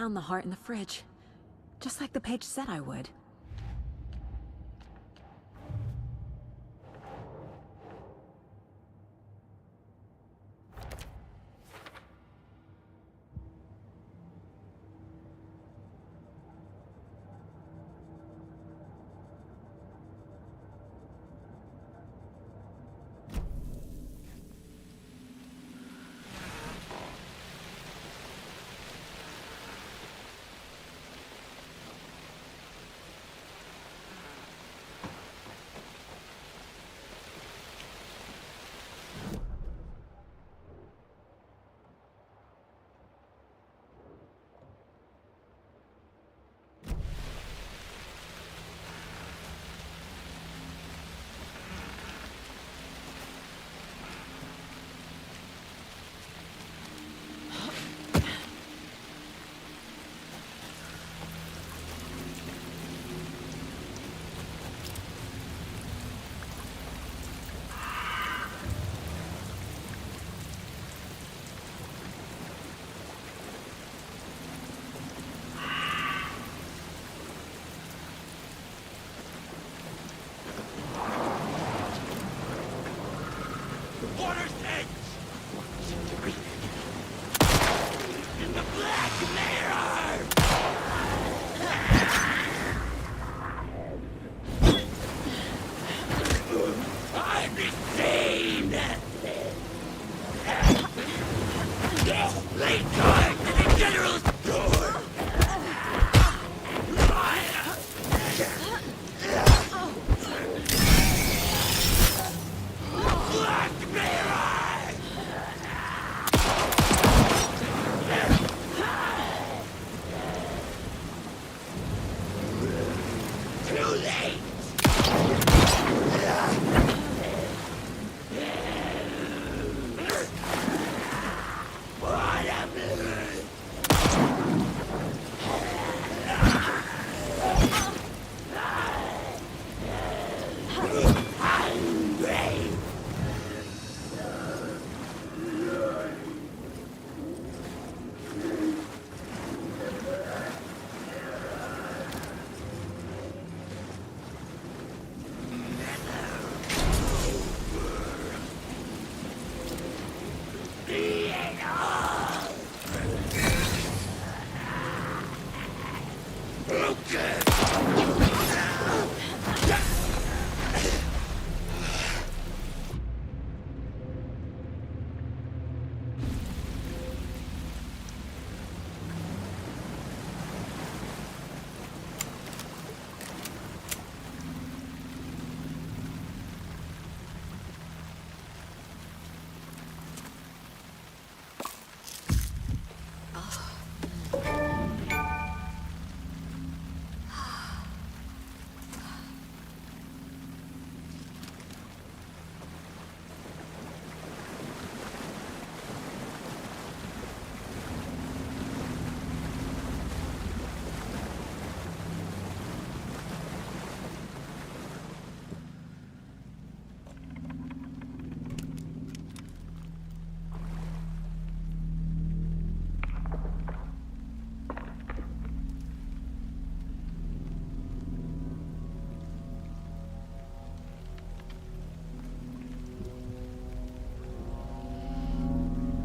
found the heart in the fridge. Just like the page said I would. Water's edge! In the Black Mirror! I'm deceived! Late time to the General's door! Black Mirror! Too late! What a move! Hungry!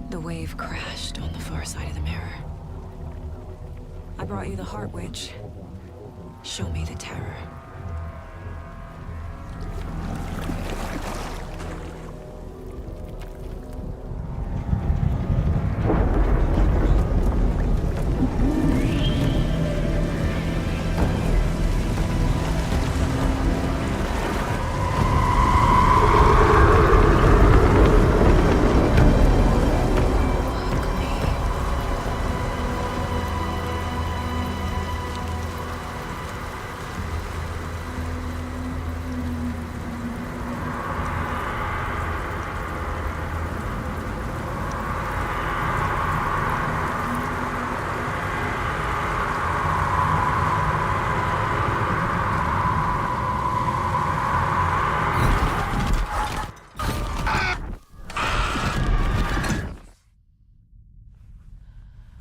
The wave crashed on the far side of the mirror. I brought you the Heart Witch. Show me the terror.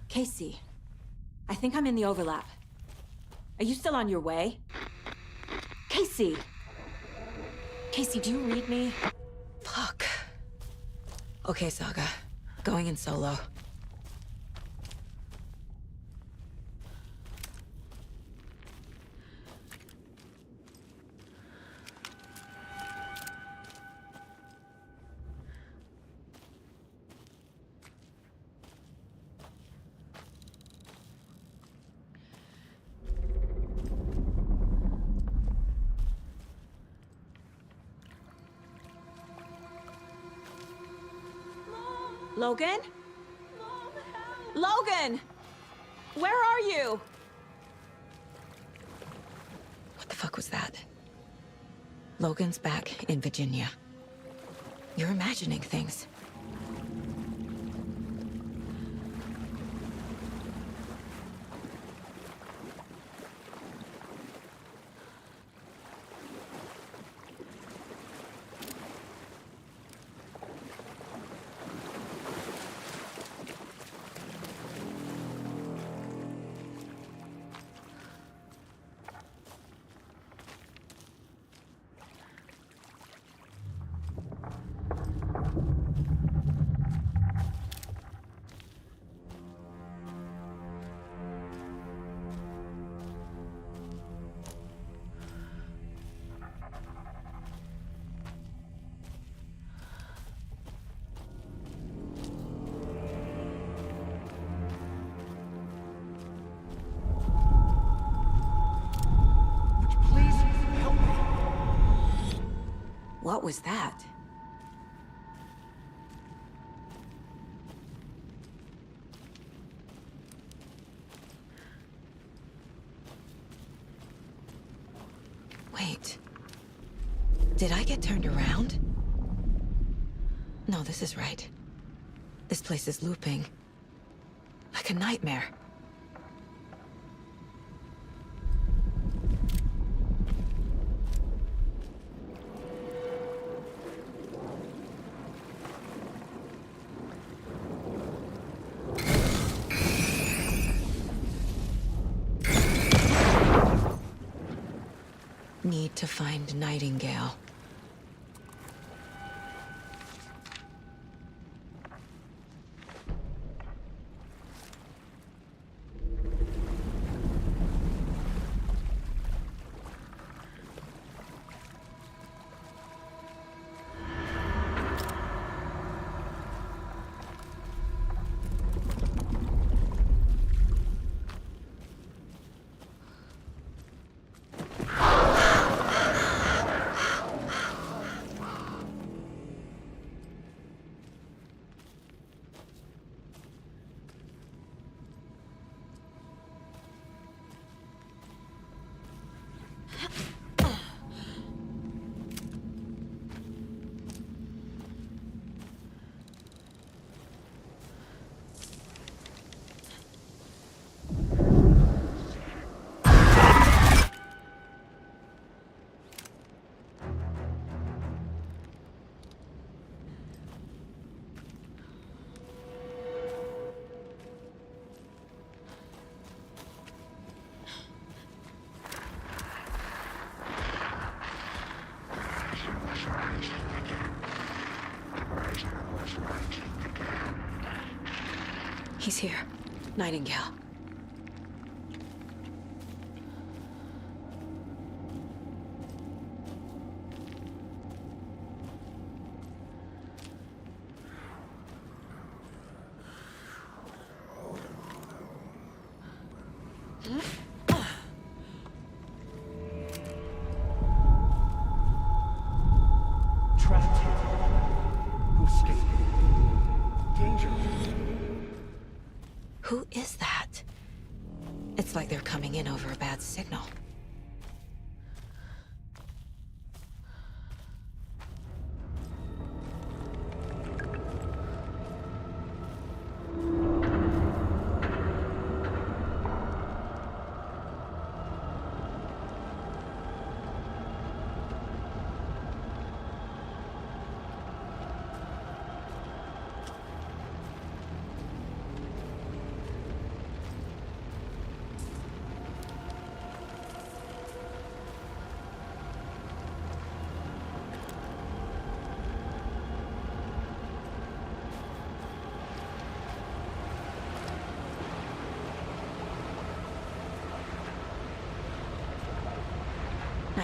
Casey, I think I'm in the overlap. Are you still on your way? Casey! Casey, do you read me? Fuck. Okay, Saga. Going in solo. Logan? Logan! Where are you? What the fuck was that? Logan's back in Virginia. You're imagining things. What was that? Wait. Did I get turned around? No, this is right. This place is looping. Like a nightmare. Need to find Nightingale. He's here. Nightingale. Trapped here. Who escaped? Danger. Who is that? It's like they're coming in over a bad signal.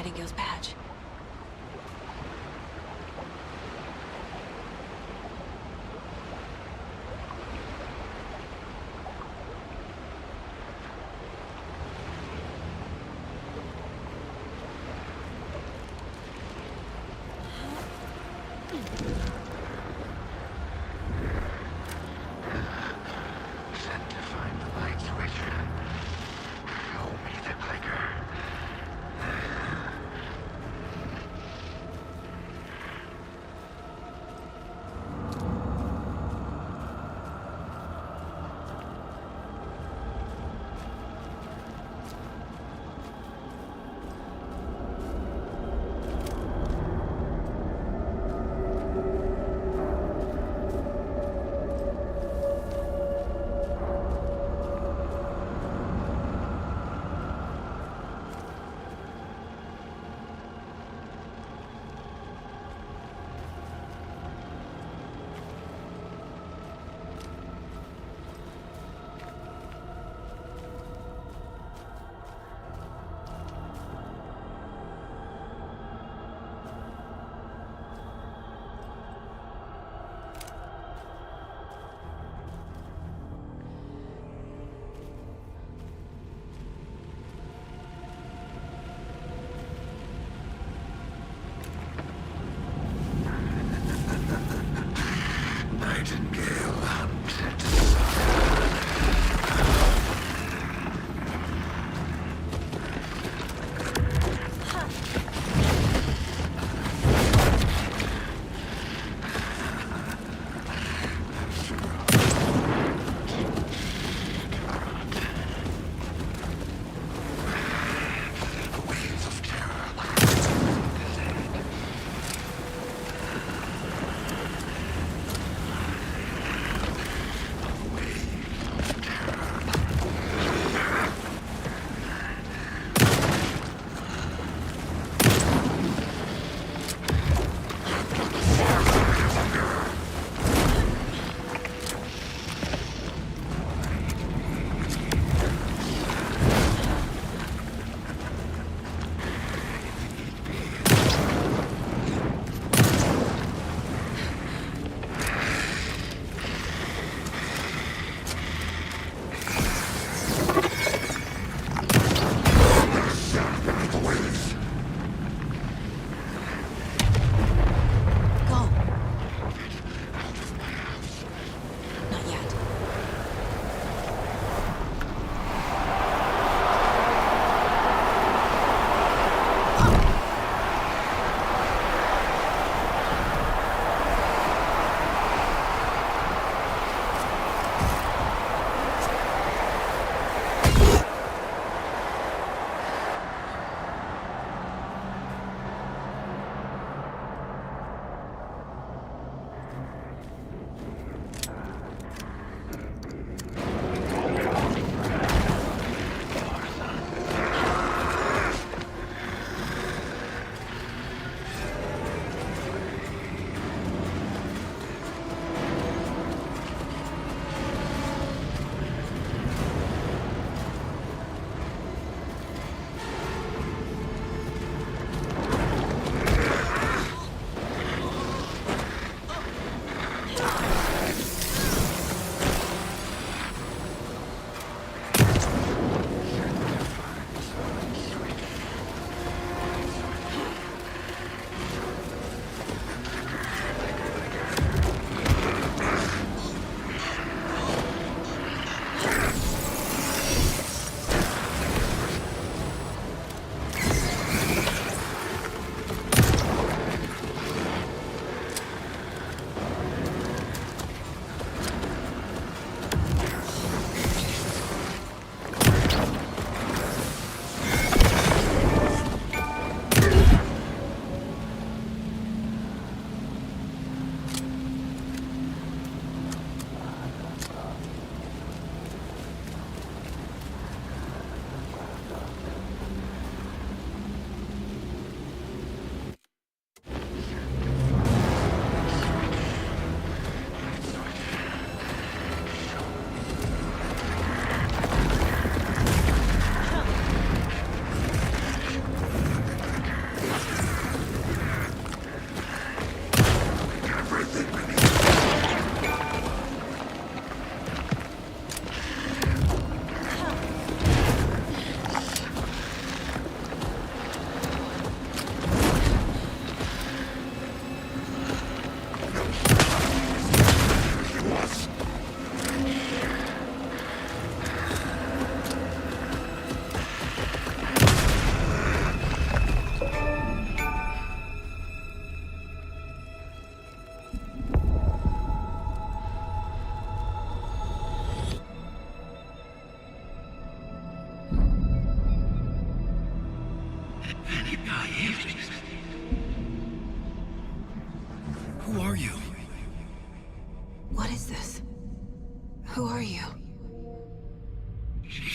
Nightingale's badge. Sent to find the light switch. Show me the clicker.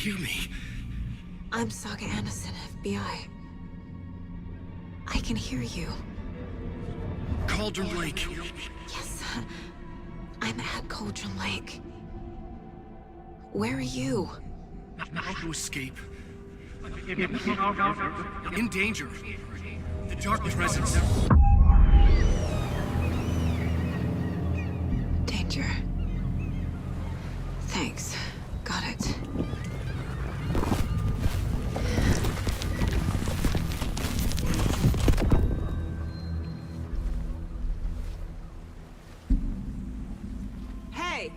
hear me? I'm Saga Anderson, FBI. I can hear you. Cauldron Lake. Yes, I'm at Cauldron Lake. Where are you? How to escape. In danger. The dark presence. Danger. Thanks. Got it. Hey!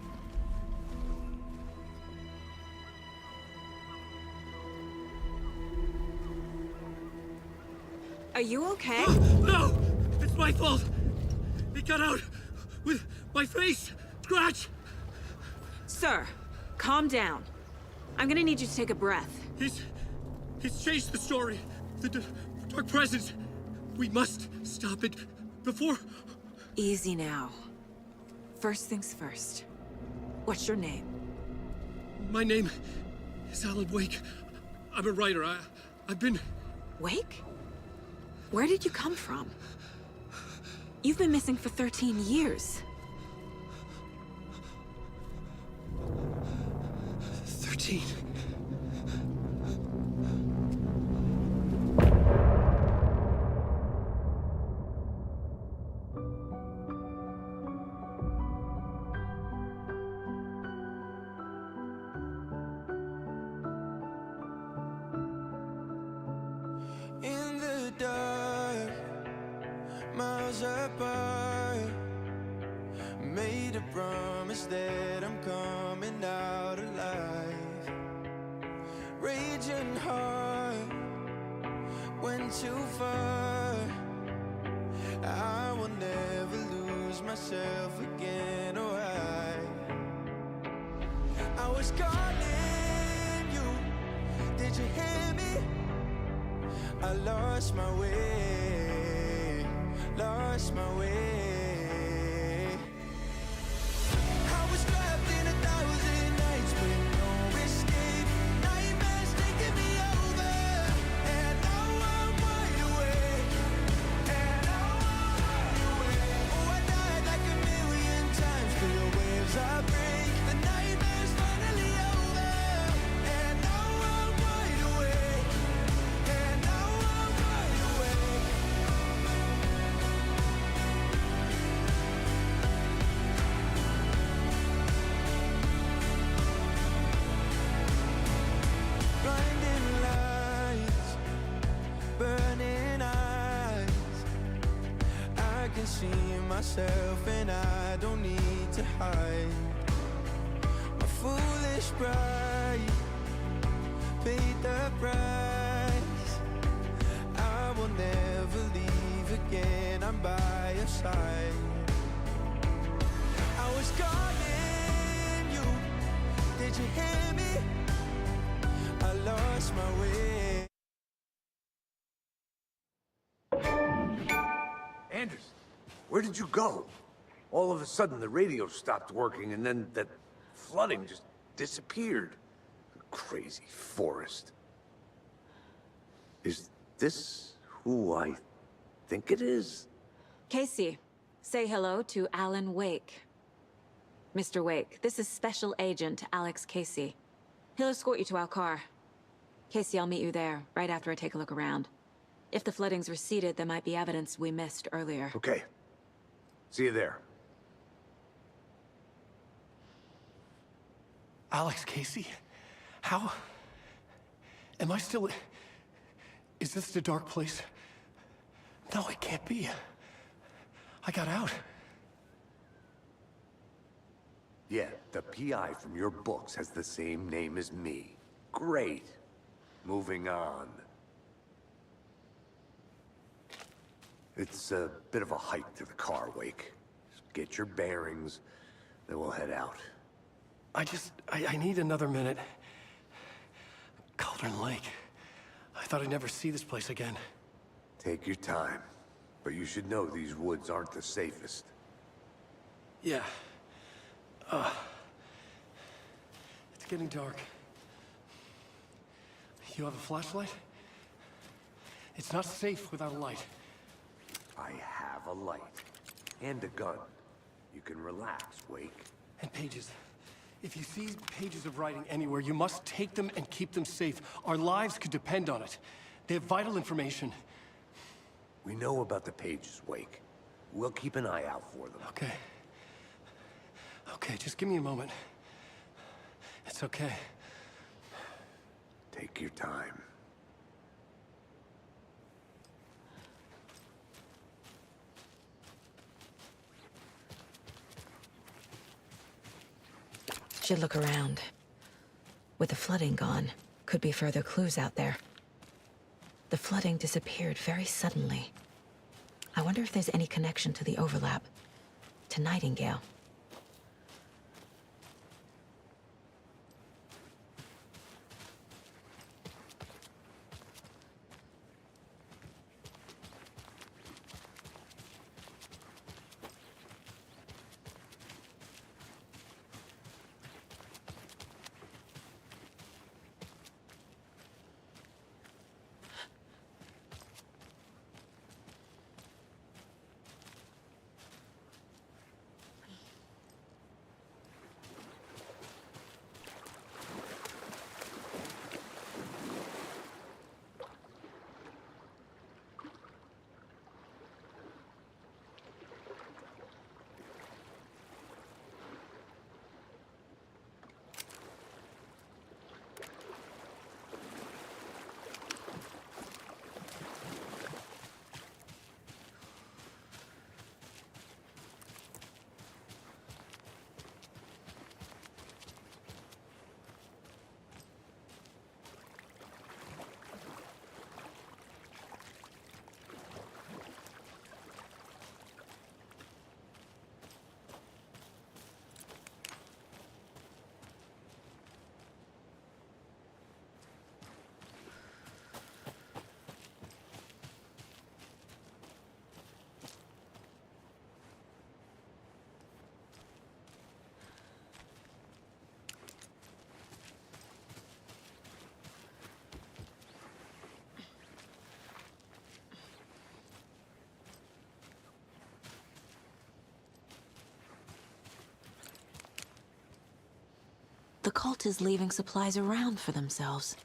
Are you okay? No! It's my fault! It got out with my face! Scratch! Sir, calm down. I'm gonna need you to take a breath. He's changed the story. The dark presence. We must stop it before... Easy now. First things first. What's your name? My name is Alan Wake. I'm a writer. I've been... Wake? Where did you come from? You've been missing for 13 years. 13. In the dark, miles apart, made a promise that I'm coming out alive. Raging heart, went too far. I will never lose myself again, or I was calling you, did you hear me? I lost my way, lost my way. I was trapped in 1,000 nights with no escape. Nightmares taking me over, and now I'm wide awake. And now I'm wide awake. Oh, I died like 1,000,000 times through the waves I break. The nightmare's finally over, and now I'm wide awake. And now I'm wide awake. Blinding lights, burning eyes. I can see myself and I don't need to hide. My foolish pride paid the price. I will never leave again, I'm by your side. I was calling you, did you hear me? I lost my way. Anderson, where did you go? All of a sudden, the radio stopped working, and then that flooding just disappeared. Crazy forest. Is this who I think it is? Casey, say hello to Alan Wake. Mr. Wake, this is Special Agent Alex Casey. He'll escort you to our car. Casey, I'll meet you there, right after I take a look around. If the flooding's receded, there might be evidence we missed earlier. Okay. See you there. Alex Casey? How? Am I still... Is this the dark place? No, it can't be. I got out. Yeah, the PI from your books has the same name as me. Great. Moving on. It's a bit of a hike to the car, Wake. Just get your bearings, then we'll head out. I need another minute. Cauldron Lake. I thought I'd never see this place again. Take your time. But you should know these woods aren't the safest. Yeah. It's getting dark. You have a flashlight? It's not safe without a light. I have a light. And a gun. You can relax, Wake. And pages. If you see pages of writing anywhere, you must take them and keep them safe. Our lives could depend on it. They have vital information. We know about the pages, Wake. We'll keep an eye out for them. Okay. Okay, just give me a moment. It's okay. Take your time. Should look around. With the flooding gone, could be further clues out there. The flooding disappeared very suddenly. I wonder if there's any connection to the overlap. To Nightingale. The cult is leaving supplies around for themselves.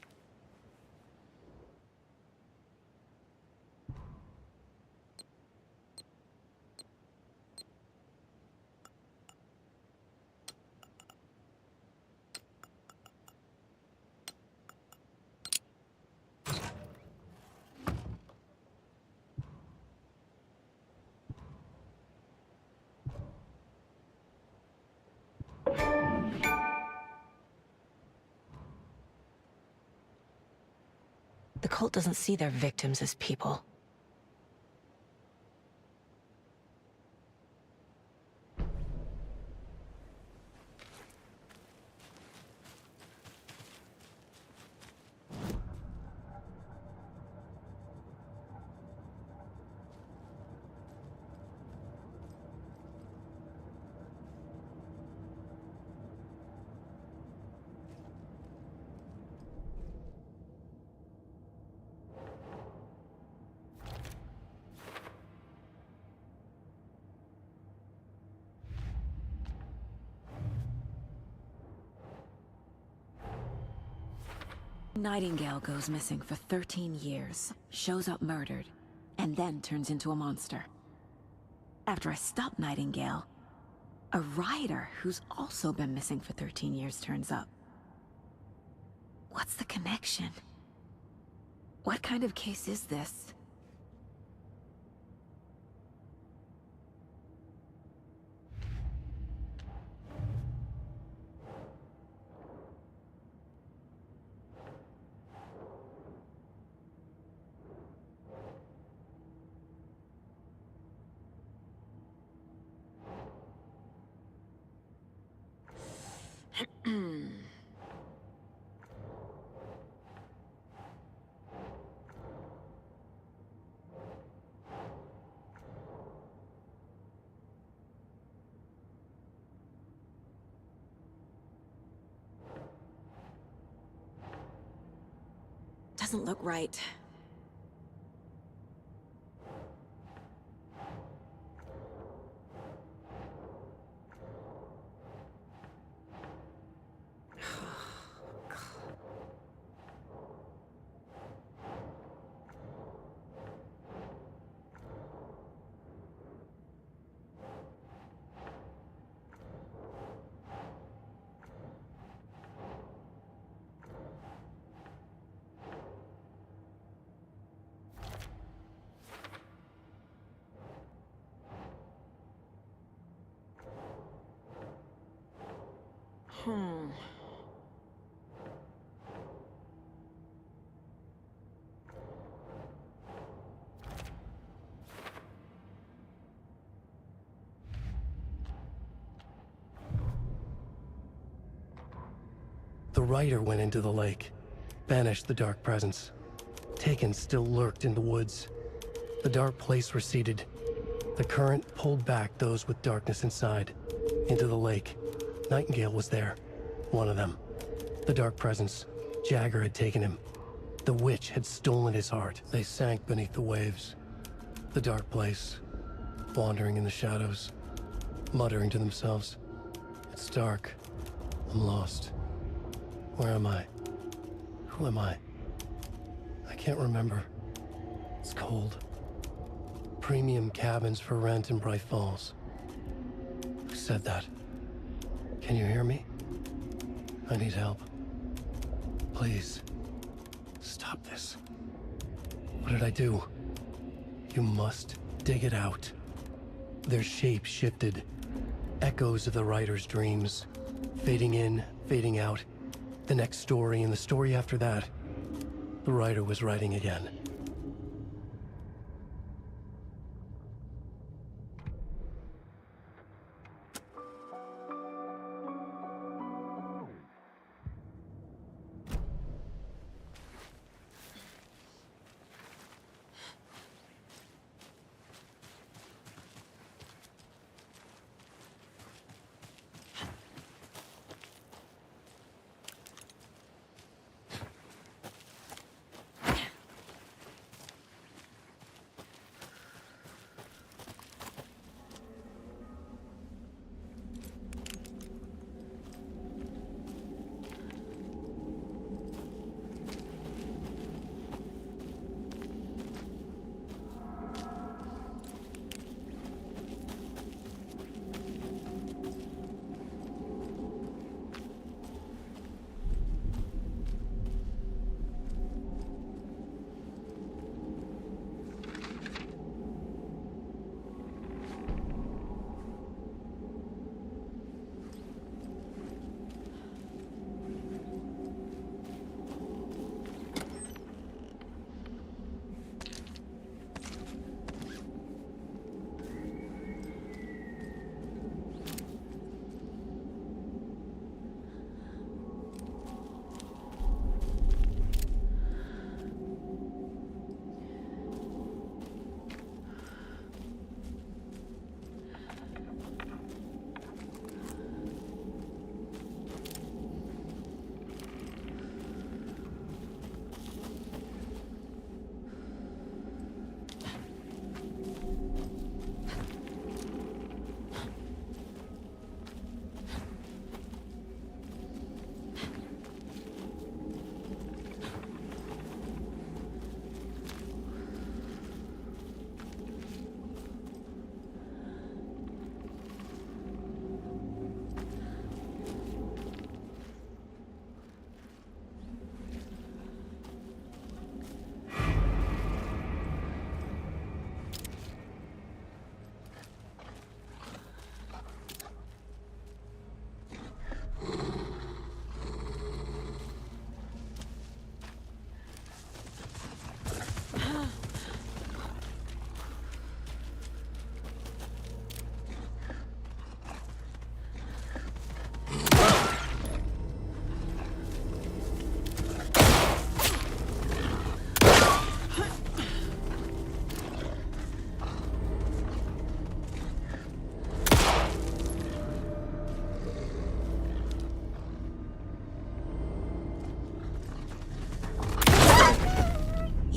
The cult doesn't see their victims as people. Nightingale goes missing for 13 years, shows up murdered, and then turns into a monster. After I stop Nightingale, a rider who's also been missing for 13 years turns up. What's the connection? What kind of case is this? doesn't look right. The Rider went into the lake, banished the dark presence. Taken still lurked in the woods. The dark place receded. The current pulled back those with darkness inside, into the lake. Nightingale was there, one of them. The dark presence, Jagger had taken him. The witch had stolen his heart. They sank beneath the waves. The dark place, wandering in the shadows, muttering to themselves. It's dark. I'm lost. Where am I? Who am I? I can't remember. It's cold. Premium cabins for rent in Bright Falls. Who said that? Can you hear me? I need help. Please. Stop this. What did I do? You must dig it out. Their shape shifted. Echoes of the Rider's dreams. Fading in, fading out. The next story and the story after that. The Rider was writing again.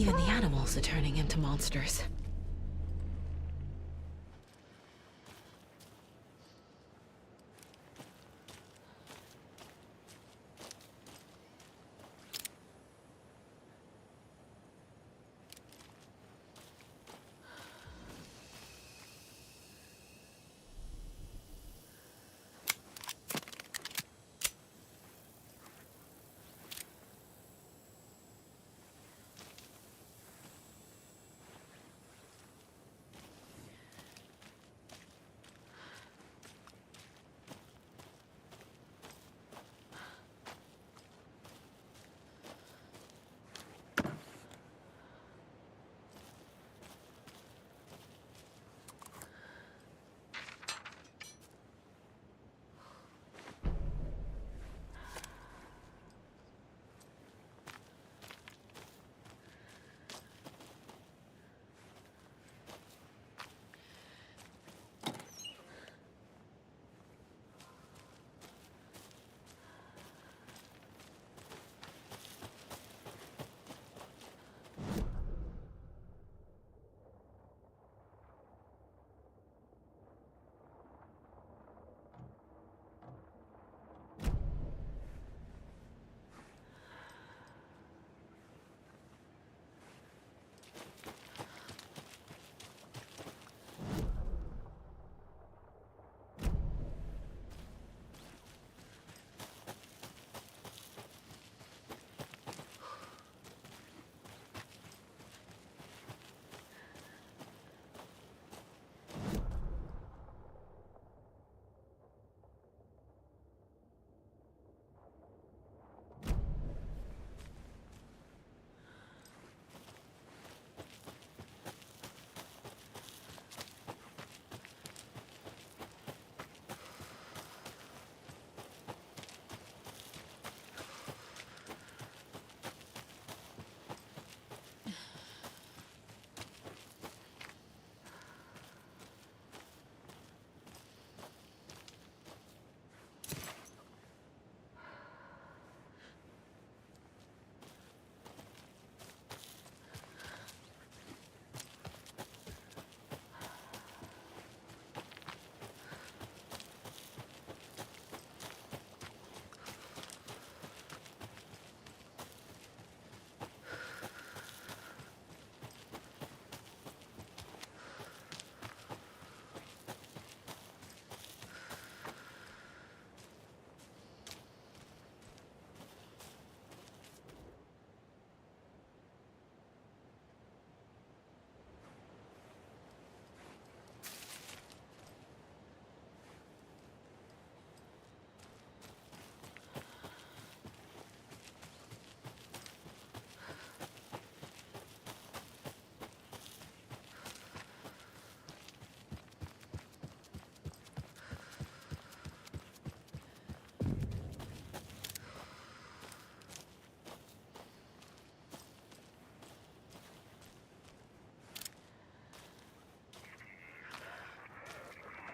Even the animals are turning into monsters.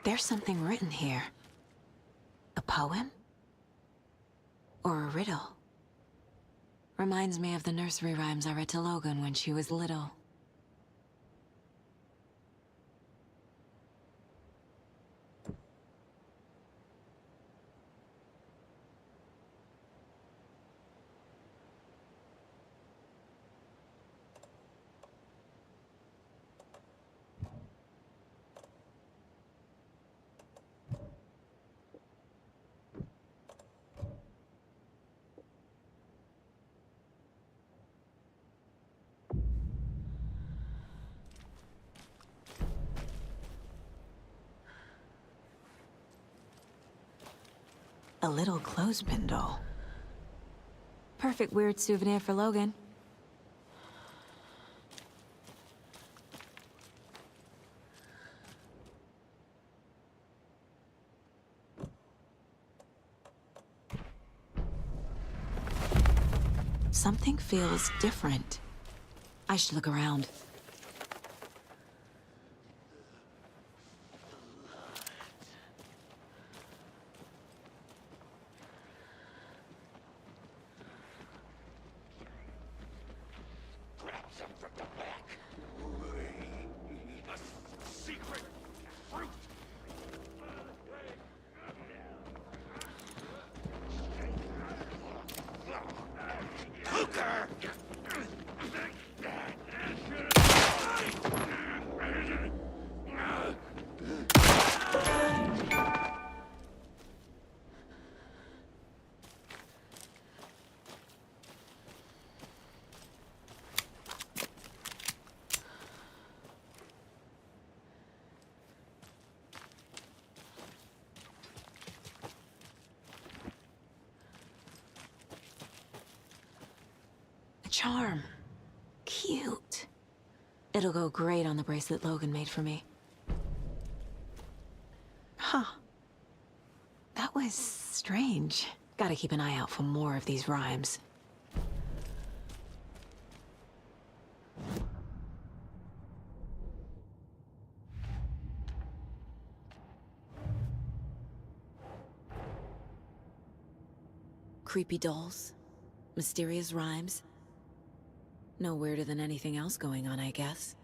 There's something written here. A poem? Or a riddle? Reminds me of the nursery rhymes I read to Logan when she was little. A little clothespin doll. Perfect weird souvenir for Logan. Something feels different. I should look around. from the back. A secret fruit. Hooker! Charm. Cute. It'll go great on the bracelet Logan made for me. Huh. That was strange. Gotta keep an eye out for more of these rhymes. Creepy dolls. Mysterious rhymes. No weirder than anything else going on, I guess.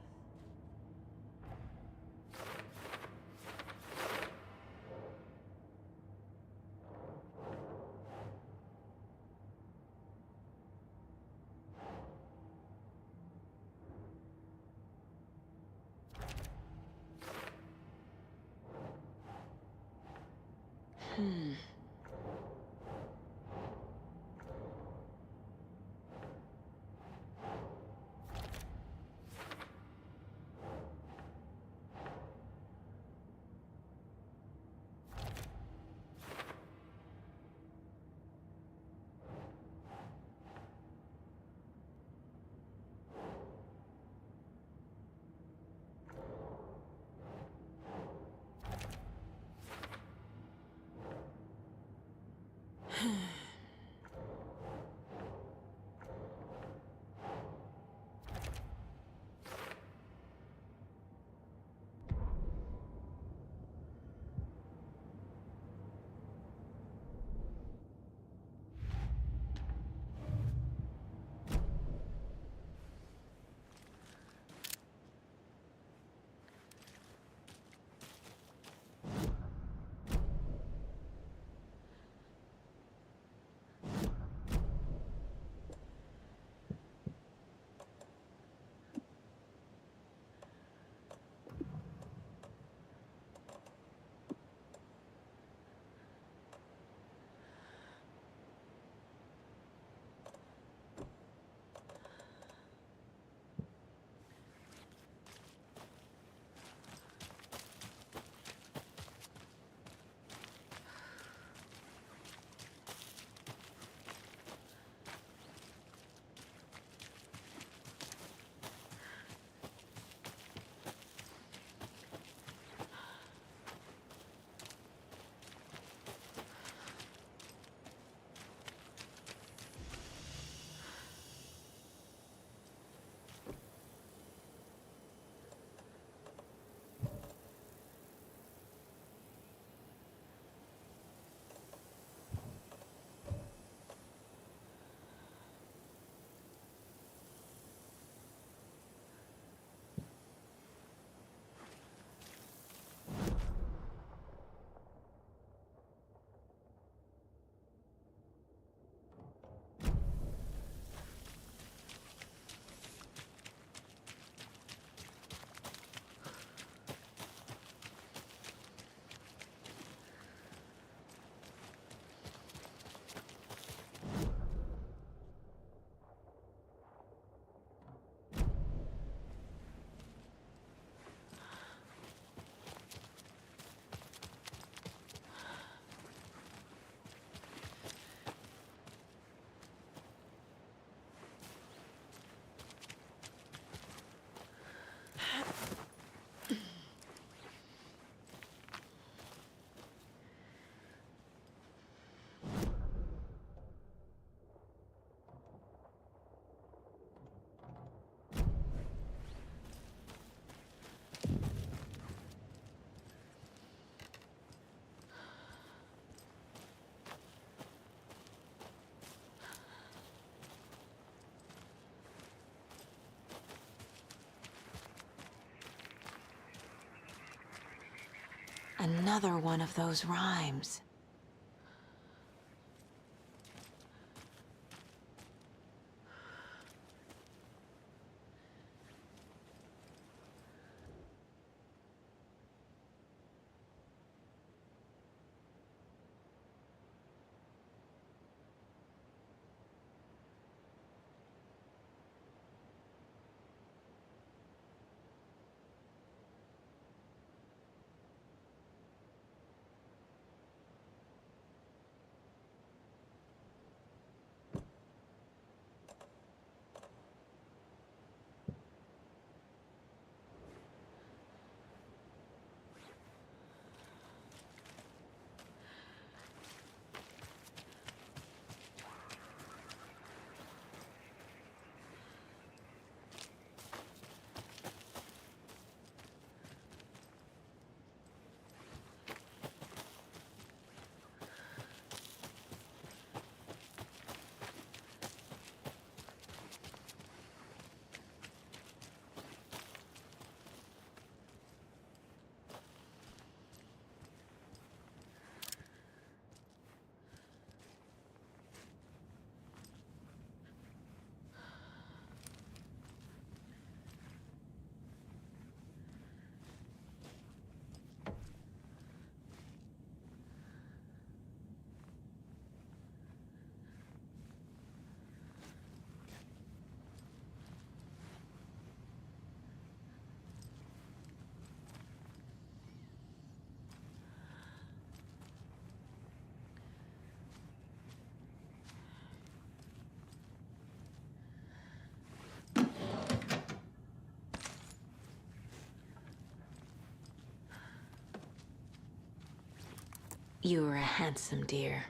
Another one of those rhymes. You were a handsome deer.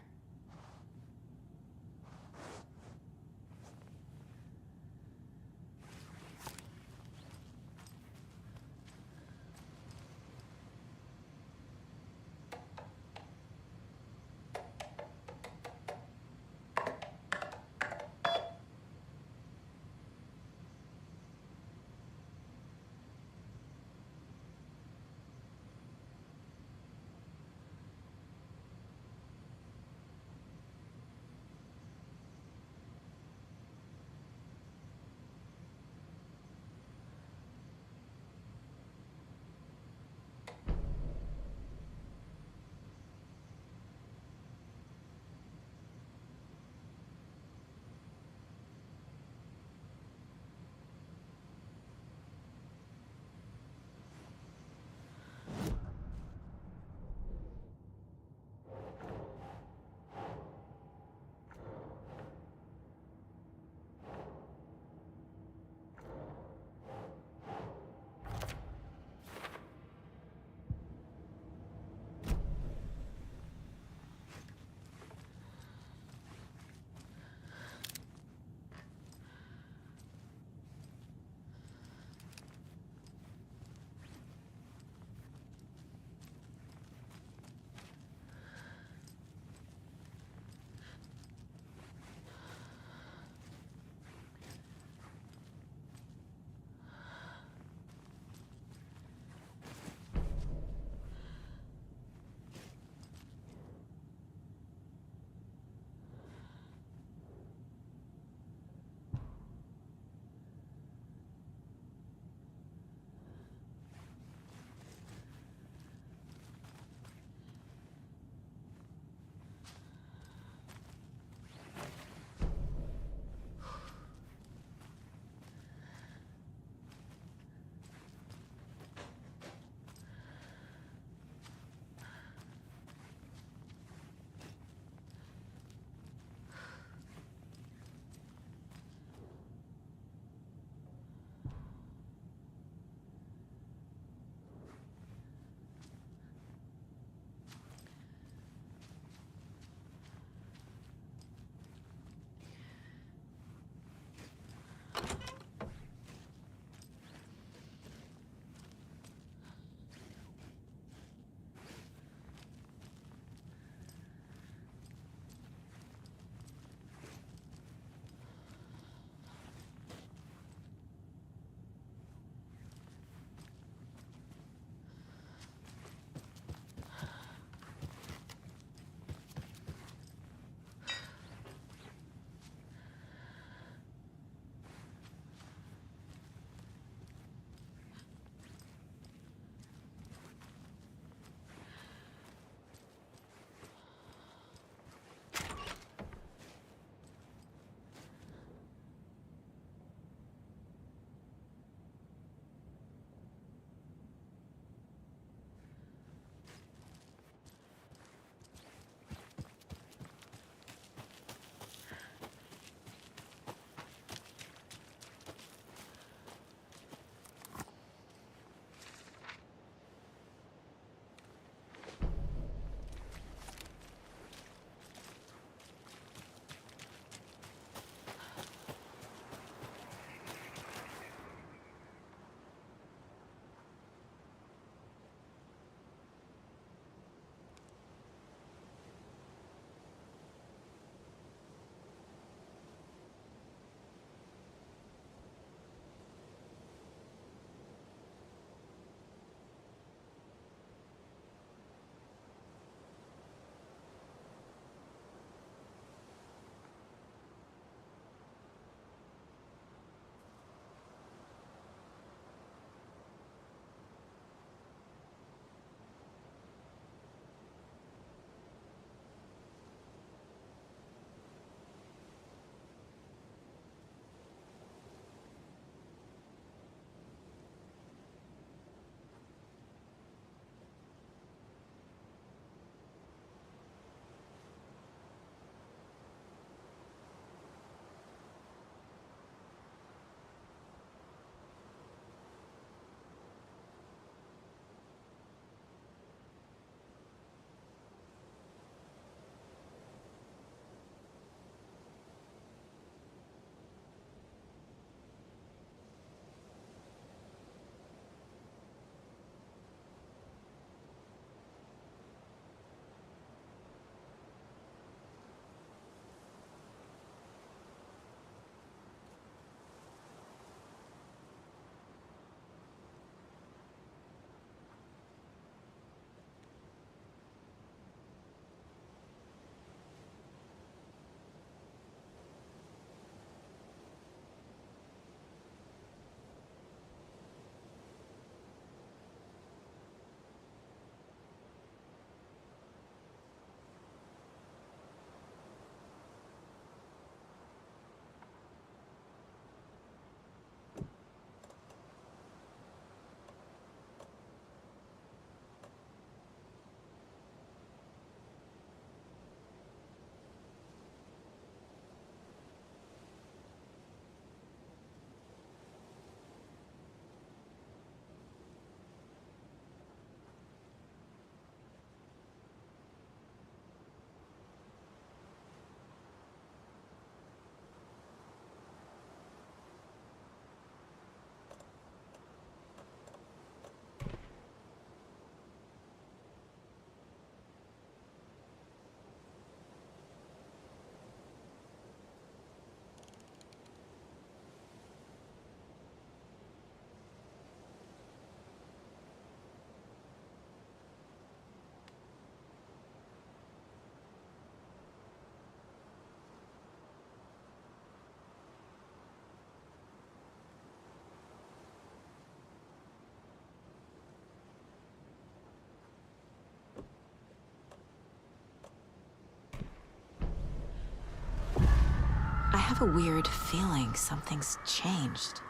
have a weird feeling something's changed.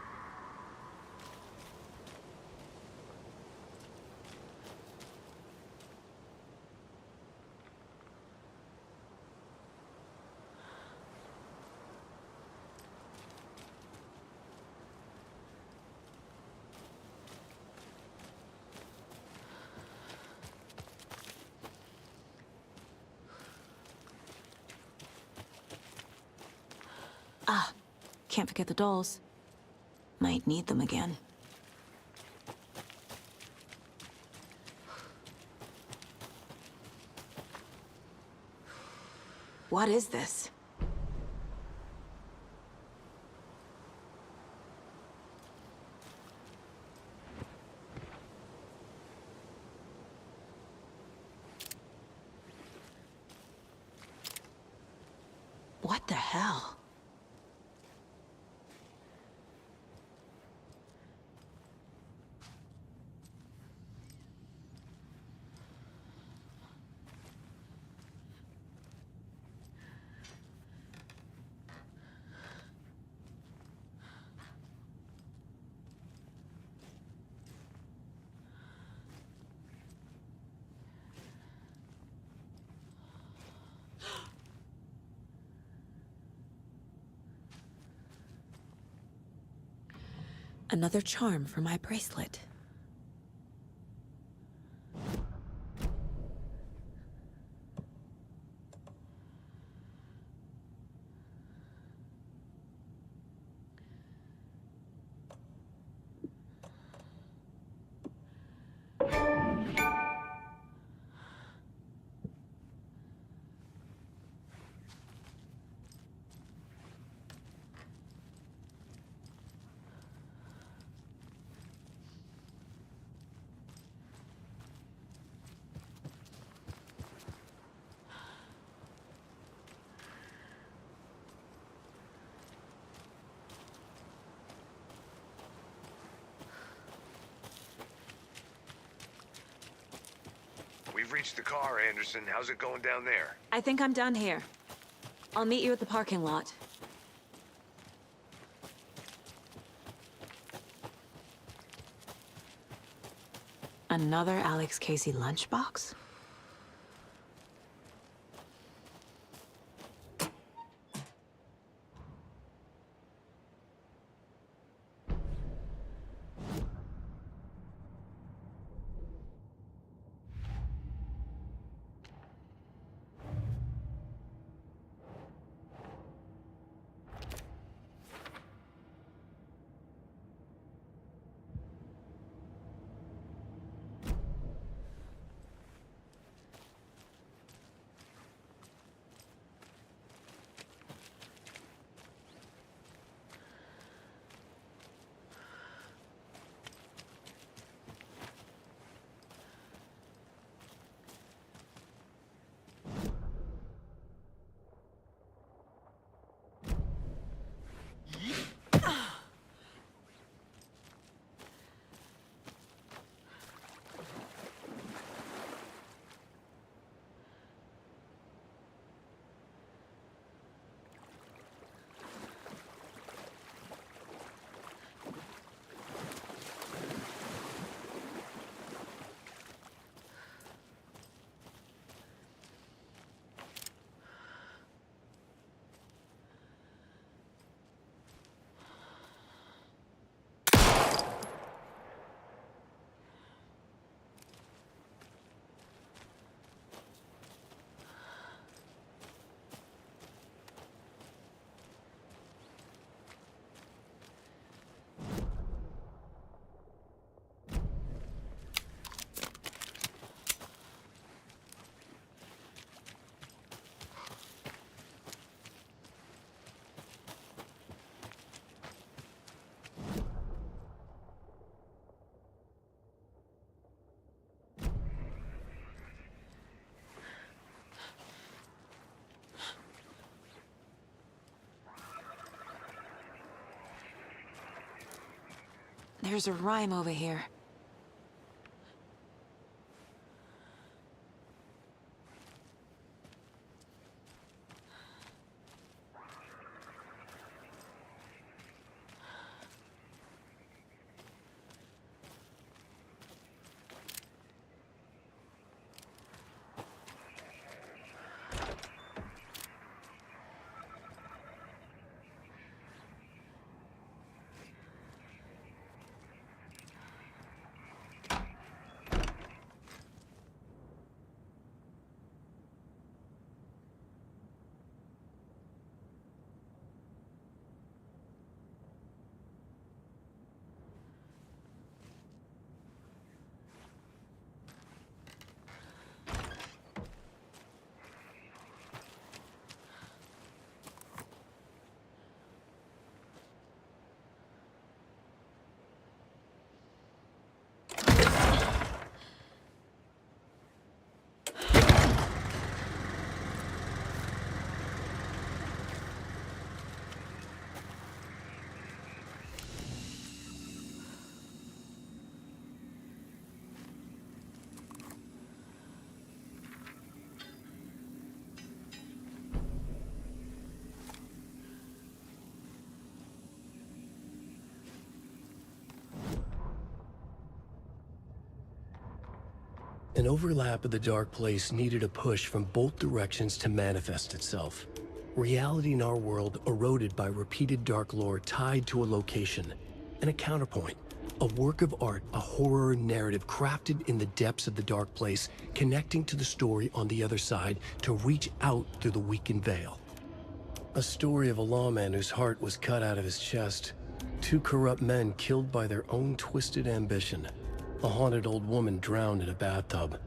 Ah, can't forget the dolls. Might need them again. What is this? What the hell? Another charm for my bracelet. We've reached the car, Anderson. How's it going down there? I think I'm done here. I'll meet you at the parking lot. Another Alex Casey lunchbox? There's a rhyme over here. An overlap of the dark place needed a push from both directions to manifest itself. Reality in our world eroded by repeated dark lore tied to a location, and a counterpoint, a work of art, a horror narrative crafted in the depths of the dark place, connecting to the story on the other side to reach out through the weakened veil. A story of a lawman whose heart was cut out of his chest, two corrupt men killed by their own twisted ambition, a haunted old woman drowned in a bathtub,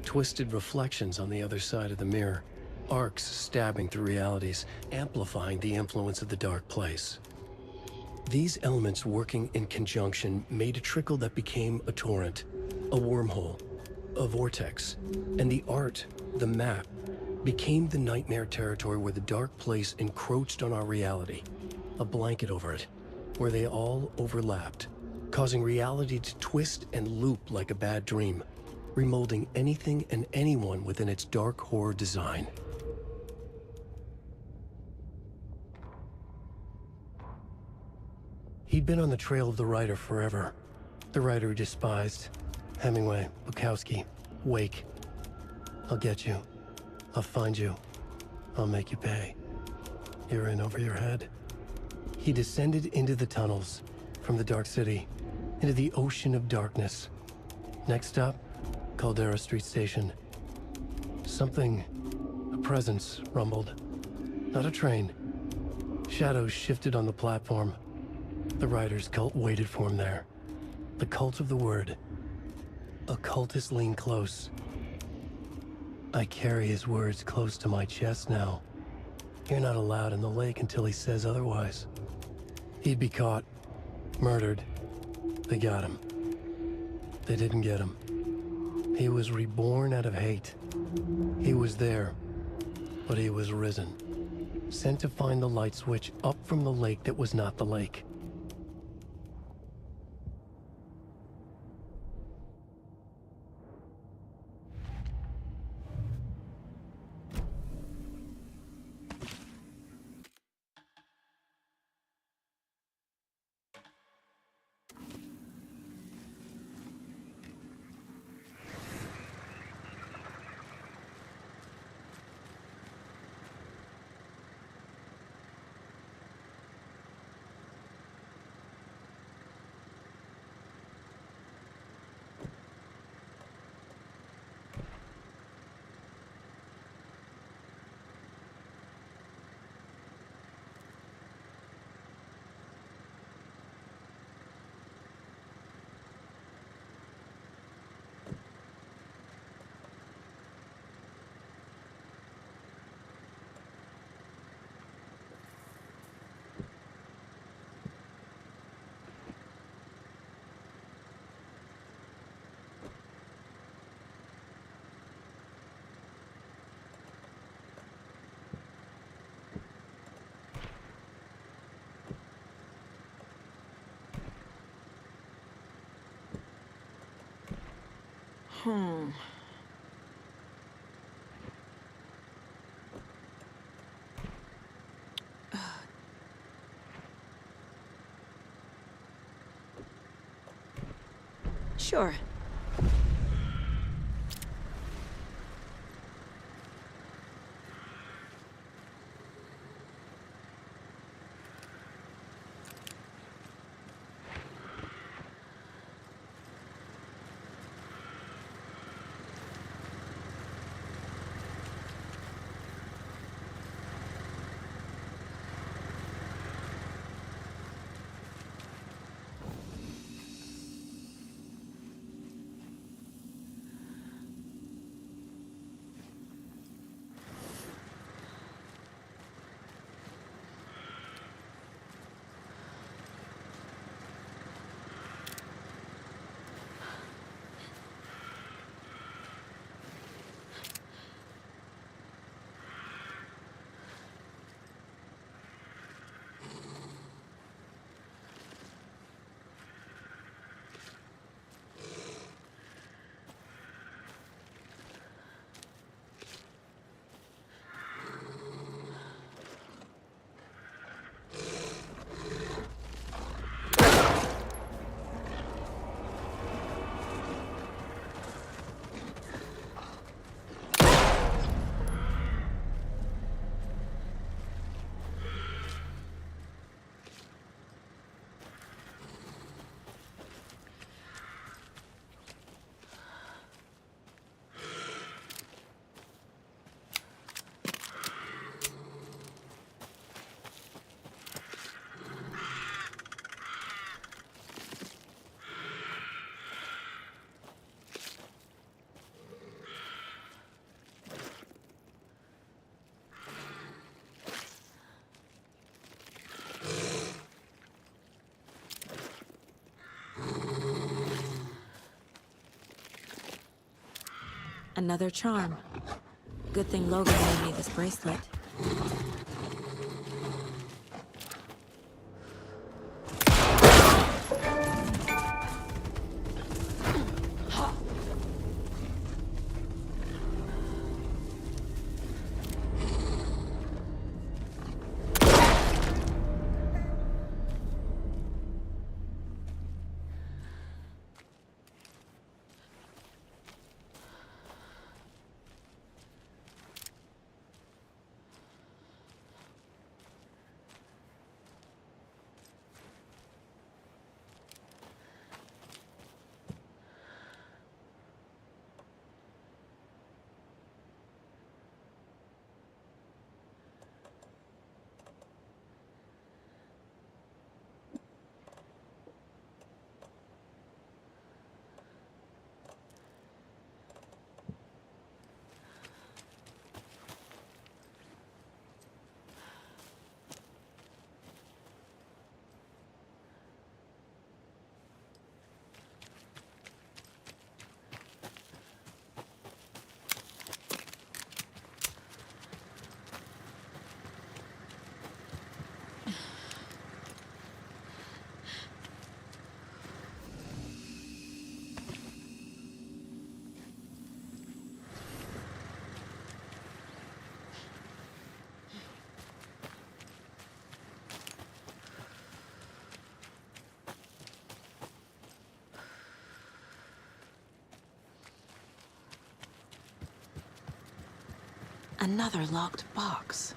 twisted reflections on the other side of the mirror, arcs stabbing through realities, amplifying the influence of the dark place. These elements working in conjunction made a trickle that became a torrent, a wormhole, a vortex, and the art, the map, became the nightmare territory where the dark place encroached on our reality, a blanket over it, where they all overlapped, causing reality to twist and loop like a bad dream, remolding anything and anyone within its dark horror design. He'd been on the trail of the writer forever. The writer he despised. Hemingway, Bukowski, Wake. I'll get you. I'll find you. I'll make you pay. You're in over your head. He descended into the tunnels, from the Dark City, into the ocean of darkness. Next stop, Caldera Street Station. Something, a presence, rumbled. Not a train. Shadows shifted on the platform. The writer's cult waited for him there. The cult of the word. Occultists lean close. I carry his words close to my chest now. You're not allowed in the lake until he says otherwise. He'd be caught, murdered. They got him. They didn't get him. He was reborn out of hate. He was there, but he was risen. Sent to find the light switch up from the lake that was not the lake. Sure. Another charm. Good thing Logan made me this bracelet. Another locked box.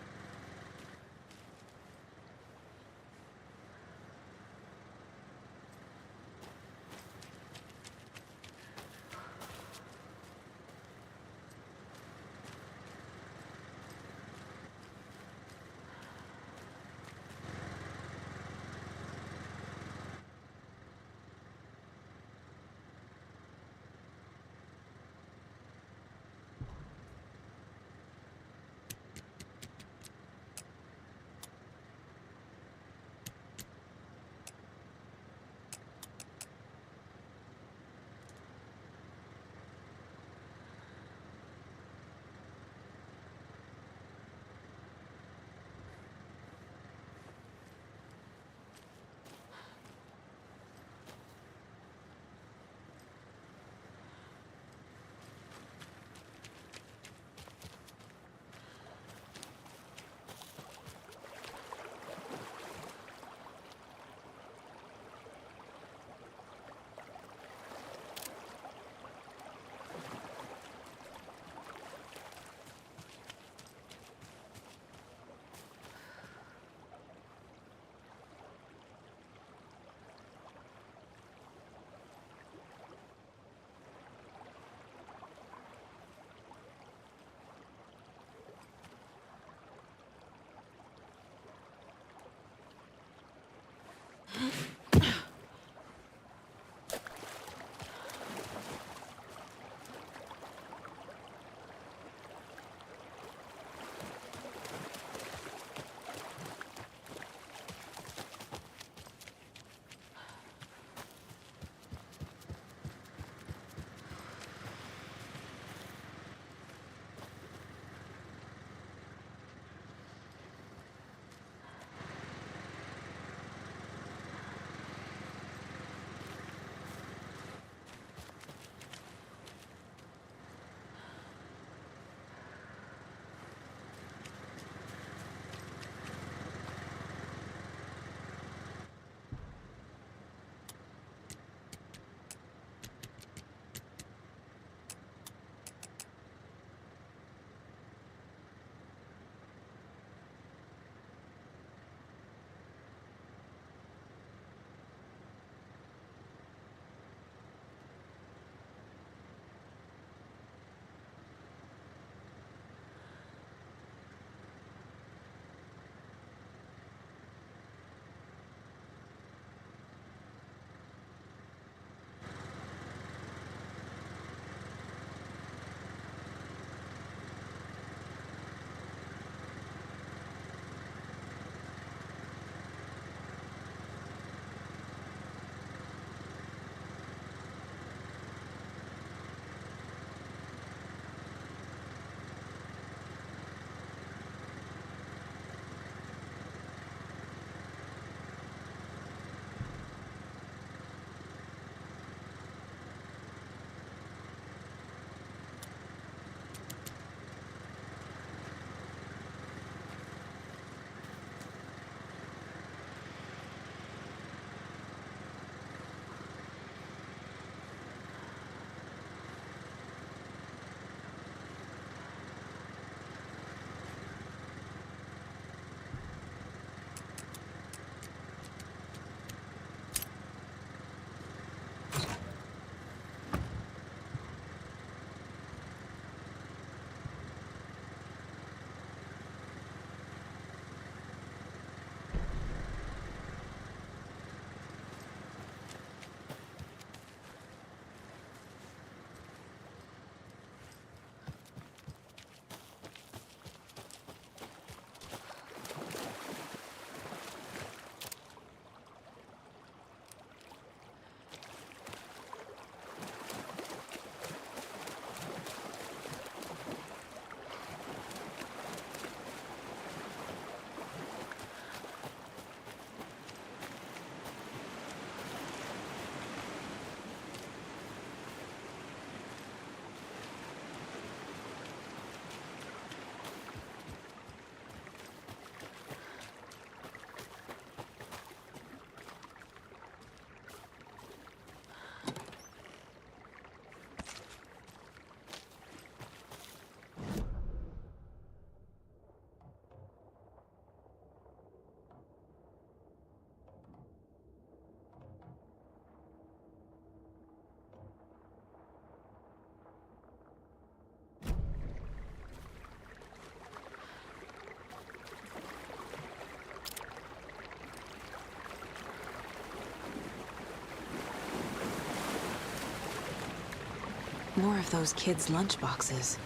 More of those kids' lunchboxes.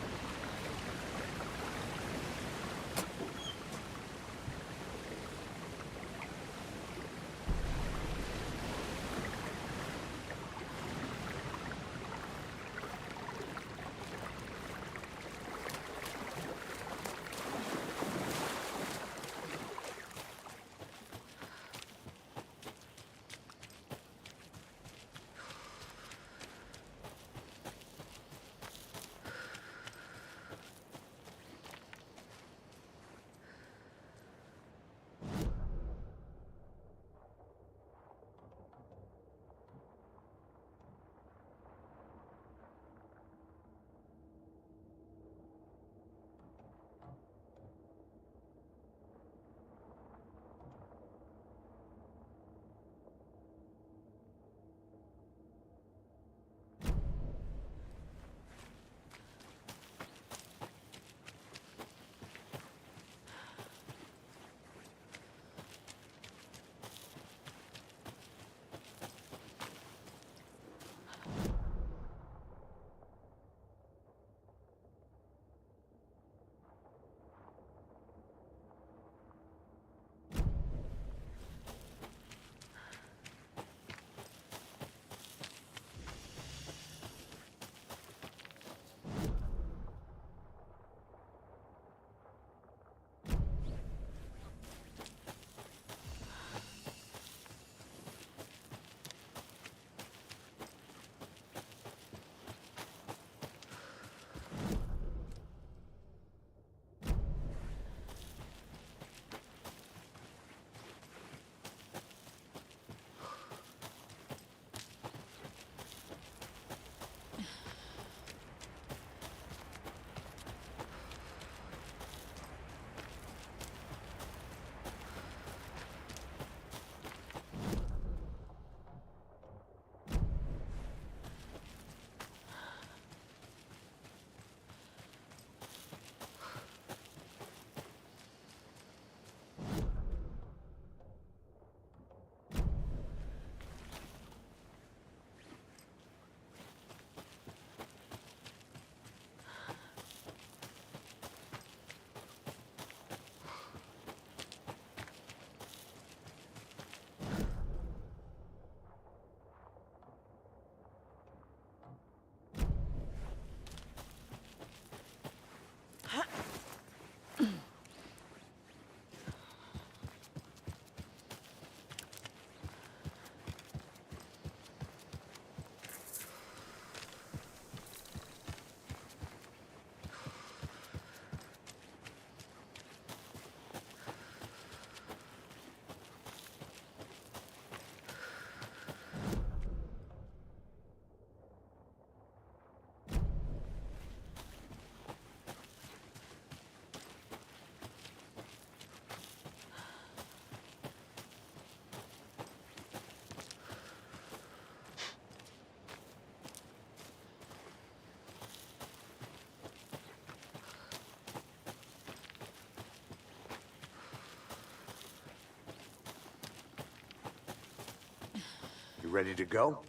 You ready to go?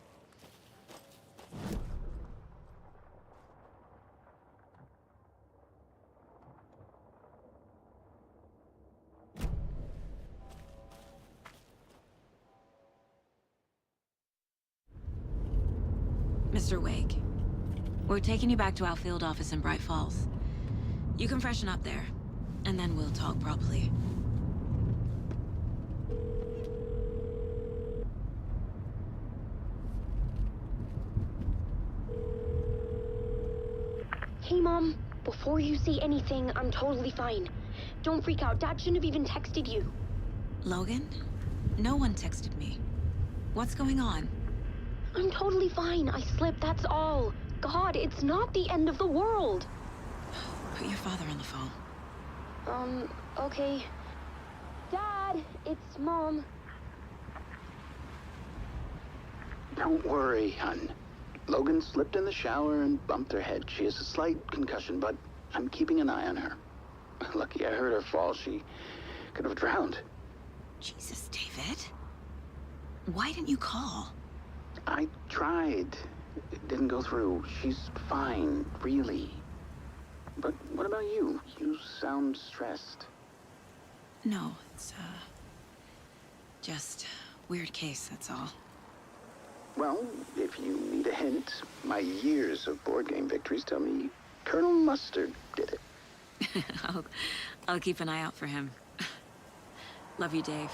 Mr. Wake, we're taking you back to our field office in Bright Falls. You can freshen up there, and then we'll talk properly. Hey, Mom. Before you say anything, I'm totally fine. Don't freak out. Dad shouldn't have even texted you. Logan? No one texted me. What's going on? I'm totally fine. I slipped, that's all. God, it's not the end of the world. Put your father on the phone. Okay. Dad, it's Mom. Don't worry, hun. Logan slipped in the shower and bumped her head. She has a slight concussion, but I'm keeping an eye on her. Lucky I heard her fall. She could have drowned. Jesus, David. Why didn't you call? I tried. It didn't go through. She's fine, really. But what about you? You sound stressed. No, it's, just weird case, that's all. Well, if you need a hint, my years of board game victories tell me Colonel Mustard did it. I'll keep an eye out for him. Love you, Dave.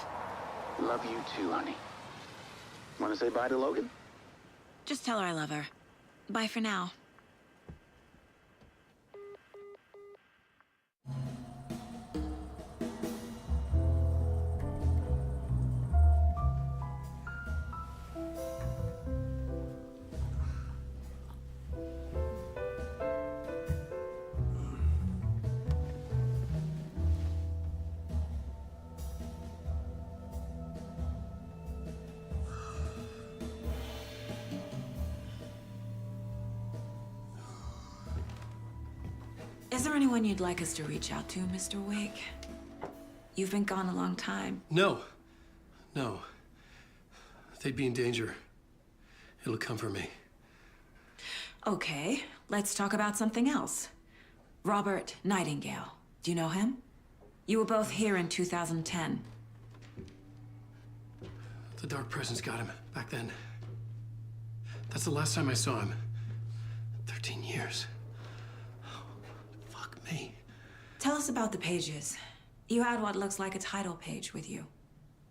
Love you too, honey. Want to say bye to Logan? Just tell her I love her. Bye for now. Is there anyone you'd like us to reach out to, Mr. Wake? You've been gone a long time. No. No. They'd be in danger. It'll come for me. Okay, let's talk about something else. Robert Nightingale. Do you know him? You were both here in 2010. The Dark Presence got him back then. That's the last time I saw him. 13 years. Fuck me. Tell us about the pages. You had what looks like a title page with you.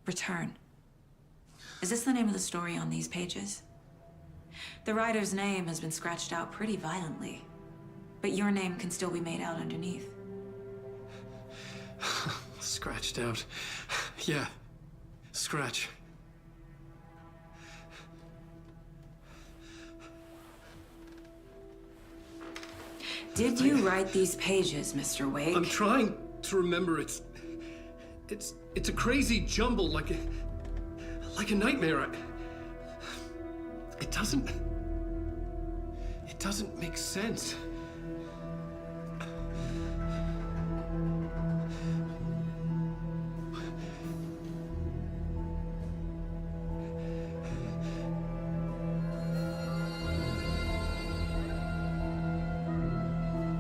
Return. Is this the name of the story on these pages? The writer's name has been scratched out pretty violently, but your name can still be made out underneath. Scratched out. Yeah. Scratch. Did you write these pages, Mr. Wake? I'm trying to remember. It's a crazy jumble, like a nightmare. It doesn't make sense.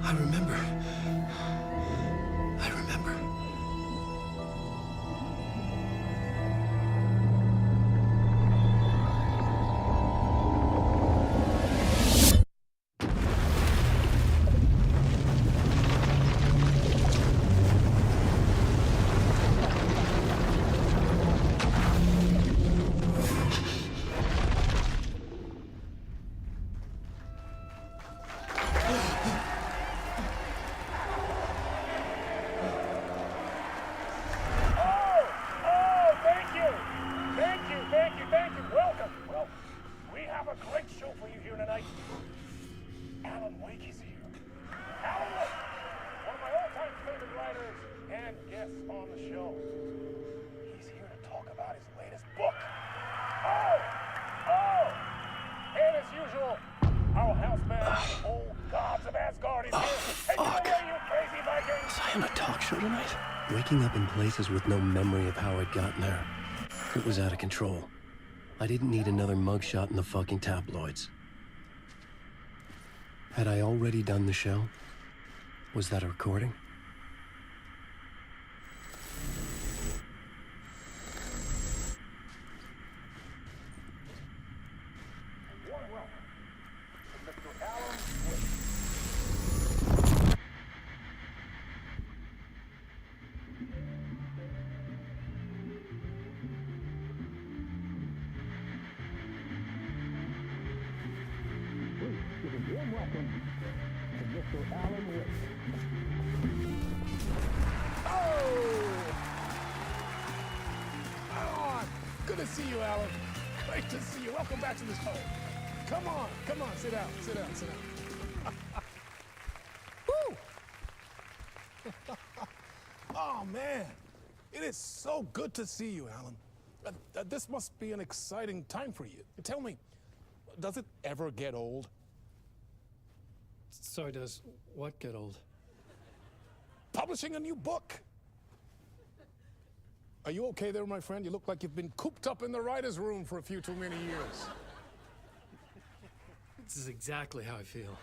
I remember. Waking up in places with no memory of how I'd gotten there. It was out of control. I didn't need another mugshot in the fucking tabloids. Had I already done the show? Was that a recording? Good to see you, Alan. Great to see you. Welcome back to this home. Come on, sit down. Woo! Oh, man. It is so good to see you, Alan. This must be an exciting time for you. Tell me, does it ever get old? So does what get old? Publishing a new book. Are you okay there, my friend? You look like you've been cooped up in the writer's room for a few too many years. This is exactly how I feel.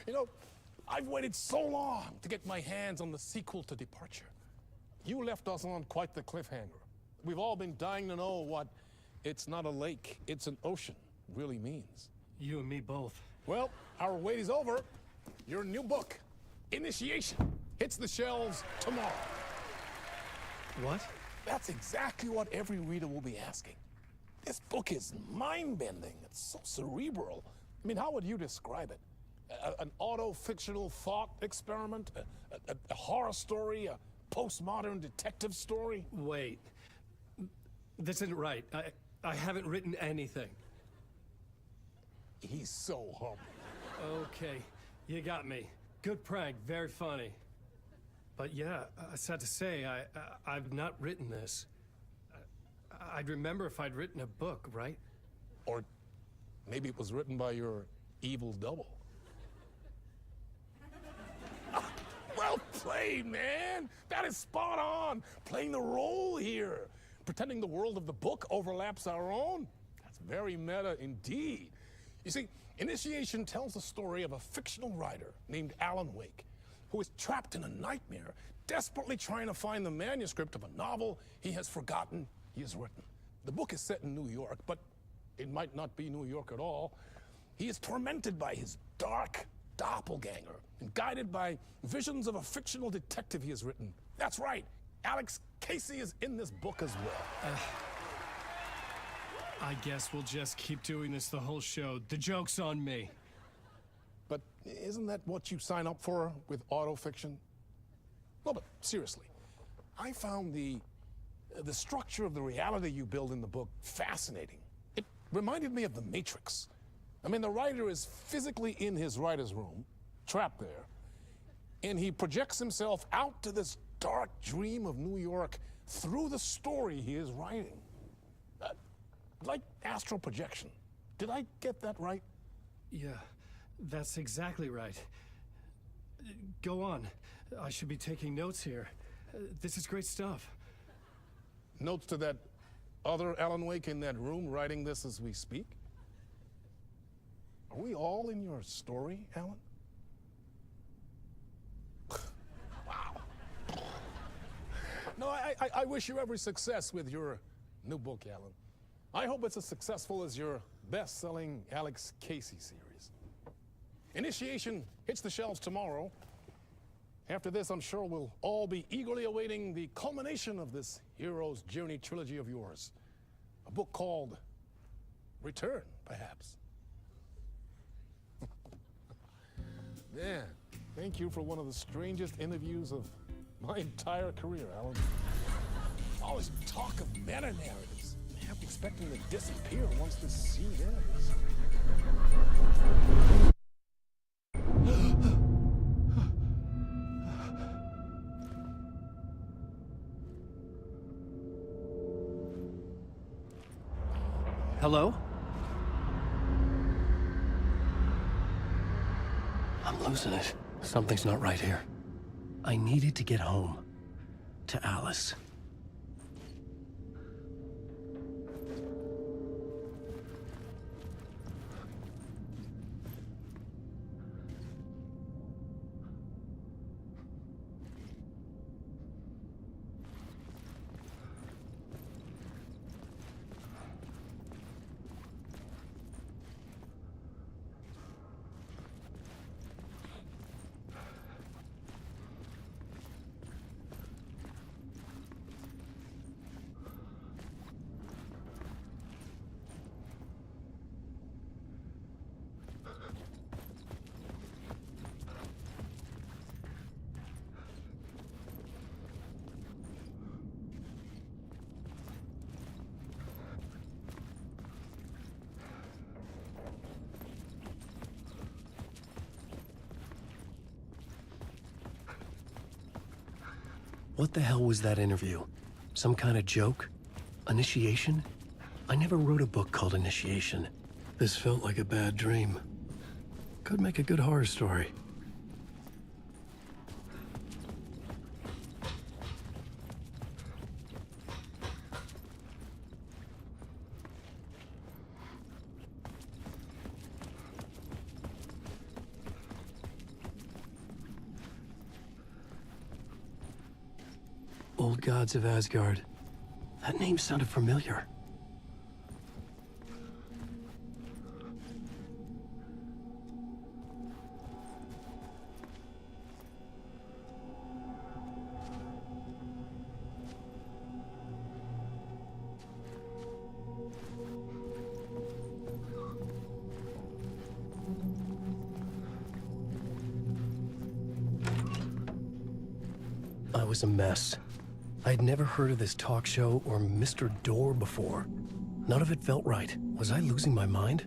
You know, I've waited so long to get my hands on the sequel to Departure. You left us on quite the cliffhanger. We've all been dying to know what "it's not a lake, it's an ocean" really means. You and me both. Well, our wait is over. Your new book, Initiation, hits the shelves tomorrow. What? That's exactly what every reader will be asking. This book is mind-bending. It's so cerebral. I mean, how would you describe it? An auto-fictional thought experiment? A horror story? A postmodern detective story? Wait. This isn't right. I haven't written anything. He's so humble. Okay, you got me. Good prank, very funny. But yeah, sad to say, I've not written this. I'd remember if I'd written a book, right? Or maybe it was written by your evil double. Well played, man! That is spot on! Playing the role here. Pretending the world of the book overlaps our own. That's very meta indeed. You see, Initiation tells the story of a fictional writer named Alan Wake, who is trapped in a nightmare, desperately trying to find the manuscript of a novel he has forgotten he has written. The book is set in New York, but it might not be New York at all. He is tormented by his dark doppelganger and guided by visions of a fictional detective he has written. That's right, Alex Casey is in this book as well. I guess we'll just keep doing this the whole show. The joke's on me. But isn't that what you sign up for with autofiction? No, but seriously, I found the structure of the reality you build in the book fascinating. It reminded me of The Matrix. I mean, the writer is physically in his writer's room, trapped there, and he projects himself out to this dark dream of New York through the story he is writing. Like astral projection. Did I get that right? Yeah, that's exactly right. Go on. I should be taking notes here. This is great stuff. Notes to that other Alan Wake in that room writing this as we speak? Are we all in your story, Alan? Wow. No, I wish you every success with your new book, Alan. I hope it's as successful as your best-selling Alex Casey series. Initiation hits the shelves tomorrow. After this, I'm sure we'll all be eagerly awaiting the culmination of this hero's journey trilogy of yours. A book called Return, perhaps. Man, thank you for one of the strangest interviews of my entire career, Alan. Always talk of meta-narratives. I'm expecting to disappear once this scene ends. Hello? I'm losing it. Something's not right here. I needed to get home. To Alice. What the hell was that interview? Some kind of joke? Initiation? I never wrote a book called Initiation. This felt like a bad dream. Could make a good horror story. gods of Asgard. That name sounded familiar. I was a mess. I'd never heard of this talk show or Mr. Door before. None of it felt right. Was I losing my mind?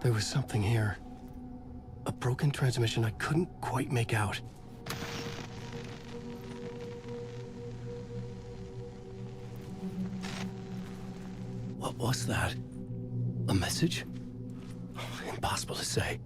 There was something here. A broken transmission I couldn't quite make out. What was that? A message? Impossible to say.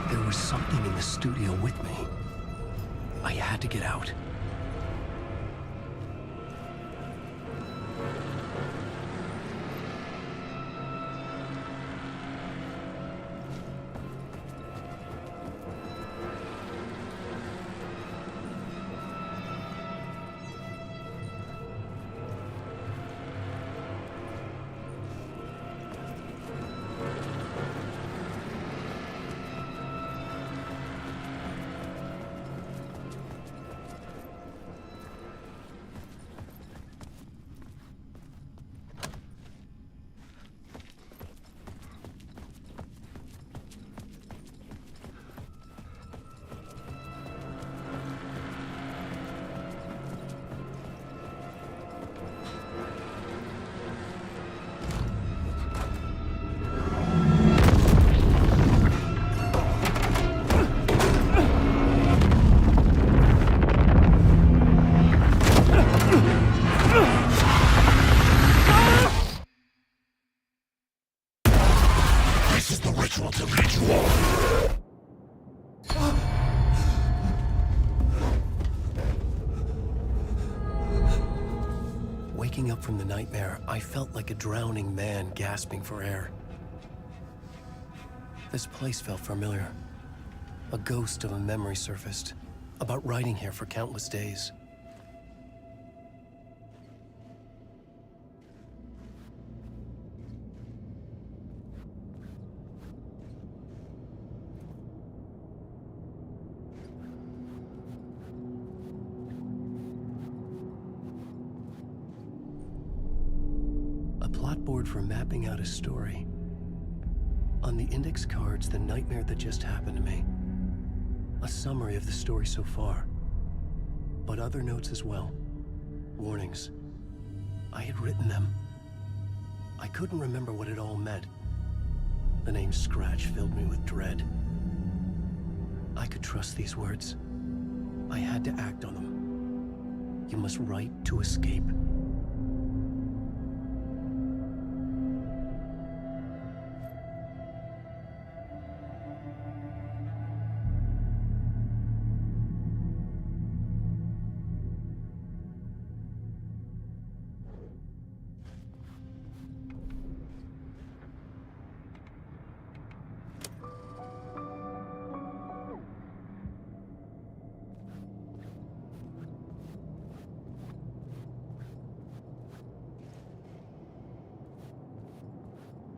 There was something in the studio with me. I had to get out. Waking up from the nightmare, I felt like a drowning man gasping for air. This place felt familiar. A ghost of a memory surfaced, about riding here for countless days. Board for mapping out a story. On the index cards, the nightmare that just happened to me. A summary of the story so far. But other notes as well. Warnings. I had written them. I couldn't remember what it all meant. The name Scratch filled me with dread. I could trust these words. I had to act on them. You must write to escape.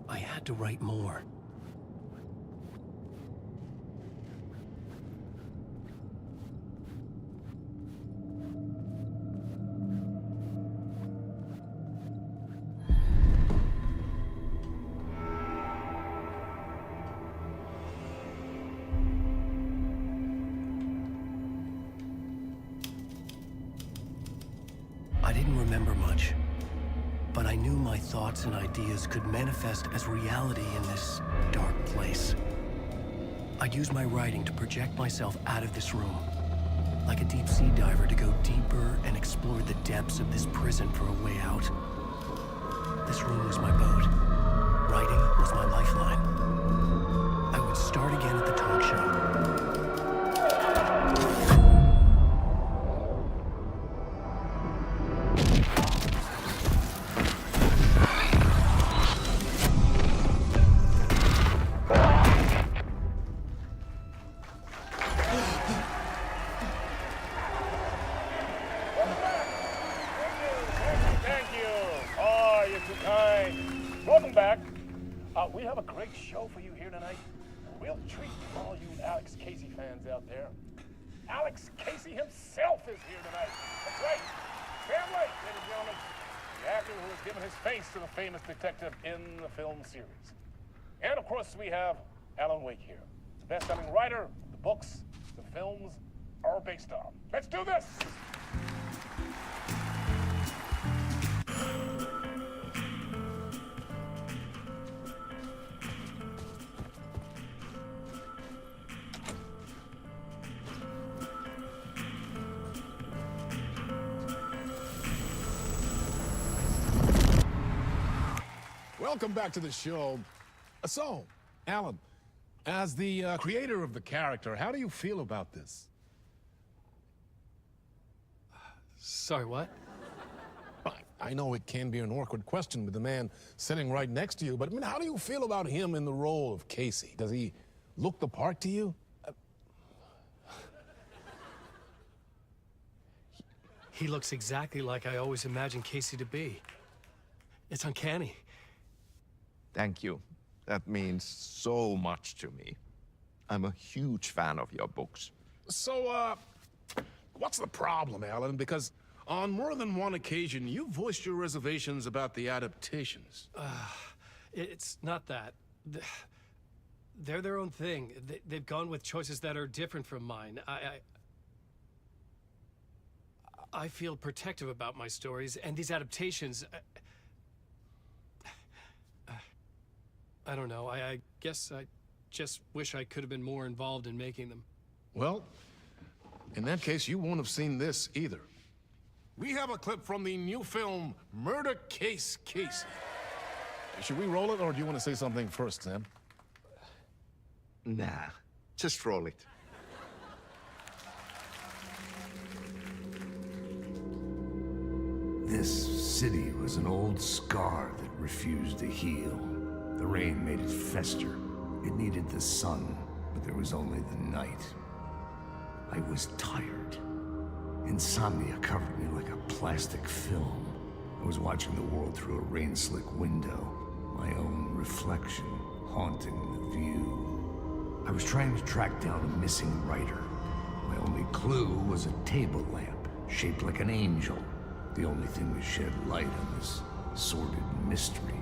I had to write more. I didn't remember much. But I knew my thoughts and ideas could manifest as reality in this dark place. I'd use my writing to project myself out of this room, like a deep sea diver to go deeper and explore the depths of this prison for a way out. This room was my boat. Writing was my lifeline. I would start again at the talk show. Welcome back. We have a great show for you here tonight. A real treat for all you Alex Casey fans out there. Alex Casey himself is here tonight. That's right. Sam Lake, ladies and gentlemen. The actor who has given his face to the famous detective in the film series. And of course, we have Alan Wake here. The best-selling writer, the books, the films are based on. Let's do this! Welcome back to the show. So, Alan, as the creator of the character, how do you feel about this? Sorry, what? I know it can be an awkward question with the man sitting right next to you, but I mean, how do you feel about him in the role of Casey? Does he look the part to you? He looks exactly like I always imagined Casey to be. It's uncanny. Thank you. That means so much to me. I'm a huge fan of your books. So, what's the problem, Alan? Because on more than one occasion, you voiced your reservations about the adaptations. It's not that. They're their own thing. They've gone with choices that are different from mine. I feel protective about my stories, and these adaptations... I don't know. I guess I just wish I could have been more involved in making them. Well, in that case, you won't have seen this either. We have a clip from the new film, Murder Case Casey. Should we roll it, or do you want to say something first, Sam? Nah, just roll it. This city was an old scar that refused to heal. The rain made it fester. It needed the sun, but there was only the night. I was tired. Insomnia covered me like a plastic film. I was watching the world through a rain-slick window, my own reflection haunting the view. I was trying to track down a missing writer. My only clue was a table lamp, shaped like an angel. The only thing to shed light on this sordid mystery.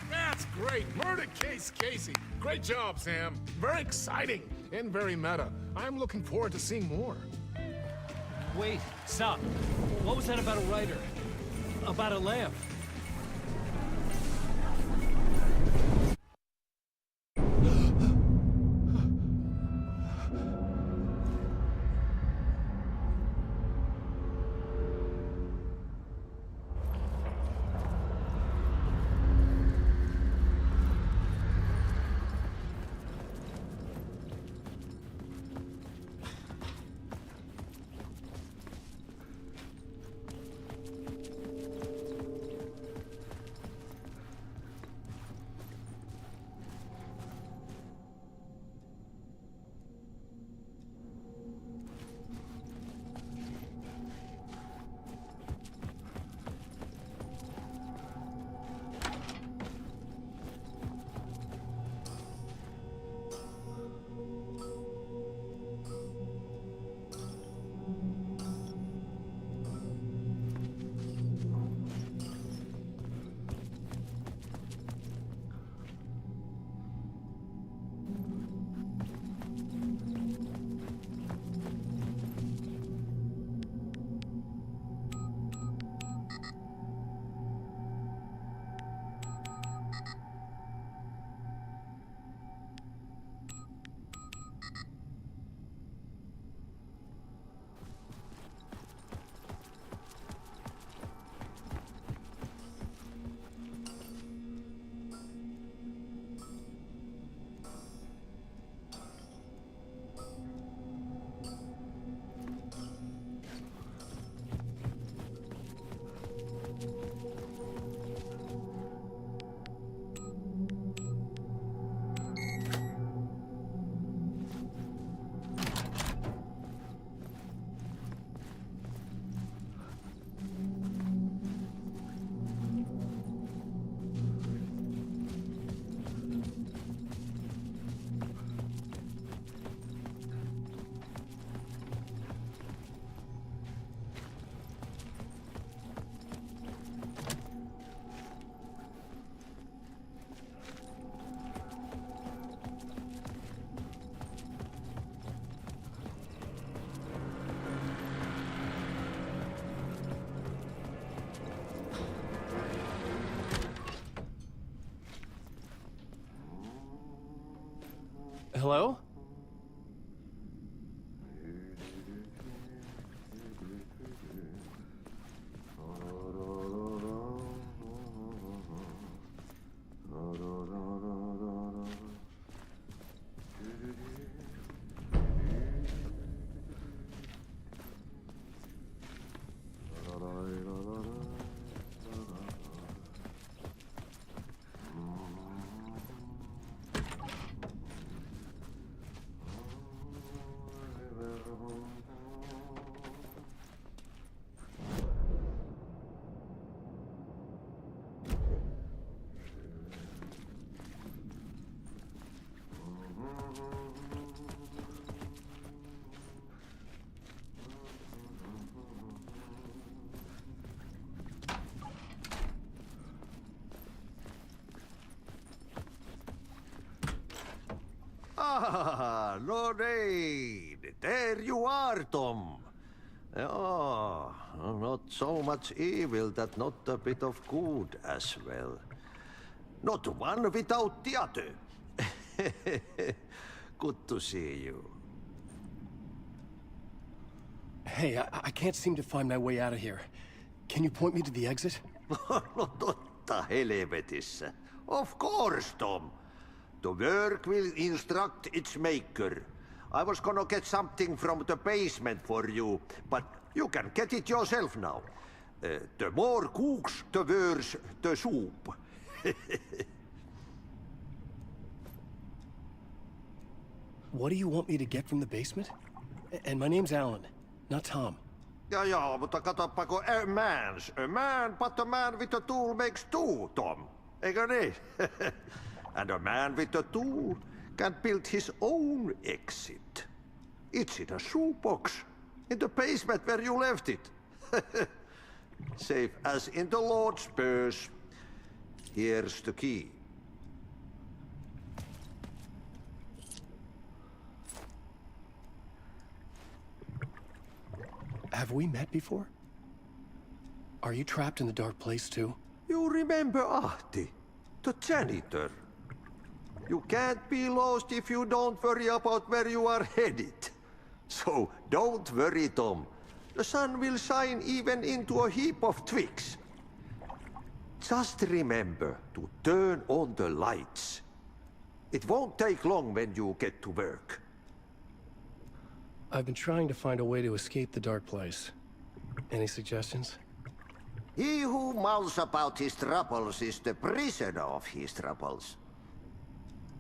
That's great! Murder Case Casey! Great job, Sam. Very exciting and very meta. I'm looking forward to seeing more. Wait, stop. What was that about a writer? About a lamp? Hello? Ah, Lorraine! There you are, Tom. Oh, not so much evil that not a bit of good as well. Not one without the other. Good to see you. Hey, I can't seem to find my way out of here. Can you point me to the exit? Totta helvetissä. Of course, Tom. The work will instruct its maker. I was gonna get something from the basement for you, but you can get it yourself now. The more cooks, the worse the soup. What do you want me to get from the basement? And my name's Alan, not Tom. Ja, mutta katoppa kun a man, but a man with a tool makes two, Tom. Eikö niin? And a man with a tool can build his own exit. It's in a shoebox, in the basement where you left it. Safe as in the Lord's purse. Here's the key. Have we met before? Are you trapped in the dark place too? You remember Ahti, the janitor. You can't be lost if you don't worry about where you are headed. So don't worry, Tom. The sun will shine even into a heap of twigs. Just remember to turn on the lights. It won't take long when you get to work. I've been trying to find a way to escape the dark place. Any suggestions? He who mouths about his troubles is the prisoner of his troubles.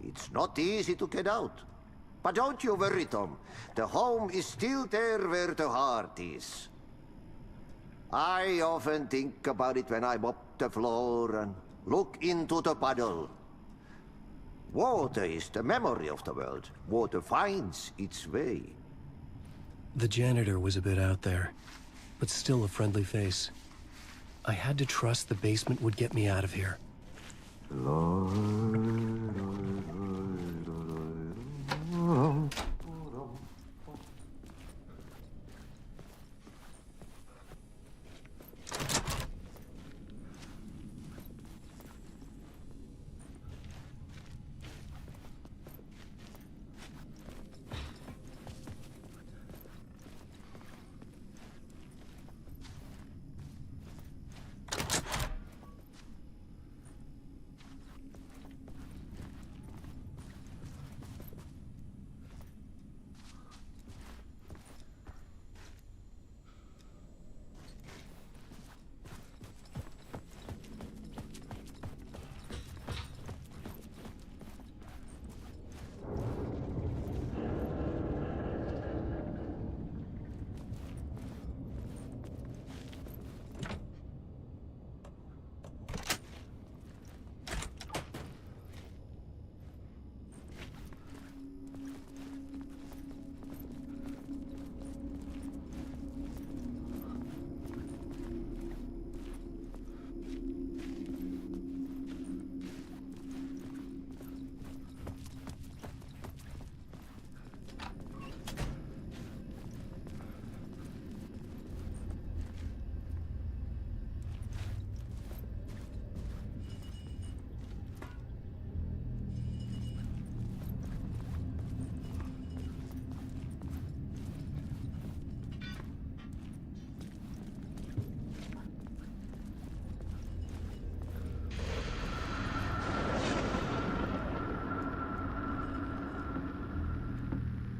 It's not easy to get out. But don't you worry, Tom. The home is still there where the heart is. I often think about it when I mop the floor and look into the puddle. Water is the memory of the world. Water finds its way. The janitor was a bit out there, but still a friendly face. I had to trust the basement would get me out of here.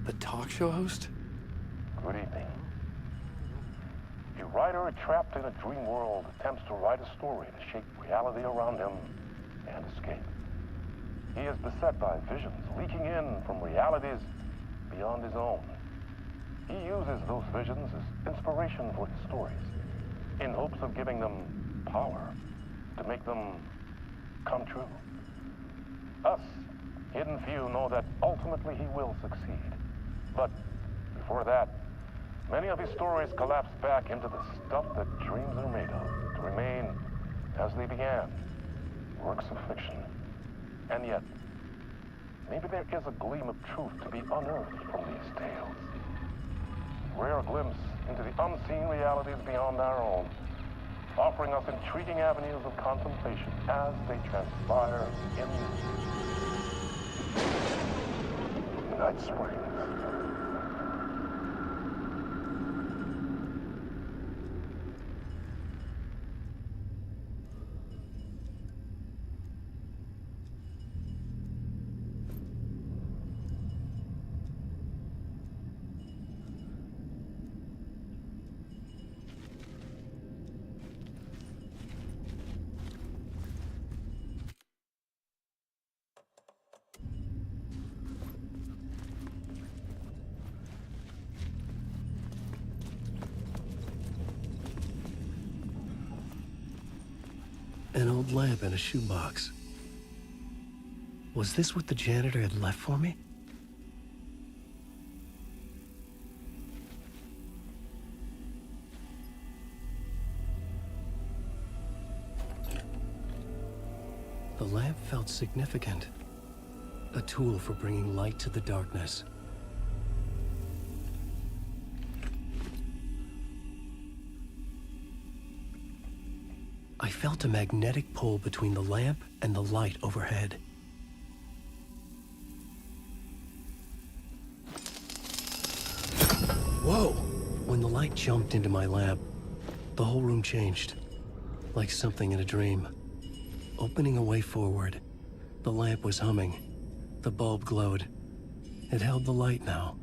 The talk show host? Good evening. A writer trapped in a dream world attempts to write a story to shape reality around him and escape. He is beset by visions leaking in from realities beyond his own. He uses those visions as inspiration for his stories, in hopes of giving them power, to make them come true. Us, hidden few, know that ultimately he will succeed. But before that, many of his stories collapse back into the stuff that dreams are made of, to remain as they began, works of fiction. And yet, maybe there is a gleam of truth to be unearthed from these tales. Rare glimpse into the unseen realities beyond our own, offering us intriguing avenues of contemplation as they transpire in Night Springs. An old lamp in a shoebox. Was this what the janitor had left for me? The lamp felt significant. A tool for bringing light to the darkness. I felt a magnetic pull between the lamp and the light overhead. Whoa! When the light jumped into my lamp, the whole room changed, like something in a dream. Opening a way forward, the lamp was humming. The bulb glowed. It held the light now.